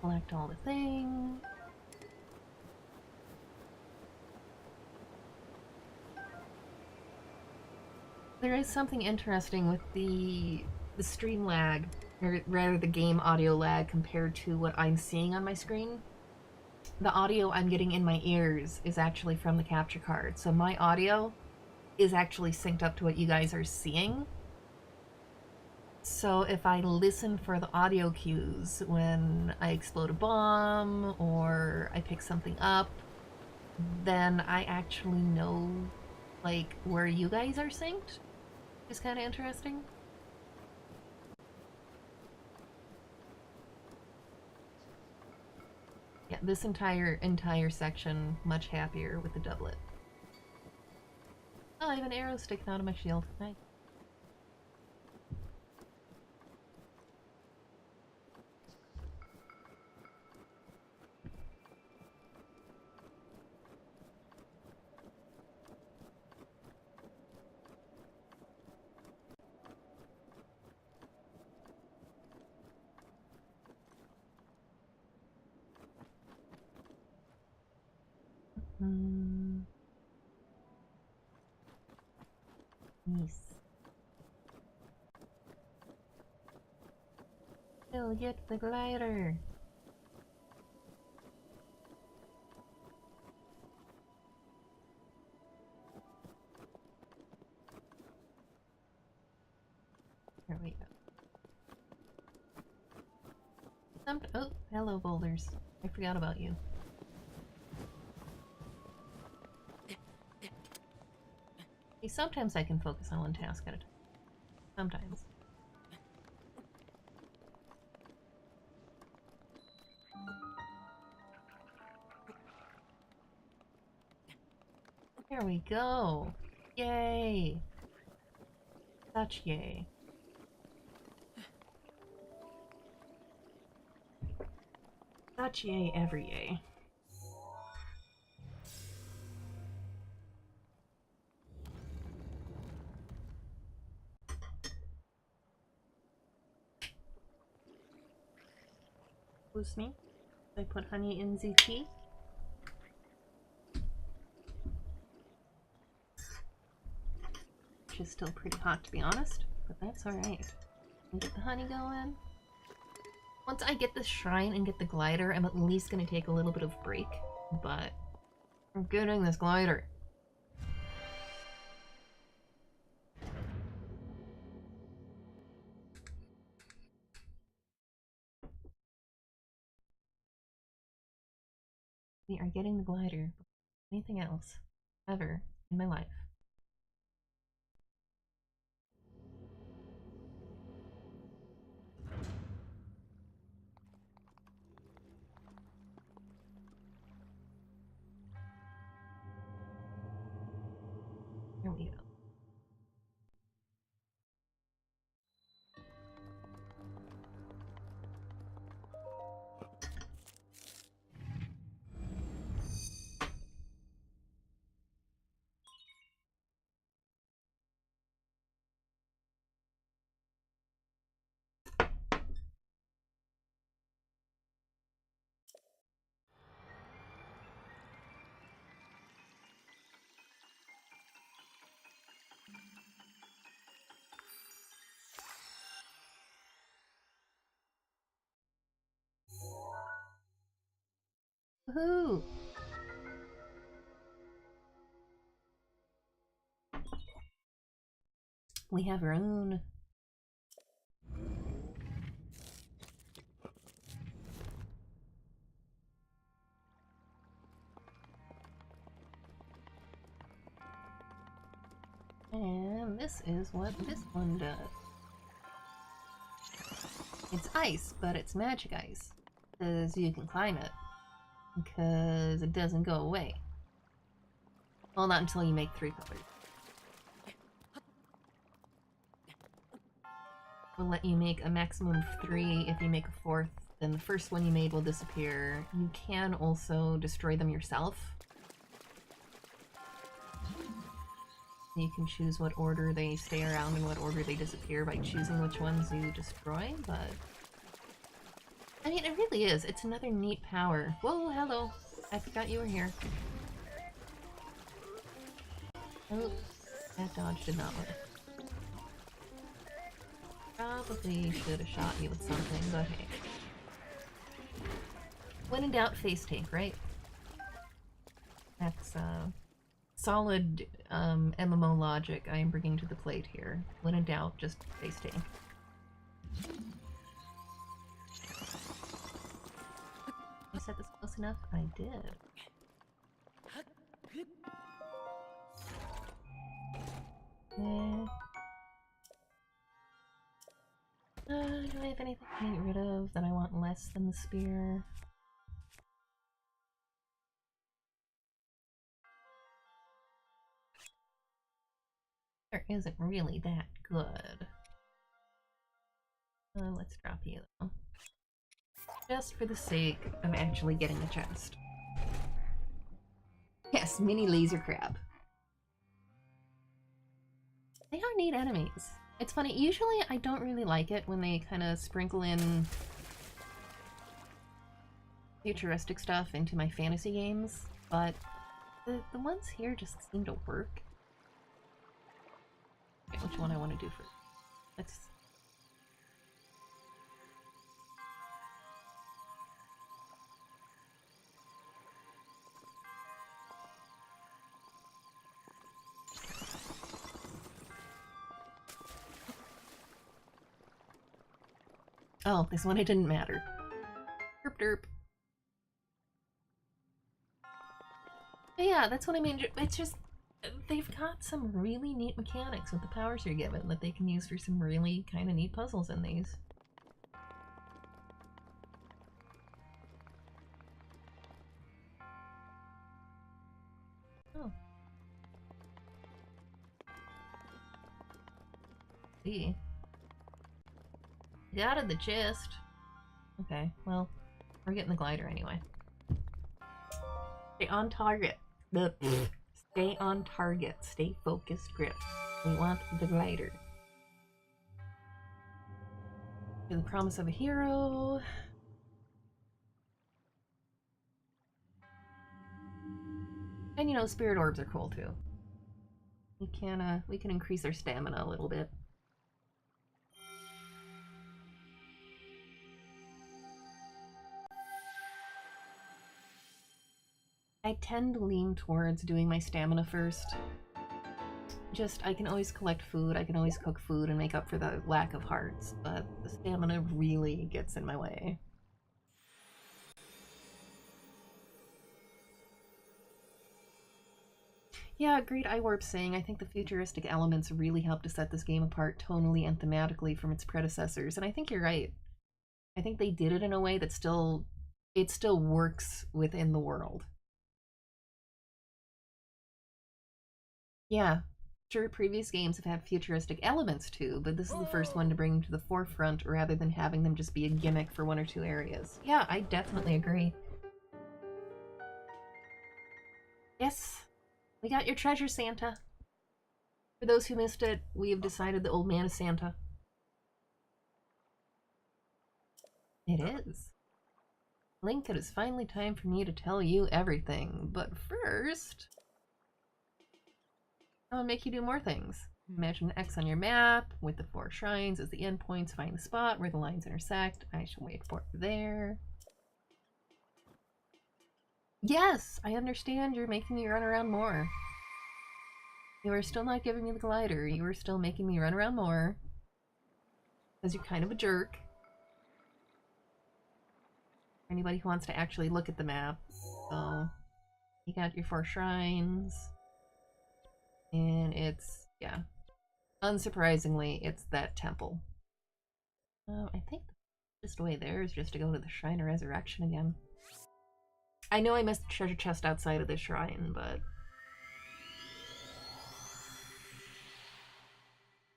Collect all the things. There is something interesting with the stream lag, or rather the game audio lag compared to what I'm seeing on my screen. The audio I'm getting in my ears is actually from the capture card, so my audio is actually synced up to what you guys are seeing. So if I listen for the audio cues when I explode a bomb or I pick something up, then I actually know, like, where you guys are synced. It's kind of interesting. Yeah, this entire section much happier with the doublet. Oh, I have an arrow sticking out of my shield. Nice. Nice. Still get the glider. There we go. Oh, hello, boulders. I forgot about you. See, sometimes I can focus on one task at a time. Sometimes. There we go. Yay. Such yay. Such yay, every yay. Excuse me. I put honey in the tea. Which is still pretty hot, to be honest, but that's alright. Get the honey going. Once I get this shrine and get the glider, I'm at least gonna take a little bit of break, but I'm getting this glider. We are getting the glider before anything else ever in my life. Here we go. Woohoo! We have our own. And this is what this one does. It's ice, but it's magic ice. Because you can climb it. Because it doesn't go away. Well, not until you make 3 colors. Will let you make a maximum of 3. If you make a 4th, then the first one you made will disappear. You can also destroy them yourself. You can choose what order they stay around and what order they disappear by choosing which ones you destroy, but... I mean, it really is. It's another neat power. Whoa, hello. I forgot you were here. Oh, that dodge did not work. Probably should have shot you with something, but hey. When in doubt, face tank, right? That's solid MMO logic I am bringing to the plate here. When in doubt, just face tank. I set this close enough? I did. Yeah. Do I have anything to get rid of that I want less than the spear? There isn't really that good. Let's drop you though. Just for the sake of actually getting the chest. Yes, mini laser crab. They are neat enemies. It's funny, usually I don't really like it when they kind of sprinkle in futuristic stuff into my fantasy games, but the ones here just seem to work. Okay, which one I want to do first? Let's... Oh, this one it didn't matter. Derp derp. But yeah, that's what I mean. It's just, they've got some really neat mechanics with the powers you're given that they can use for some really kind of neat puzzles in these. Oh. See. Get out of the chest. Okay, well, we're getting the glider anyway. Stay on target. Stay on target. Stay focused, Grip. We want the glider. The promise of a hero. And you know, spirit orbs are cool too. We can increase our stamina a little bit. I tend to lean towards doing my stamina first. Just, I can always collect food, I can always cook food and make up for the lack of hearts, but the stamina really gets in my way. Yeah, Great Eyewarp saying, I think the futuristic elements really help to set this game apart tonally and thematically from its predecessors, and I think you're right. I think they did it in a way that it still works within the world. Yeah, sure, previous games have had futuristic elements too, but this is the first one to bring them to the forefront rather than having them just be a gimmick for one or two areas. Yeah, I definitely agree. Yes, we got your treasure, Santa. For those who missed it, we have decided the old man is Santa. It is. Link, it is finally time for me to tell you everything, but first... I'll make you do more things. Imagine an X on your map with the 4 shrines as the endpoints. Find the spot where the lines intersect. I shall wait for it there. Yes, I understand you're making me run around more. You are still not giving me the glider. You are still making me run around more. Because you're kind of a jerk. For anybody who wants to actually look at the map. So, you got your 4 shrines. And it's, yeah, unsurprisingly, it's that temple. I think the just way there is just to go to the Shrine of Resurrection again. I know I missed the treasure chest outside of the shrine, but...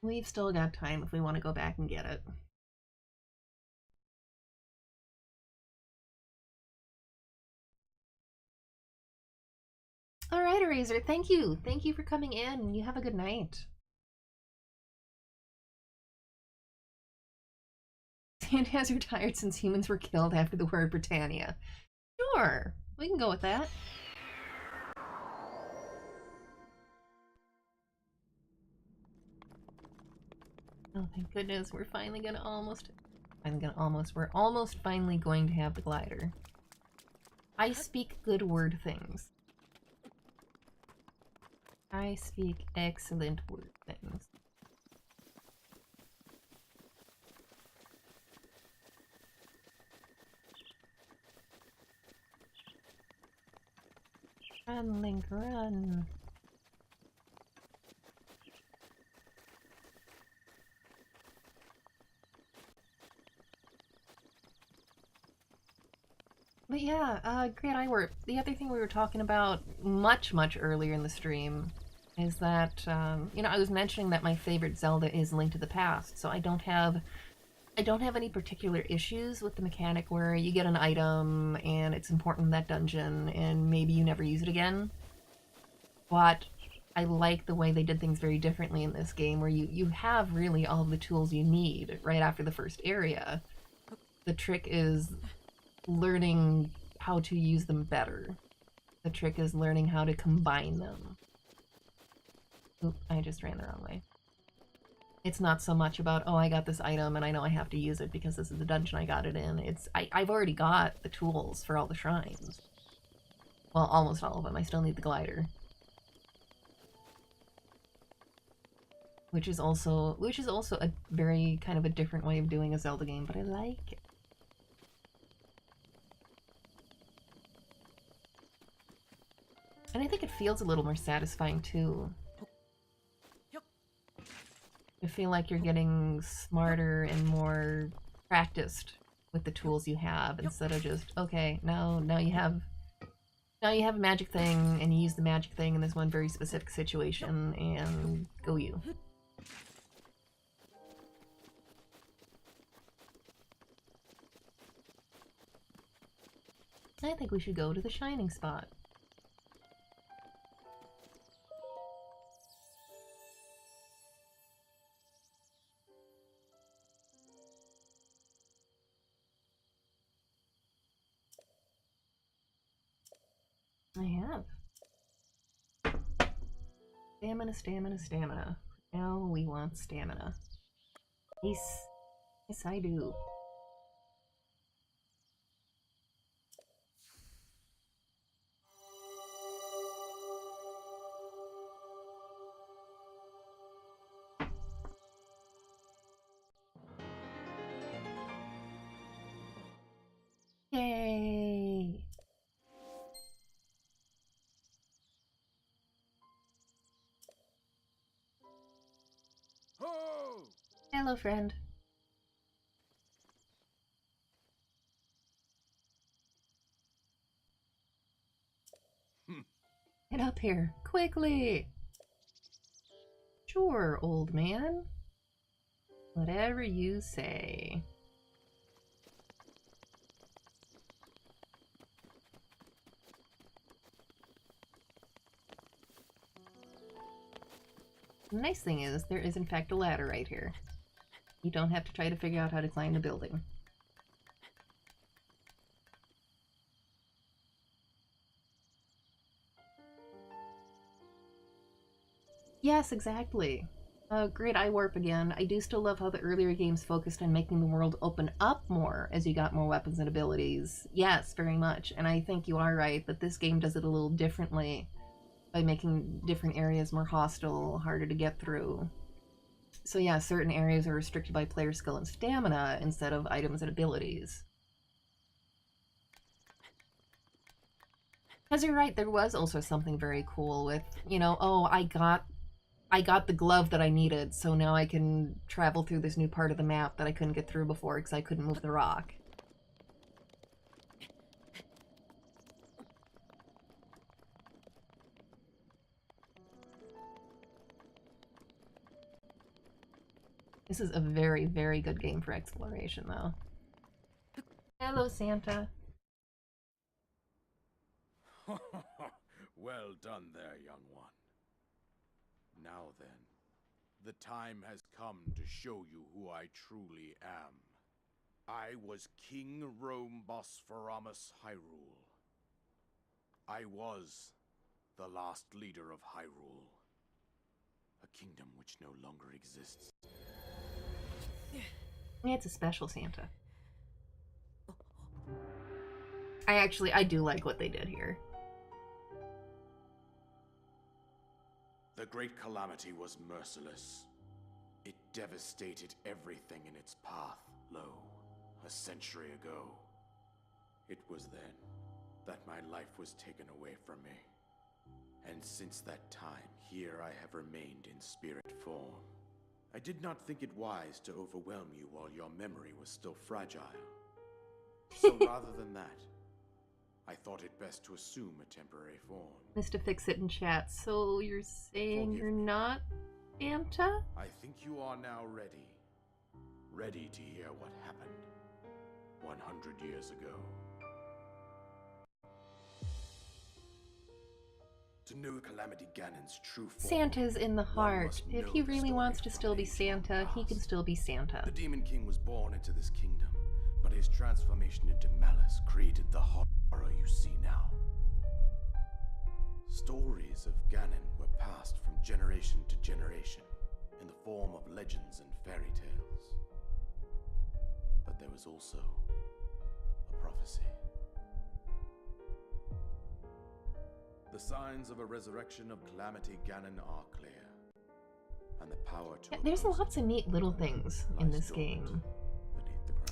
we've still got time if we want to go back and get it. Alright, Eraser, thank you! Thank you for coming in. You have a good night. Santa has retired since humans were killed after the word Britannia. Sure, we can go with that. Oh, thank goodness, we're finally gonna we're almost finally going to have the glider. I speak good word things. I speak excellent word things. Run, Link, run. But yeah, Great Iwarp. The other thing we were talking about much earlier in the stream is that, you know, I was mentioning that my favorite Zelda is Link to the Past, so I don't have any particular issues with the mechanic where you get an item and it's important in that dungeon and maybe you never use it again. But I like the way they did things very differently in this game where you have really all of the tools you need right after the first area. The trick is learning how to use them better. The trick is learning how to combine them. Oop, I just ran the wrong way. It's not so much about, oh, I got this item and I know I have to use it because this is the dungeon I got it in. It's, I've already got the tools for all the shrines. Well, almost all of them. I still need the glider. Which is also a very kind of a different way of doing a Zelda game, but I like it. And I think it feels a little more satisfying too. You feel like you're getting smarter and more practiced with the tools you have instead of just, okay, now you have a magic thing and you use the magic thing in this one very specific situation and go you. I think we should go to the shining spot. I have. Stamina, stamina, stamina. Now we want stamina. Yes. Yes, I do. Yay! Oh! Hello, friend. Get up here, quickly! Sure, old man. Whatever you say. The nice thing is, there is in fact a ladder right here. You don't have to try to figure out how to climb the building. Yes, exactly. Great Iwarp again. I do still love how the earlier games focused on making the world open up more as you got more weapons and abilities. Yes, very much. And I think you are right that this game does it a little differently by making different areas more hostile, harder to get through. So yeah, certain areas are restricted by player skill and stamina instead of items and abilities. Because you're right, there was also something very cool with, you know, oh, I got the glove that I needed, so now I can travel through this new part of the map that I couldn't get through before because I couldn't move the rock. This is a very, very good game for exploration, though. Hello, Santa. Well done there, young one. Now then, the time has come to show you who I truly am. I was King Rhoam Bosphoramus Hyrule. I was the last leader of Hyrule, a kingdom which no longer exists. Yeah, it's a special Santa. I do like what they did here. The Great Calamity was merciless. It devastated everything in its path, a century ago. It was then that my life was taken away from me. And since that time, here I have remained in spirit form. I did not think it wise to overwhelm you while your memory was still fragile. So rather than that, I thought it best to assume a temporary form. Mr. Fix-It in chat, so you're saying you're not Santa? I think you are now ready. Ready to hear what happened 100 years ago. To know Calamity Ganon's true form, Santa's in the heart. If he really wants to still be Santa, he can still be Santa. The Demon King was born into this kingdom, but his transformation into malice created the horror you see now. Stories of Ganon were passed from generation to generation in the form of legends and fairy tales. But there was also a prophecy. The signs of a resurrection of Calamity Ganon are clear, and the power to there's lots of neat little things in this game.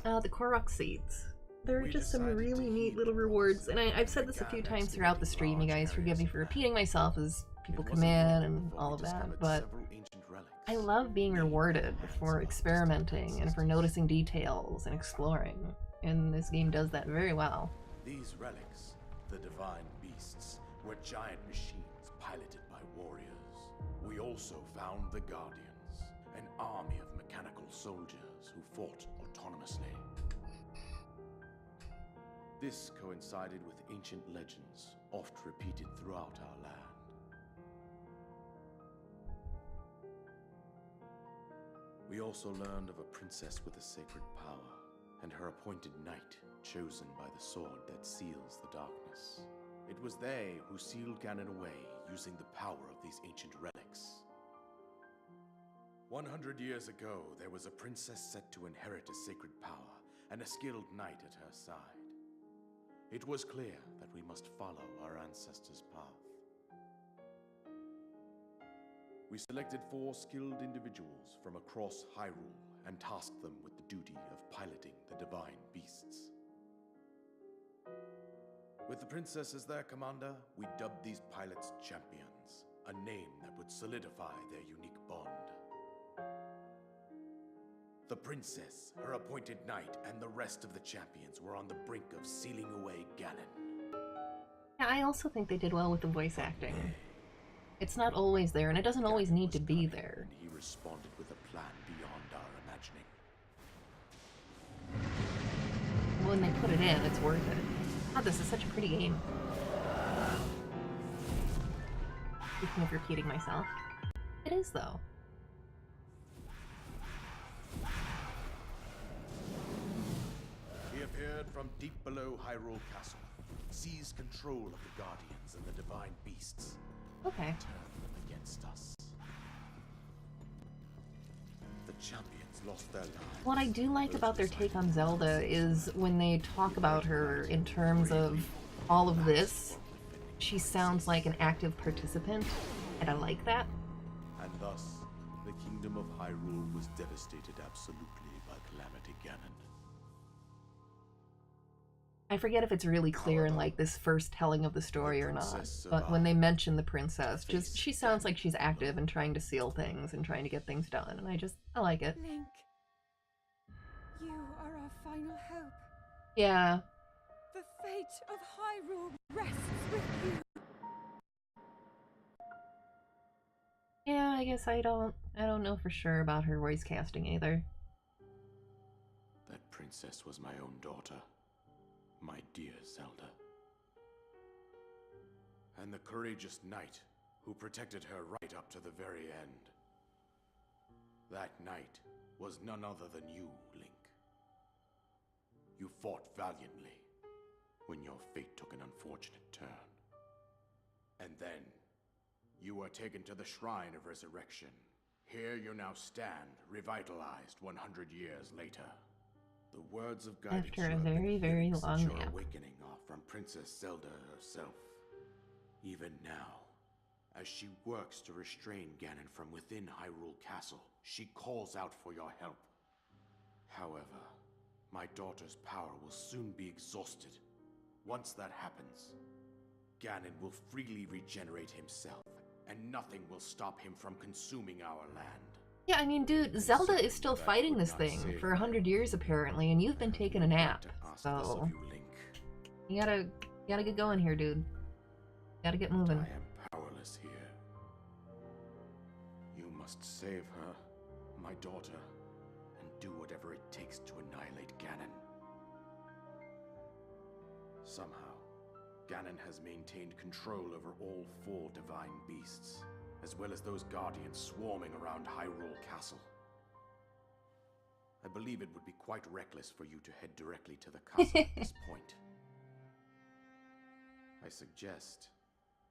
The Korok seeds. There are just some really neat little rewards, and I've said this a few times throughout the stream, you guys forgive me for repeating myself as people come in and all of that, but I love being rewarded for experimenting and for noticing details and exploring, and this game does that very well. These relics, the divine beasts, were giant machines piloted by warriors. We also found the Guardians, an army of mechanical soldiers who fought autonomously. This coincided with ancient legends, oft repeated throughout our land. We also learned of a princess with a sacred power, and her appointed knight, chosen by the sword that seals the darkness. It was they who sealed Ganon away using the power of these ancient relics. 100 years ago, there was a princess set to inherit a sacred power and a skilled knight at her side. It was clear that we must follow our ancestors' path. We selected 4 skilled individuals from across Hyrule and tasked them with the duty of piloting the divine beasts. With the princess as their commander, we dubbed these pilots champions, a name that would solidify their unique bond. The princess, her appointed knight, and the rest of the champions were on the brink of sealing away Ganon. Yeah, I also think they did well with the voice acting. It's not always there, and it doesn't always need to be there. He responded with a plan beyond our imagining. When they put it in, it's worth it. God, this is such a pretty game. Speaking of repeating myself. It is, though. He appeared from deep below Hyrule Castle, seized control of the Guardians and the Divine Beasts. Okay. Turned them against us. The champions lost their lives. What I do like about their take on Zelda is when they talk about her in terms of all of this, she sounds like an active participant, and I like that. And thus, the kingdom of Hyrule was devastated absolutely by Calamity Ganon. I forget if it's really clear in like this first telling of the story or not, but when they mention the princess, just she sounds like she's active and trying to seal things and trying to get things done, and I like it. Link, you are our final hope. Yeah. The fate of Hyrule rests with you. Yeah, I guess I don't know for sure about her voice casting either. That princess was my own daughter. My dear Zelda. And the courageous knight who protected her right up to the very end. That knight was none other than you, Link. You fought valiantly when your fate took an unfortunate turn. And then you were taken to the Shrine of Resurrection, Here you now stand, revitalized 100 years later. The words of guidance after a very, very long nap. Awakening are from Princess Zelda herself. Even now, as she works to restrain Ganon from within Hyrule Castle, she calls out for your help. However, my daughter's power will soon be exhausted. Once that happens, Ganon will freely regenerate himself, and nothing will stop him from consuming our land. Yeah, I mean, dude, Zelda is still fighting this thing for 100 years apparently, and you've been taking a nap. So you gotta get going here, dude. You gotta get moving. I am powerless here. You must save her, my daughter, and do whatever it takes to annihilate Ganon. Somehow, Ganon has maintained control over all 4 divine beasts, as well as those guardians swarming around Hyrule Castle. I believe it would be quite reckless for you to head directly to the castle at this point. I suggest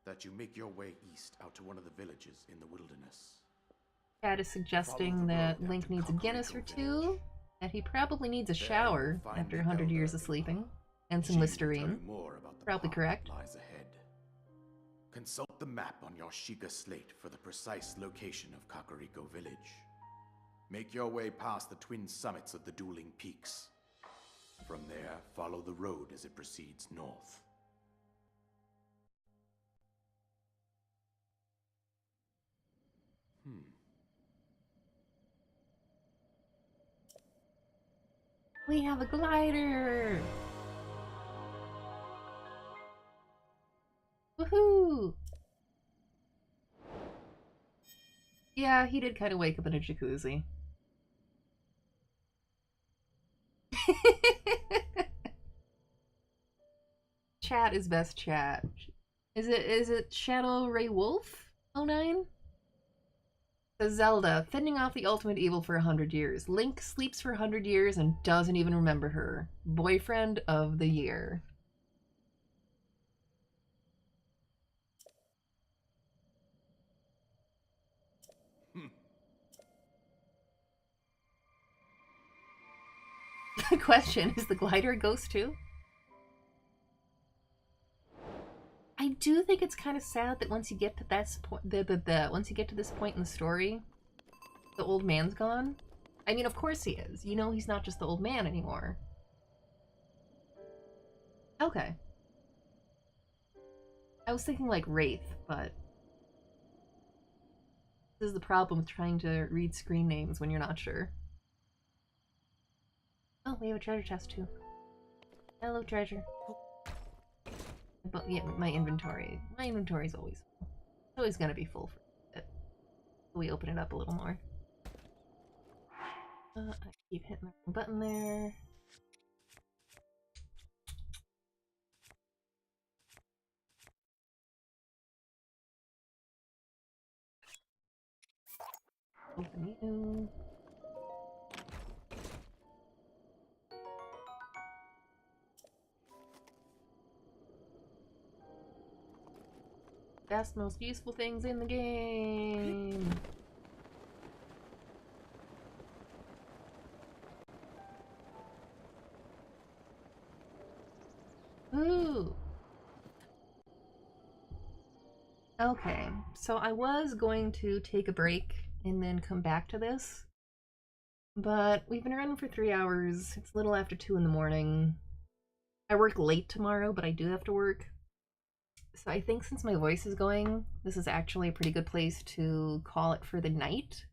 that you make your way east out to one of the villages in the wilderness. Chad is suggesting that Link needs a Guinness or 2, that he probably needs a shower after 100 years of sleeping, and some Listerine. Probably correct. Lies ahead. Consult the map on your Sheikah slate for the precise location of Kakariko Village. Make your way past the twin summits of the dueling peaks. From there, follow the road as it proceeds north. We have a glider! Woohoo! Yeah, he did kind of wake up in a jacuzzi. Chat is best chat. Is it Shadow Ray Wolf 09? Says Zelda, fending off the ultimate evil for 100 years. Link sleeps for 100 years and doesn't even remember her. Boyfriend of the year. The question, is the glider a ghost too? I do think it's kind of sad that once you get to this point, once you get to this point in the story, the old man's gone. I mean, of course he is. You know, he's not just the old man anymore. Okay. I was thinking like Wraith, but this is the problem with trying to read screen names when you're not sure. Oh, we have a treasure chest too. Hello, treasure. But yeah, my inventory is always full. It's always gonna be full for it. We open it up a little more. I keep hitting the wrong button there. Open you. Best, most useful things in the game. Ooh. Okay, so I was going to take a break and then come back to this, but we've been running for 3 hours. It's a little after 2 in the morning. I work late tomorrow, but I do have to work. So I think since my voice is going, this is actually a pretty good place to call it for the night.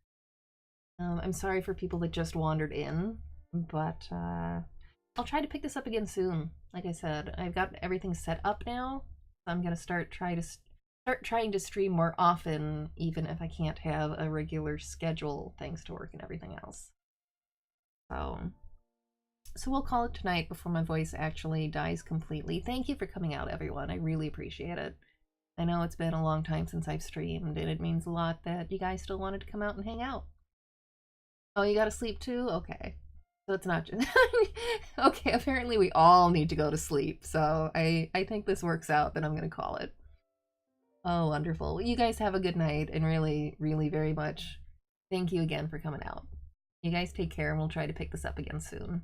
I'm sorry for people that just wandered in, but I'll try to pick this up again soon. Like I said, I've got everything set up now, so I'm gonna start trying to stream more often, even if I can't have a regular schedule thanks to work and everything else. So we'll call it tonight before my voice actually dies completely. Thank you for coming out, everyone. I really appreciate it. I know it's been a long time since I've streamed, and it means a lot that you guys still wanted to come out and hang out. Oh, you gotta sleep too? Okay. So it's not just... Okay, apparently we all need to go to sleep, so I think this works out, then I'm gonna call it. Oh, wonderful. Well, you guys have a good night, and really, really very much thank you again for coming out. You guys take care, and we'll try to pick this up again soon.